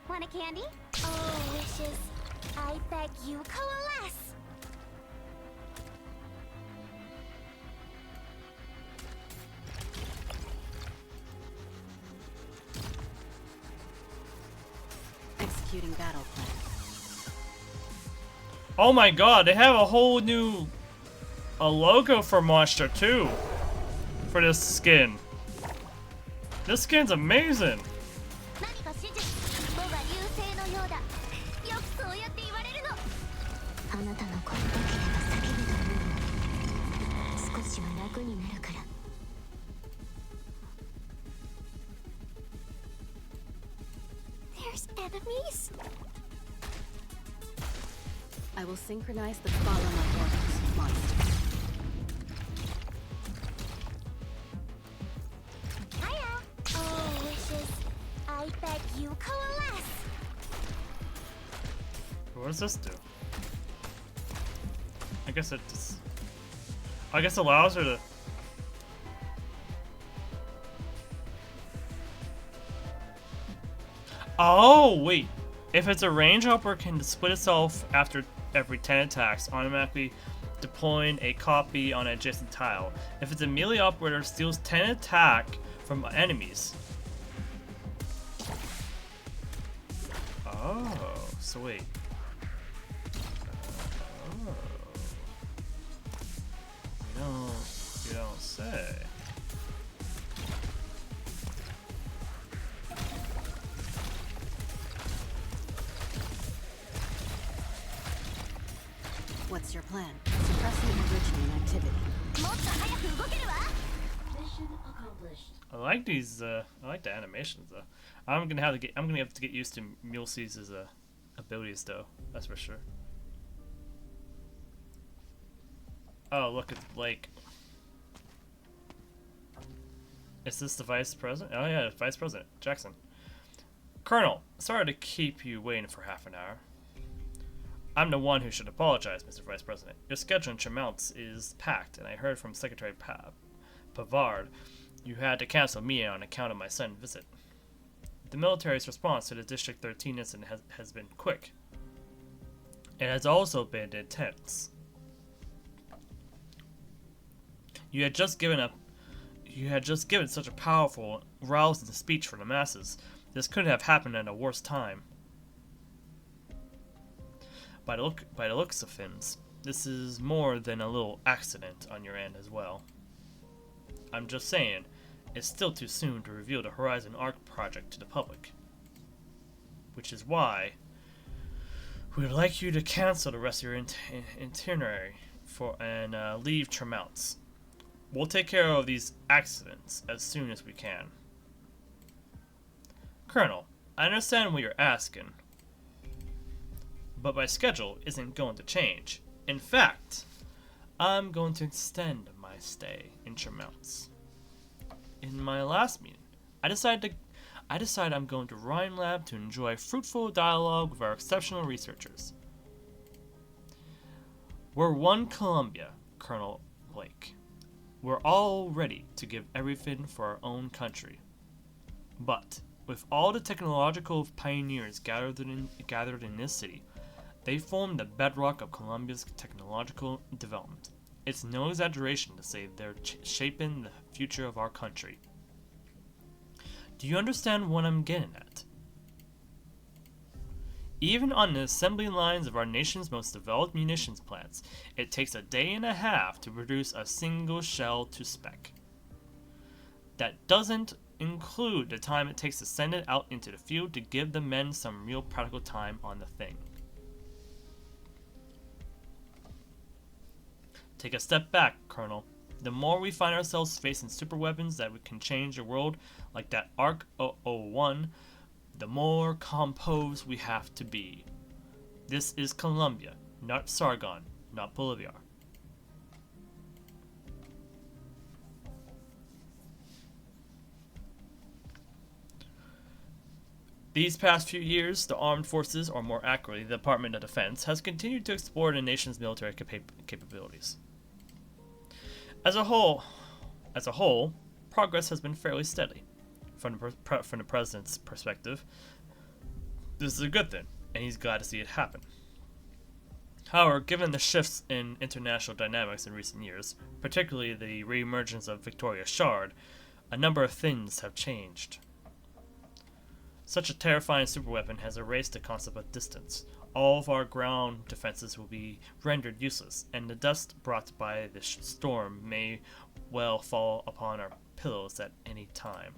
Want a candy? Oh, wishes. I beg you, coalesce. Executing battle plan. Oh my god, they have a whole new logo for Monster too. For this skin. This skin's amazing. There's enemies? I will synchronize the follow my orders monster. Hiya! Oh, wishes. I beg you, coalesce. What does this do? I guess it just— I guess allows her to— oh, wait. If it's a range operator, it can split itself after every 10 attacks, automatically deploying a copy on an adjacent tile. If it's a melee operator, steals 10 attack from enemies. Oh, so wait. You don't say. What's your plan? Suppressing Originian activity. Mission accomplished. I like these. I like the animations though. I'm gonna have to get used to Muelsyse's abilities though. That's for sure. Oh, look at Blake. Is this the vice president? Oh yeah, vice president Jackson. Colonel, sorry to keep you waiting for half an hour. I'm the one who should apologize, Mr. Vice President. Your schedule in Tremounts is packed, and I heard from Secretary Pavard you had to cancel me on account of my sudden visit. The military's response to the District 13 incident has been quick. It has also been intense. You had just given such a powerful, rousing speech for the masses. This couldn't have happened at a worse time. By the looks of things, this is more than a little accident on your end as well. I'm just saying, it's still too soon to reveal the Horizon Arc project to the public. Which is why we would like you to cancel the rest of your itinerary and leave Tremounts. We'll take care of these accidents as soon as we can. Colonel, I understand what you're asking, but my schedule isn't going to change. In fact, I'm going to extend my stay in Tremounts. In my last meeting, I decided I'm going to Rhine Lab to enjoy fruitful dialogue with our exceptional researchers. We're one Columbia, Colonel Blake. We're all ready to give everything for our own country. But with all the technological pioneers gathered in this city, they form the bedrock of Columbia's technological development. It's no exaggeration to say they're shaping the future of our country. Do you understand what I'm getting at? Even on the assembly lines of our nation's most developed munitions plants, it takes a day and a half to produce a single shell to spec. That doesn't include the time it takes to send it out into the field to give the men some real practical time on the thing. Take a step back, Colonel. The more we find ourselves facing superweapons that can change the world, like that Ark-001, the more composed we have to be. This is Columbia, not Sargon, not Bolivar. These past few years, the armed forces, or more accurately, the Department of Defense, has continued to explore the nation's military capabilities. As a whole, progress has been fairly steady. From the president's perspective, this is a good thing, and he's glad to see it happen. However, given the shifts in international dynamics in recent years, particularly the re-emergence of Victoria Shard, a number of things have changed. Such a terrifying superweapon has erased the concept of distance. All of our ground defenses will be rendered useless, and the dust brought by the storm may well fall upon our pillows at any time.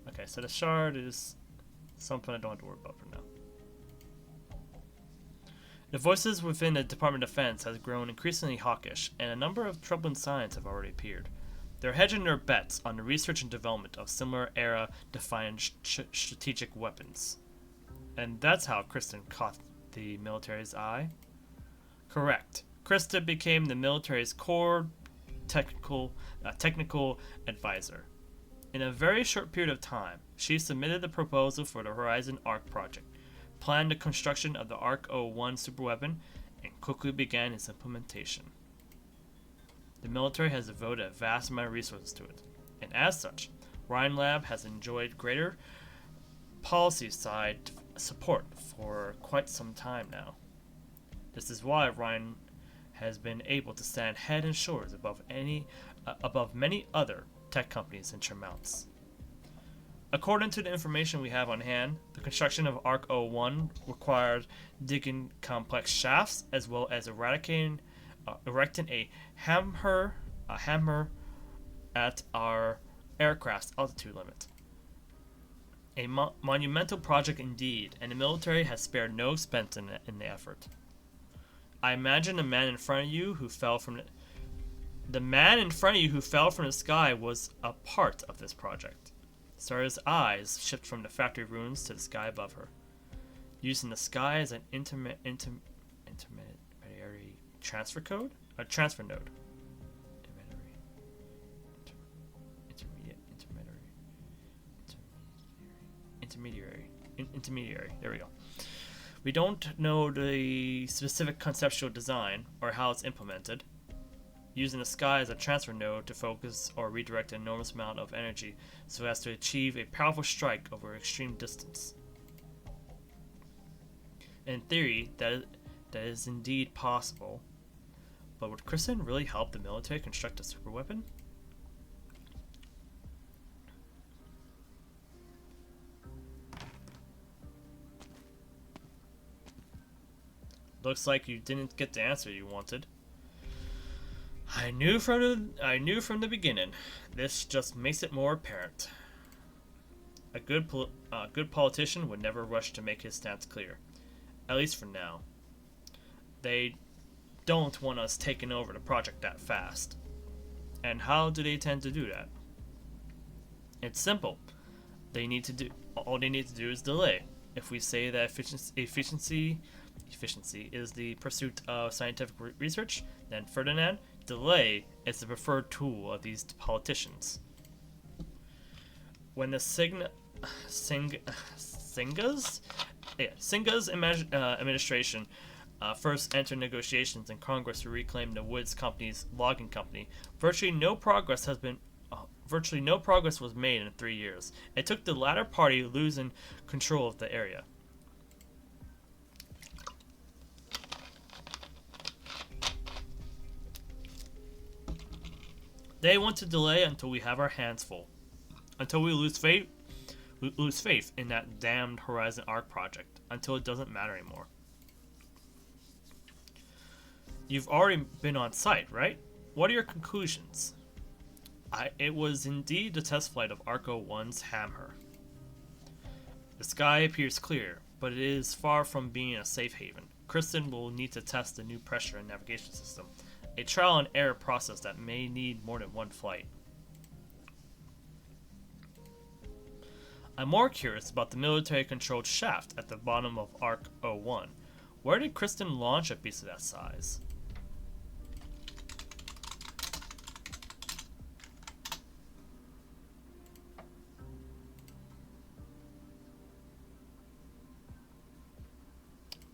Okay, so the shard is something I don't have to worry about for now. The voices within the Department of Defense has grown increasingly hawkish, and a number of troubling signs have already appeared. They're hedging their bets on the research and development of similar era-defining strategic weapons. And that's how Kristen caught the military's eye? Correct. Krista became the military's core technical advisor. In a very short period of time, she submitted the proposal for the Horizon Arc project, planned the construction of the Ark-01 superweapon, and quickly began its implementation. The military has devoted a vast amount of resources to it, and as such, Rhine Lab has enjoyed greater policy side support for quite some time now. This is why Rhine has been able to stand head and shoulders above many other tech companies in Tremounts. According to the information we have on hand, the construction of Ark 01 required digging complex shafts as well as erecting a hammer at our aircraft's altitude limit. A monumental project indeed, and the military has spared no expense in the effort. I imagine the man in front of you who fell from the sky was a part of this project. Sara's eyes shift from the factory ruins to the sky above her, using the sky as an intermediary transfer code, a transfer node. Intermediary. There we go. We don't know the specific conceptual design or how it's implemented. Using the sky as a transfer node to focus or redirect an enormous amount of energy so as to achieve a powerful strike over extreme distance. In theory, that is indeed possible, but would Kristen really help the military construct a superweapon? Looks like you didn't get the answer you wanted. I knew from the beginning. This just makes it more apparent. A good politician would never rush to make his stance clear, at least for now. They don't want us taking over the project that fast. And how do they tend to do that? It's simple. All they need to do is delay. If we say that efficiency is the pursuit of scientific research, then Ferdinand, delay is the preferred tool of these politicians. When the Singa's administration first entered negotiations in Congress to reclaim the Woods Company's logging company, virtually no progress was made in 3 years. It took the latter party losing control of the area. They want to delay until we have our hands full, until we lose faith in that damned Horizon Ark project, until it doesn't matter anymore. You've already been on site, right? What are your conclusions? It was indeed the test flight of Ark 01's hammer. The sky appears clear, but it is far from being a safe haven. Kristen will need to test the new pressure and navigation system, a trial and error process that may need more than one flight. I'm more curious about the military-controlled shaft at the bottom of Ark 01. Where did Kristen launch a piece of that size?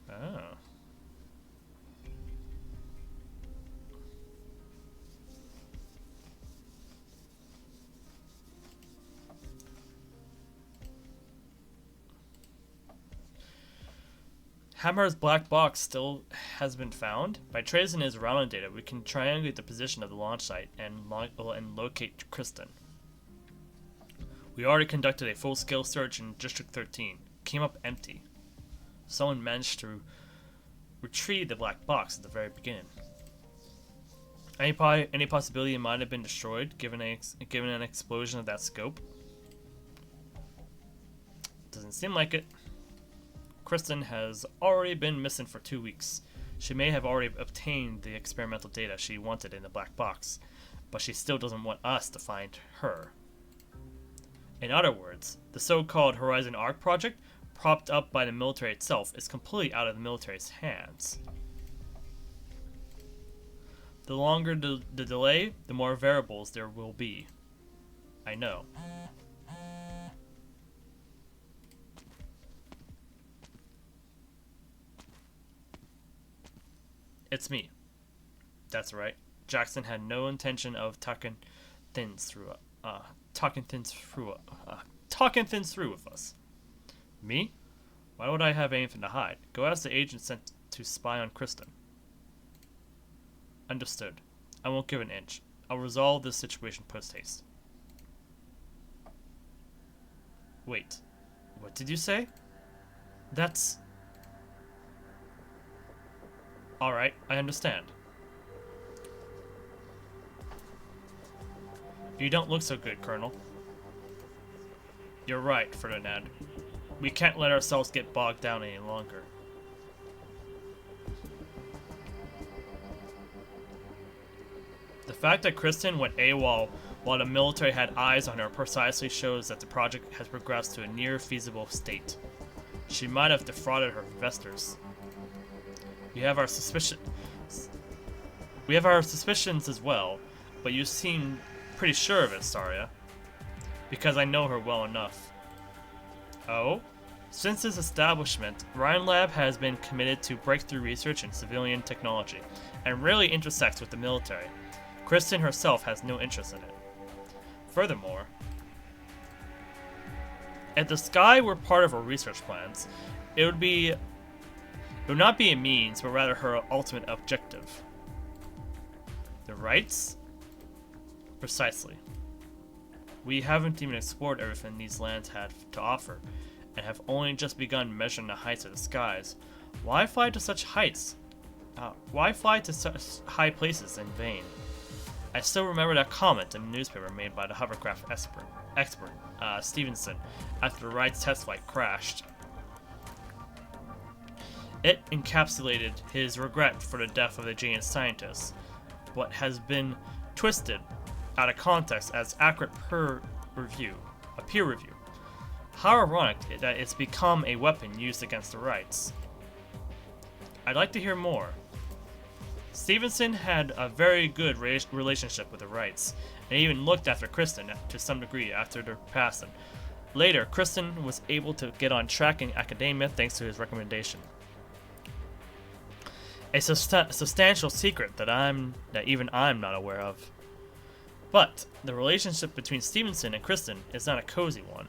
Oh. Hammer's black box still has been found. By tracing his routing data, we can triangulate the position of the launch site and locate Kristen. We already conducted a full-scale search in District 13. Came up empty. Someone managed to retrieve the black box at the very beginning. Any possibility it might have been destroyed, given an explosion of that scope? Doesn't seem like it. Kristen has already been missing for 2 weeks. She may have already obtained the experimental data she wanted in the black box, but she still doesn't want us to find her. In other words, the so-called Horizon Ark project, propped up by the military itself, is completely out of the military's hands. The longer the delay, the more variables there will be. I know. It's me. That's right. Jackson had no intention of talking things through with us. Me? Why would I have anything to hide? Go ask the agent sent to spy on Kristen. Understood. I won't give an inch. I'll resolve this situation post-haste. Wait, what did you say? That's... Alright, I understand. You don't look so good, Colonel. You're right, Ferdinand. We can't let ourselves get bogged down any longer. The fact that Kristen went AWOL while the military had eyes on her precisely shows that the project has progressed to a near feasible state. She might have defrauded her investors. We have our suspicions as well, but you seem pretty sure of it, Saria. Because I know her well enough. Oh? Since its establishment, Rhine Lab has been committed to breakthrough research in civilian technology, and rarely intersects with the military. Kristen herself has no interest in it. Furthermore, if the Sky were part of her research plans, it would not be a means, but rather her ultimate objective. The rights? Precisely. We haven't even explored everything these lands had to offer, and have only just begun measuring the heights of the skies. Why fly to such heights? Why fly to such high places in vain? I still remember that comment in the newspaper made by the hovercraft expert Stevenson, after the Wright's test flight crashed. It encapsulated his regret for the death of the genius scientist, but has been twisted out of context as accurate peer review. How ironic that it's become a weapon used against the Wrights. I'd like to hear more. Stevenson had a very good relationship with the Wrights, and even looked after Kristen to some degree after their passing. Later, Kristen was able to get on track in academia thanks to his recommendation. A substantial secret that even I'm not aware of. But the relationship between Stevenson and Kristen is not a cozy one.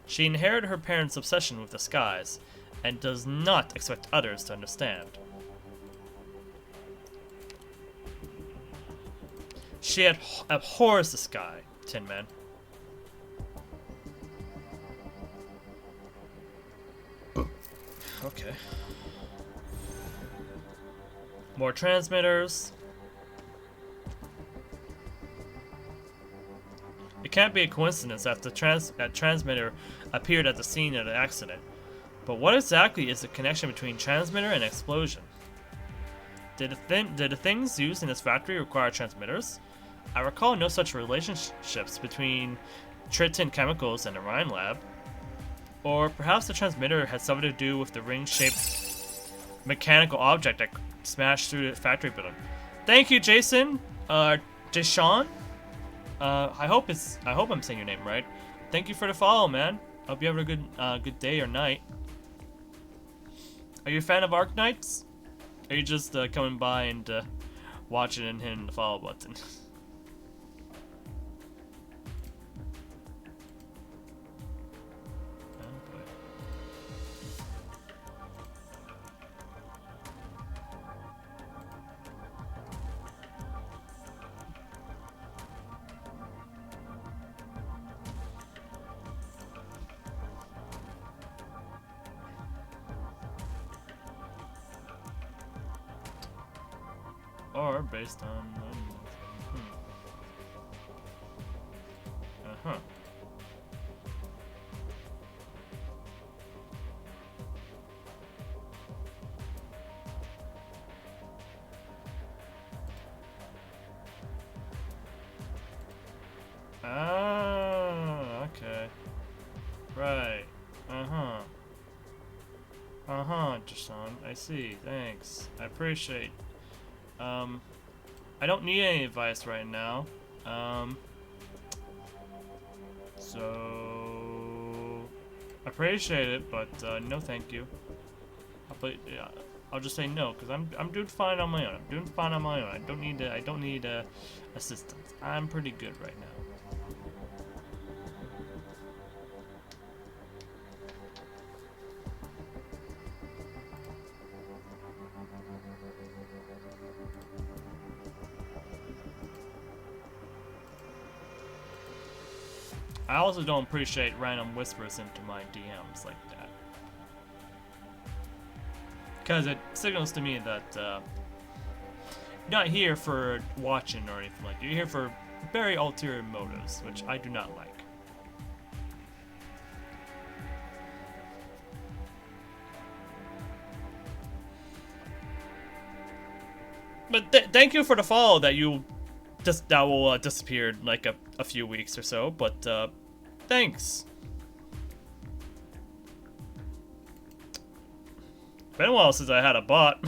She inherited her parents' obsession with the skies, and does not expect others to understand. She abhors the sky, Tin Man. Okay. More transmitters. It can't be a coincidence that the transmitter appeared at the scene of the accident. But what exactly is the connection between transmitter and explosion? Did the things used in this factory require transmitters? I recall no such relationships between Triton Chemicals and the Rhine Lab. Or perhaps the transmitter had something to do with the ring-shaped mechanical object that smashed through the factory building. Thank you, Jason. Deshawn. I hope I'm saying your name right. Thank you for the follow, man. Hope you have a good day or night. Are you a fan of Arknights? Or are you just coming by and watching and hitting the follow button? Or based on okay. Right. Deshaun. I see. Thanks. I appreciate. I don't need any advice right now. So I appreciate it, but no, thank you. I'll just say no, because I'm doing fine on my own. I don't need assistance. I'm pretty good right now. I also don't appreciate random whispers into my DMs like that. Because it signals to me that you're not here for watching or anything like that. You're here for very ulterior motives, which I do not like. But thank you for the follow that you just that will disappear in like a few weeks or so. But thanks. Been a while since I had a bot.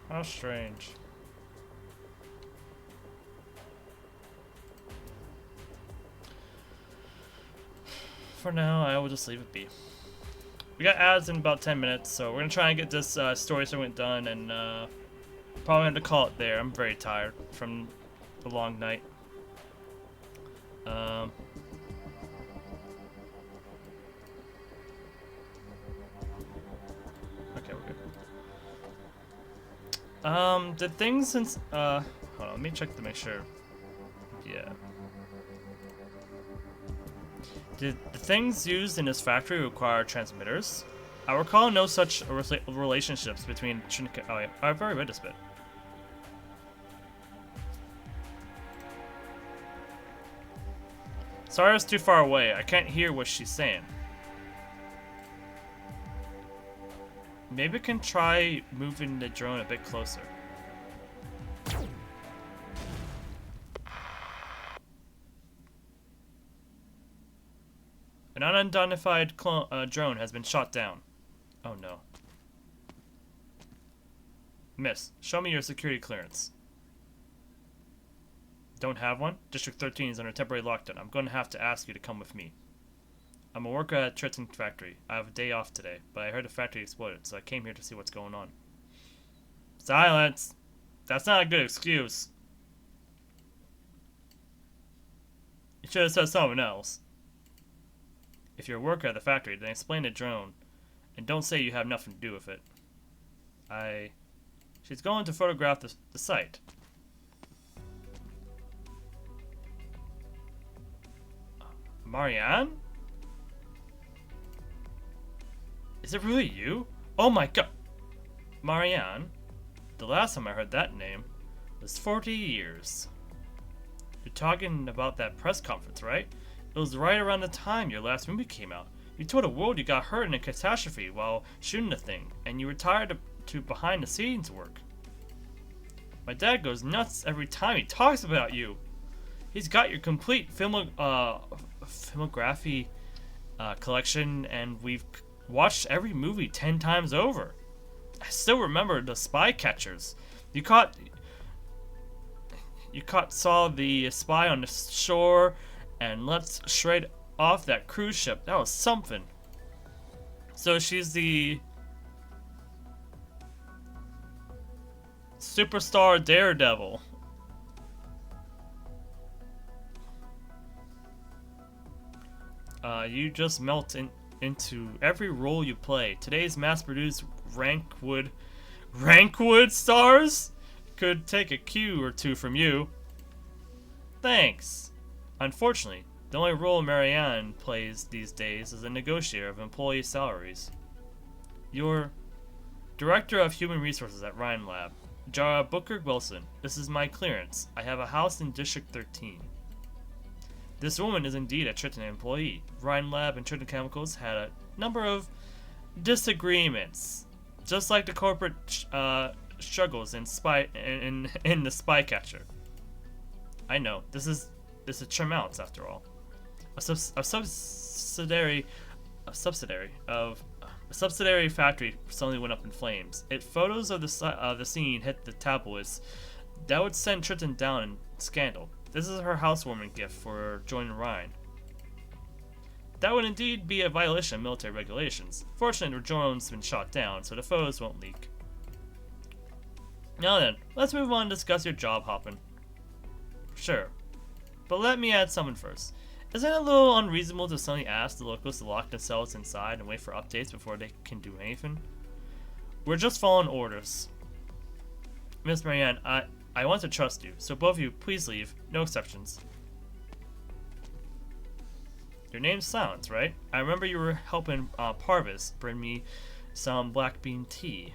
How strange. For now, I will just leave it be. We got ads in about 10 minutes, so we're gonna try and get this story segment done, and probably have to call it there. I'm very tired from the long night. Okay, we're good. Did things since hold on, let me check to make sure. Yeah. Did the things used in his factory require transmitters? I recall no such relationships between oh yeah, I've already read this bit. Sorry, I was too far away. I can't hear what she's saying. Maybe I can try moving the drone a bit closer. An unidentified drone has been shot down. Oh no. Miss, show me your security clearance. Don't have one? District 13 is under temporary lockdown. I'm going to have to ask you to come with me. I'm a worker at Triton factory. I have a day off today, but I heard the factory exploded, so I came here to see what's going on. Silence! That's not a good excuse. You should have said something else. If you're a worker at the factory, then explain the drone, and don't say you have nothing to do with it. She's going to photograph the site. Marianne? Is it really you? Oh my god! Marianne? The last time I heard that name was 40 years. You're talking about that press conference, right? It was right around the time your last movie came out. You told the world you got hurt in a catastrophe while shooting the thing, and you retired to behind-the-scenes work. My dad goes nuts every time he talks about you. He's got your complete filmography collection, and we've watched every movie 10 times over. I still remember the spy catchers. You saw the spy on the shore and let's straight off that cruise ship. That was something. So she's the superstar daredevil. You just melt into every role you play. Today's mass-produced Rankwood stars could take a cue or two from you. Thanks. Unfortunately, the only role Marianne plays these days is a negotiator of employee salaries. You're Director of Human Resources at Ryan Lab. Jara Booker Wilson, this is my clearance. I have a house in District 13. This woman is indeed a Triton employee. Ryan Lab and Triton Chemicals had a number of disagreements, just like the corporate struggles in the Spy Catcher. I know. This is Tremouts, after all. A subsidiary factory suddenly went up in flames. If photos of the scene hit the tabloids, that would send Triton down in scandal. This is her housewarming gift for joining Rhine. That would indeed be a violation of military regulations. Fortunately, the drone's been shot down, so the photos won't leak. Now then, let's move on and discuss your job hopping. Sure. But let me add something first. Isn't it a little unreasonable to suddenly ask the locals to lock themselves inside and wait for updates before they can do anything? We're just following orders. Miss Marianne, I want to trust you, so both of you, please leave. No exceptions. Your name's Silence, right? I remember you were helping Parvis bring me some black bean tea.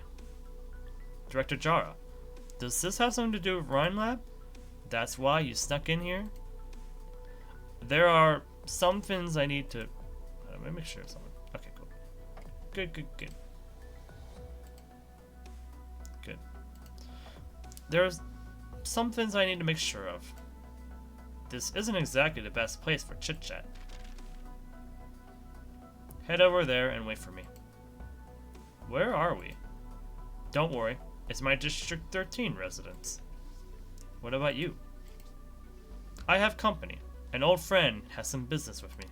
Director Jara, does this have something to do with Rhine Lab? That's why you snuck in here? There are some things I need to... Let me make sure something. Okay, cool. Good. There's some things I need to make sure of. This isn't exactly the best place for chit-chat. Head over there and wait for me. Where are we? Don't worry, it's my District 13 residence. What about you? I have company. An old friend has some business with me.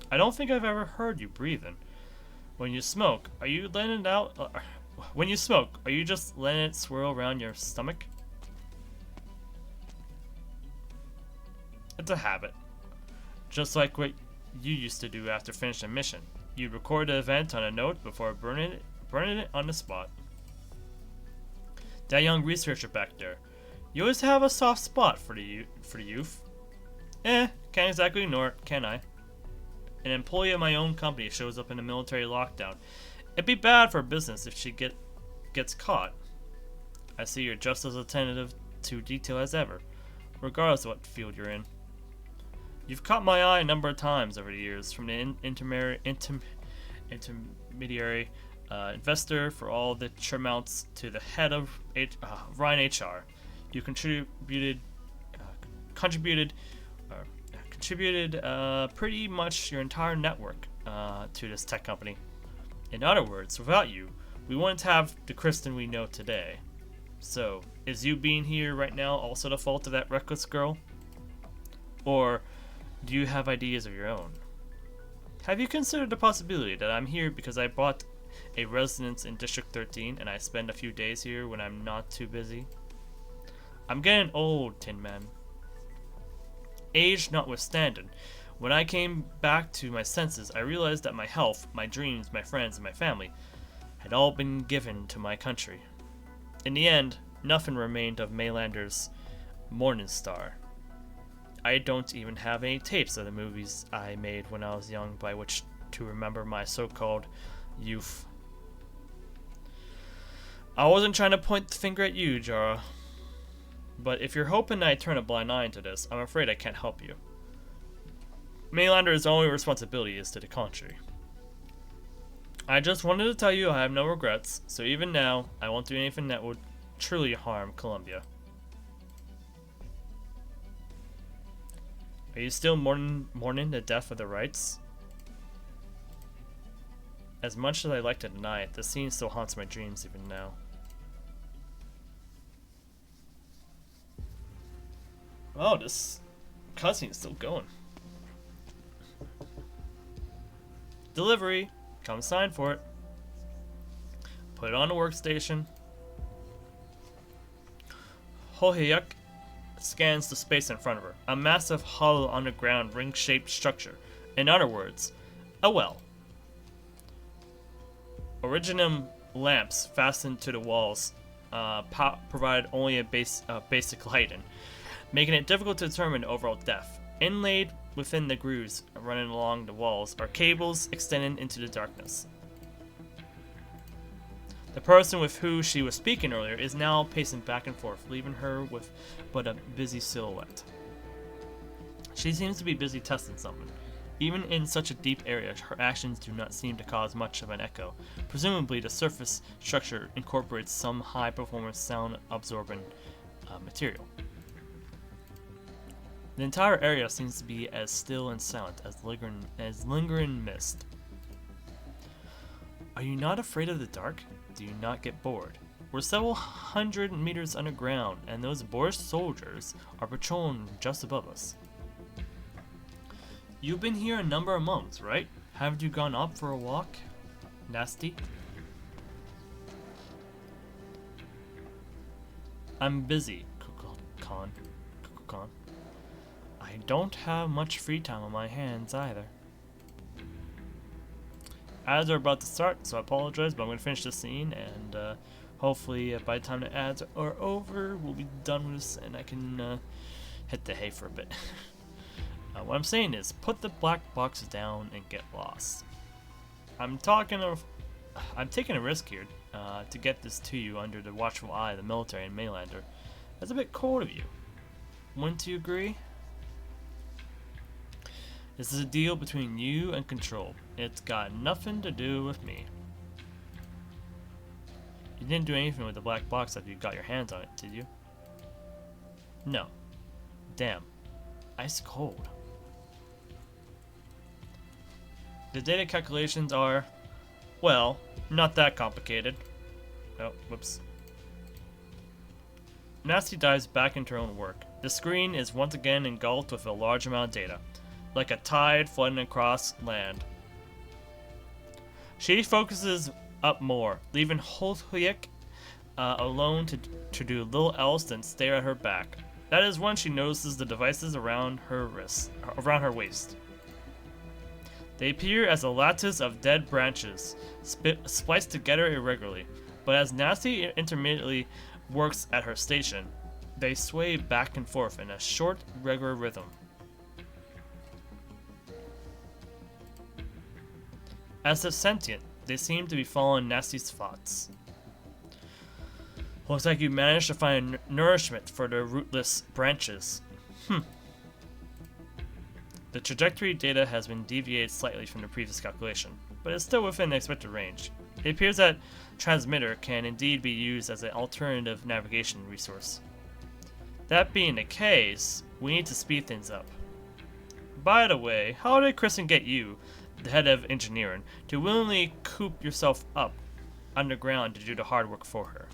I don't think I've ever heard you breathing. When you smoke, are you letting it out? When you smoke, are you just letting it swirl around your stomach? It's a habit. Just like what you used to do after finishing a mission. You'd record the event on a note before burning it on the spot. That young researcher back there. You always have a soft spot for the youth. Can't exactly ignore it, can I? An employee of my own company shows up in a military lockdown. It'd be bad for business if she gets caught. I see you're just as attentive to detail as ever, regardless of what field you're in. You've caught my eye a number of times over the years, from the intermediary investor for all the Tremouts to the head of Rhine HR. You contributed pretty much your entire network to this tech company. In other words, without you, we wouldn't have the Kristen we know today. So, is you being here right now also the fault of that reckless girl? Or do you have ideas of your own? Have you considered the possibility that I'm here because I bought a residence in District 13 and I spend a few days here when I'm not too busy? I'm getting old, Tin Man. Age notwithstanding, when I came back to my senses, I realized that my health, my dreams, my friends, and my family had all been given to my country. In the end, nothing remained of Maylander's Morning Star. I don't even have any tapes of the movies I made when I was young by which to remember my so-called youth. I wasn't trying to point the finger at you, Jara. But if you're hoping I turn a blind eye to this, I'm afraid I can't help you. Maylander's only responsibility is to the contrary. I just wanted to tell you I have no regrets, so even now, I won't do anything that would truly harm Columbia. Are you still mourning the death of the Wrights? As much as I like to deny it, the scene still haunts my dreams even now. Oh, this cutscene is still going. Delivery. Come sign for it. Put it on the workstation. Hohyuk scans the space in front of her. A massive, hollow, underground, ring-shaped structure. In other words, a well. Originum lamps fastened to the walls provide only a basic lighting, making it difficult to determine the overall depth. Inlaid within the grooves running along the walls are cables extending into the darkness. The person with who she was speaking earlier is now pacing back and forth, leaving her with but a busy silhouette. She seems to be busy testing something. Even in such a deep area, her actions do not seem to cause much of an echo. Presumably, the surface structure incorporates some high-performance sound-absorbent material. The entire area seems to be as still and silent as lingering mist. Are you not afraid of the dark? Do you not get bored? We're several hundred meters underground, and those Boris soldiers are patrolling just above us. You've been here a number of months, right? Haven't you gone up for a walk? Nasty? I'm busy, Kukulkan. I don't have much free time on my hands either. Ads are about to start, so I apologize, but I'm going to finish this scene, and hopefully by the time the ads are over, we'll be done with this, and I can hit the hay for a bit. What I'm saying is, put the black boxes down and get lost. I'm taking a risk here to get this to you under the watchful eye of the military and mainlander. That's a bit cold of you. Wouldn't you agree? This is a deal between you and Control. It's got nothing to do with me. You didn't do anything with the black box after you got your hands on it, did you? No. Damn. Ice cold. The data calculations are, well, not that complicated. Oh, whoops. Nasty dives back into her own work. The screen is once again engulfed with a large amount of data, like a tide flooding across land. She focuses up more, leaving Holthoek alone to do little else than stare at her back. That is when she notices the devices around her waist. They appear as a lattice of dead branches, spliced together irregularly, but as Nasty intermittently works at her station, they sway back and forth in a short, regular rhythm. As if sentient, they seem to be following Nasty's thoughts. Looks like you managed to find nourishment for the rootless branches. The trajectory data has been deviated slightly from the previous calculation, but is still within the expected range. It appears that transmitter can indeed be used as an alternative navigation resource. That being the case, we need to speed things up. By the way, how did Kristen get you, the head of engineering, to willingly coop yourself up underground to do the hard work for her?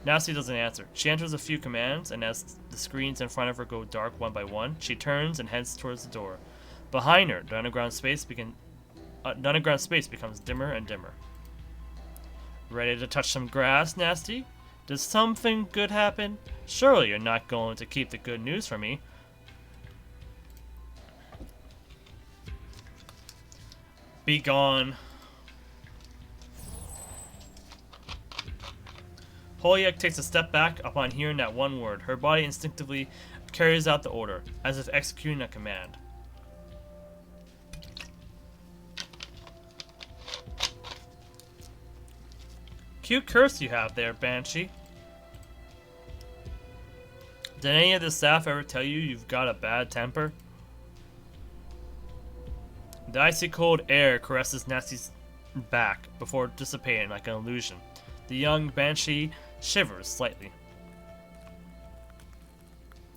Nasty doesn't answer. She enters a few commands, and as the screens in front of her go dark one by one, she turns and heads towards the door. Behind her, the underground space becomes dimmer and dimmer. Ready to touch some grass, Nasty? Does something good happen? Surely you're not going to keep the good news from me. Be gone. Holyoke takes a step back upon hearing that one word. Her body instinctively carries out the order, as if executing a command. Cute curse you have there, Banshee. Did any of the staff ever tell you you've got a bad temper? The icy cold air caresses Nasty's back before dissipating like an illusion. The young Banshee shivers slightly.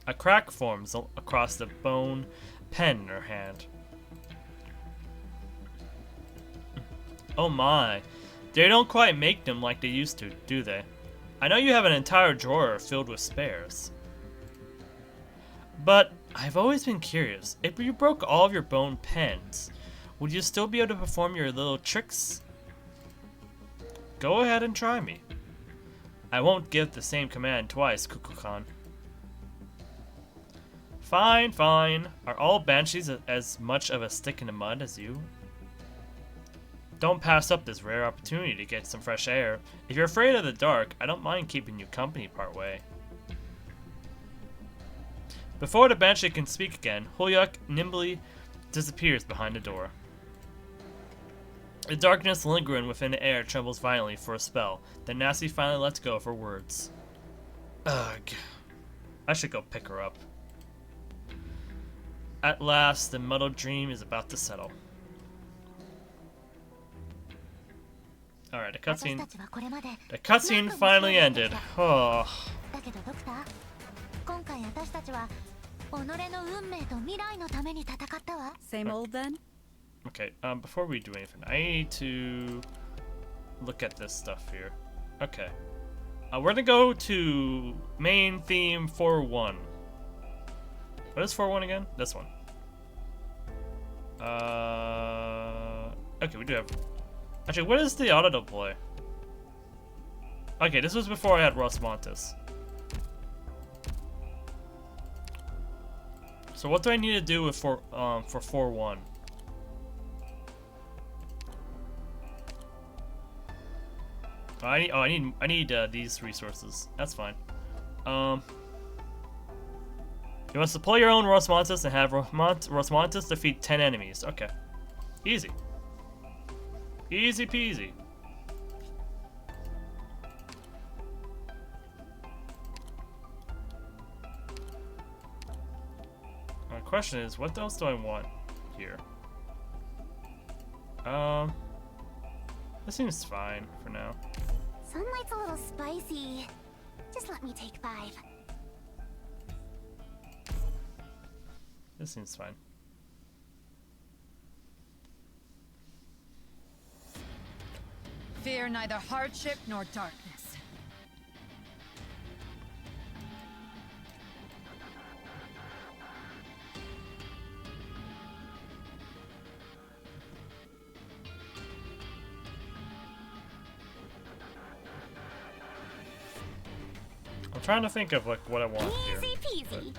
A crack forms across the bone pen in her hand. Oh my, they don't quite make them like they used to, do they? I know you have an entire drawer filled with spares. But I've always been curious, if you broke all of your bone pens, would you still be able to perform your little tricks? Go ahead and try me. I won't give the same command twice, Kukulkan. Fine, fine. Are all banshees as much of a stick in the mud as you? Don't pass up this rare opportunity to get some fresh air. If you're afraid of the dark, I don't mind keeping you company part way. Before the banshee can speak again, Holyoke nimbly disappears behind the door. The darkness lingering within the air trembles violently for a spell. Then Nasty finally lets go of her words. Ugh. I should go pick her up. At last, the muddled dream is about to settle. Alright, the cutscene finally ended. Oh. Same old then? Okay, before we do anything, I need to look at this stuff here. Okay. We're gonna go to main theme 4.1. What is 4.1 again? This one. Okay, we do have... Actually, what is the auto play? Okay, this was before I had Rosmontis. So what do I need to do with for 4.1? I need these resources. That's fine. You must deploy your own Rosmontis and have Rosmontis defeat 10 enemies. Okay. Easy. Easy peasy. My question is, what else do I want here? This seems fine for now. Sunlight's a little spicy. Just let me take 5. This seems fine. Fear neither hardship nor darkness. I'm trying to think of like what I want here. Easy peasy.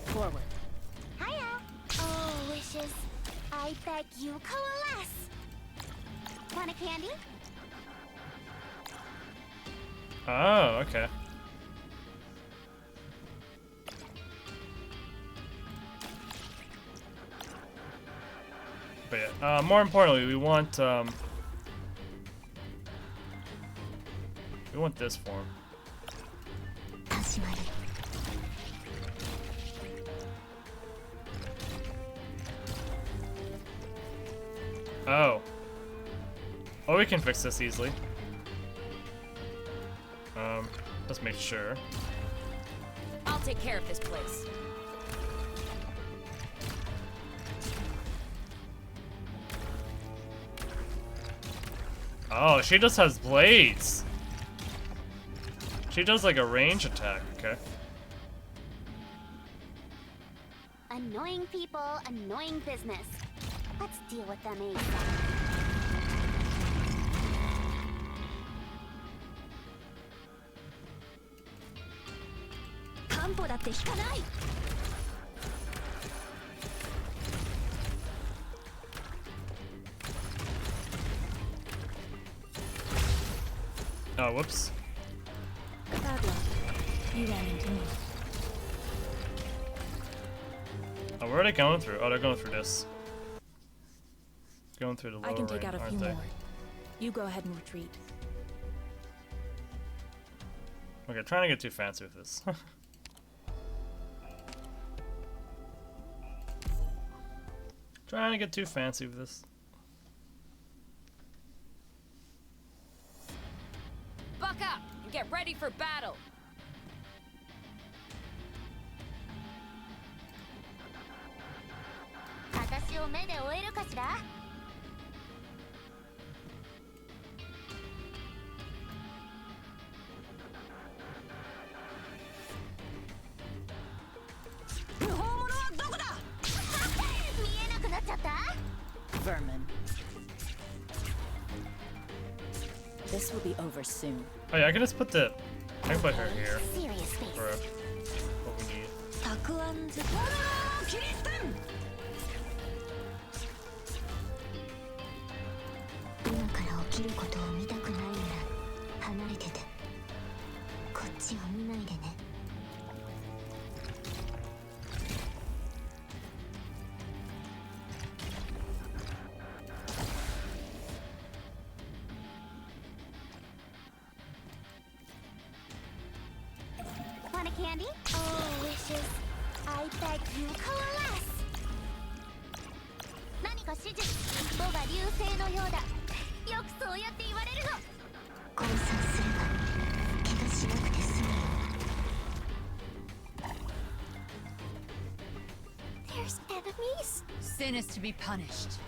Forward. Hiya. Oh, wishes. I beg you, coalesce. Want a candy? Oh, okay. But yeah, more importantly, we want this form. Oh. Oh, we can fix this easily. Let's make sure. I'll take care of this place. Oh, she just has blades. She does like a range attack, okay. Annoying people, annoying business. Let's deal with them ASAP. Oh, whoops. Bad luck. You ran into me. Oh, where are they going through? Oh, they're going through this. Going through the lower I can take range, out a aren't few they? more. You go ahead and retreat. Okay, trying to get too fancy with this. Trying to get too fancy with this. Buck up and get ready for battle. Vermin. This will be over soon. Oh yeah, I can just put the I can put her here for what we need. Want a candy? Oh, wishes. I beg you, coalesce. 何か指示。母が流星のようだ。よくそうやって言われるの。降参すれば怪我しなくて済むよ。There's enemies. Sin is to be punished.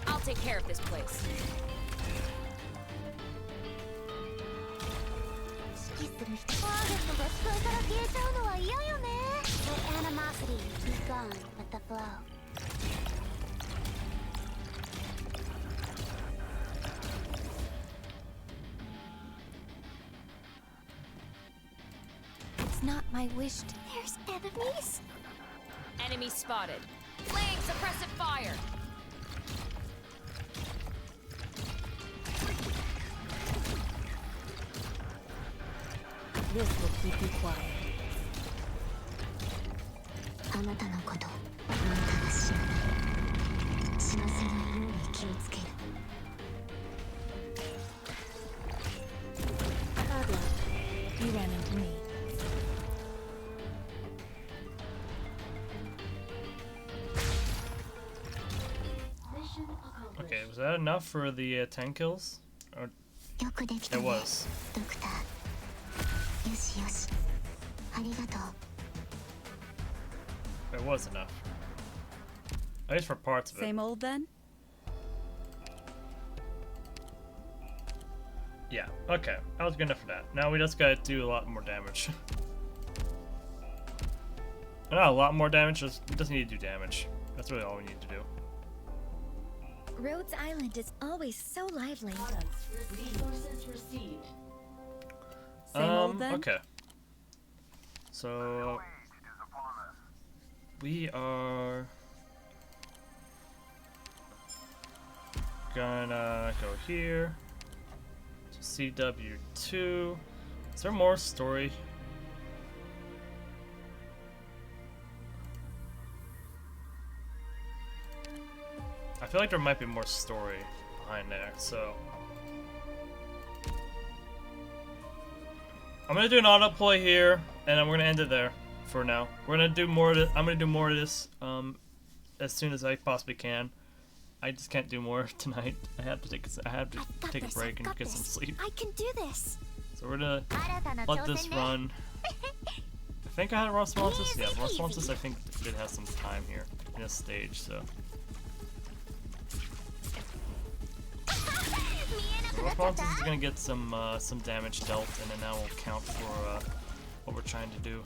I'll take care of this place. 指揮する人。ターゲットが視界から消えちゃうのは嫌よね。The animosity be gone with the flow. It's not my wish to... There's enemies? Enemy spotted. Laying suppressive fire. This will keep you quiet. あなたのこと、あなたが知らない。知らせないように気をつける。Bad luck. You ran into me. Okay, was that enough for the 10 kills? Or... It was. It was enough. At least for parts of it. Same old then? Yeah, okay. That was good enough for that. Now we just gotta do a lot more damage. Not a lot more damage, we just need to do damage. That's really all we need to do. Rhodes Island is always so lively. Resources received. Same old then? Okay. So we are gonna go here to CW2. Is there more story? I feel like there might be more story behind there, so I'm gonna do an autoplay here, and we're gonna end it there for now. We're gonna do more of it. I'm gonna do more of this as soon as I possibly can. I just can't do more tonight. I have to take a break and get some sleep. I can do this. So we're gonna let this run. I think I had responses. Yeah, responses. I think it has some time here in this stage. So. Responses is gonna get some damage dealt, and then that will count for what we're trying to do.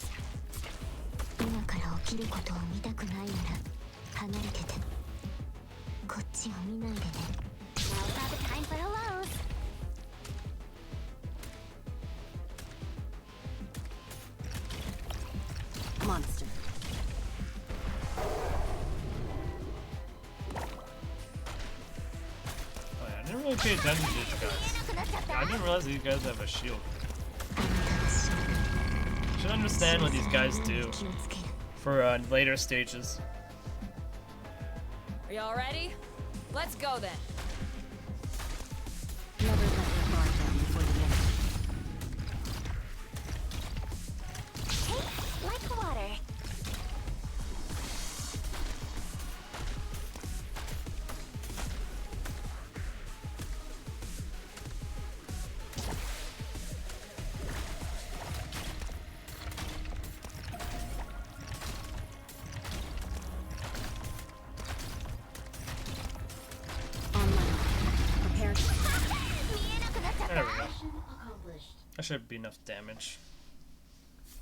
Monster. I didn't really pay attention to these guys. I didn't realize these guys have a shield. Should understand what these guys do for later stages. Are y'all ready? Let's go then. Never let your guard down before the end. Hey, like water. There we go. That should be enough damage.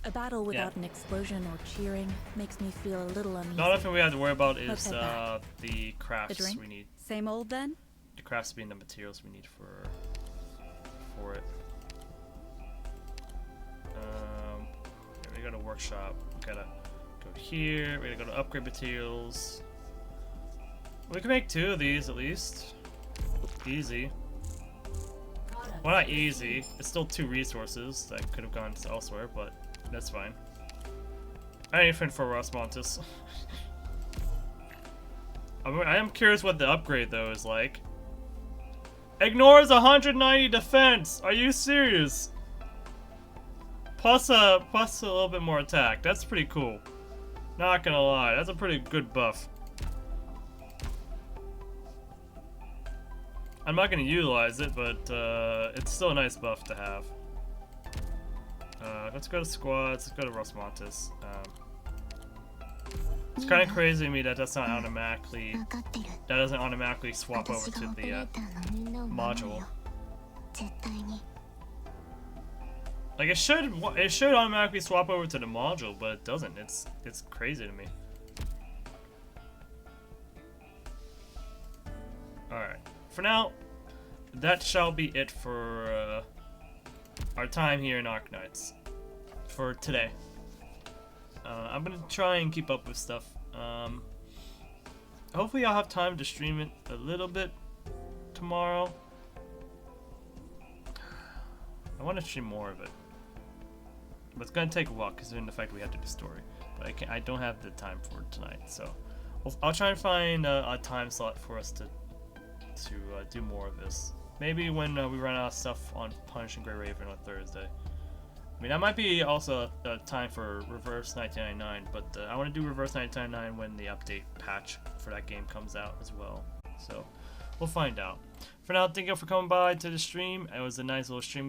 A battle without an explosion or cheering makes me feel a little uneasy. Another thing we have to worry about Let's is head back. the crafts The drink? we need. Same old then? The crafts being the materials we need for it. Yeah, we got a workshop. We gotta go here. We gotta go to upgrade materials. We can make 2 of these at least. Easy. Well, not easy. It's still 2 resources that could have gone elsewhere, but that's fine. Anything for Rosmontis. I am curious what the upgrade though is like. Ignores 190 defense. Are you serious? Plus a little bit more attack. That's pretty cool. Not gonna lie, that's a pretty good buff. I'm not gonna utilize it, but it's still a nice buff to have. Let's go to squads. Let's go to Rosmontis. It's kind of crazy to me that doesn't automatically swap over to the module. Like it should automatically swap over to the module, but it doesn't. It's crazy to me. All right. For now, that shall be it for our time here in Arknights for today. I'm gonna try and keep up with stuff. Hopefully I'll have time to stream it a little bit tomorrow. I want to stream more of it, but it's gonna take a while considering the fact we have to do story. But I don't have the time for it tonight, so I'll try and find a time slot for us to do more of this. Maybe when we run out of stuff on Punch and Grey Raven on Thursday. I mean, that might be also a time for Reverse 1999, but I want to do Reverse 1999 when the update patch for that game comes out as well. So, we'll find out. For now, thank you for coming by to the stream. It was a nice little stream we had.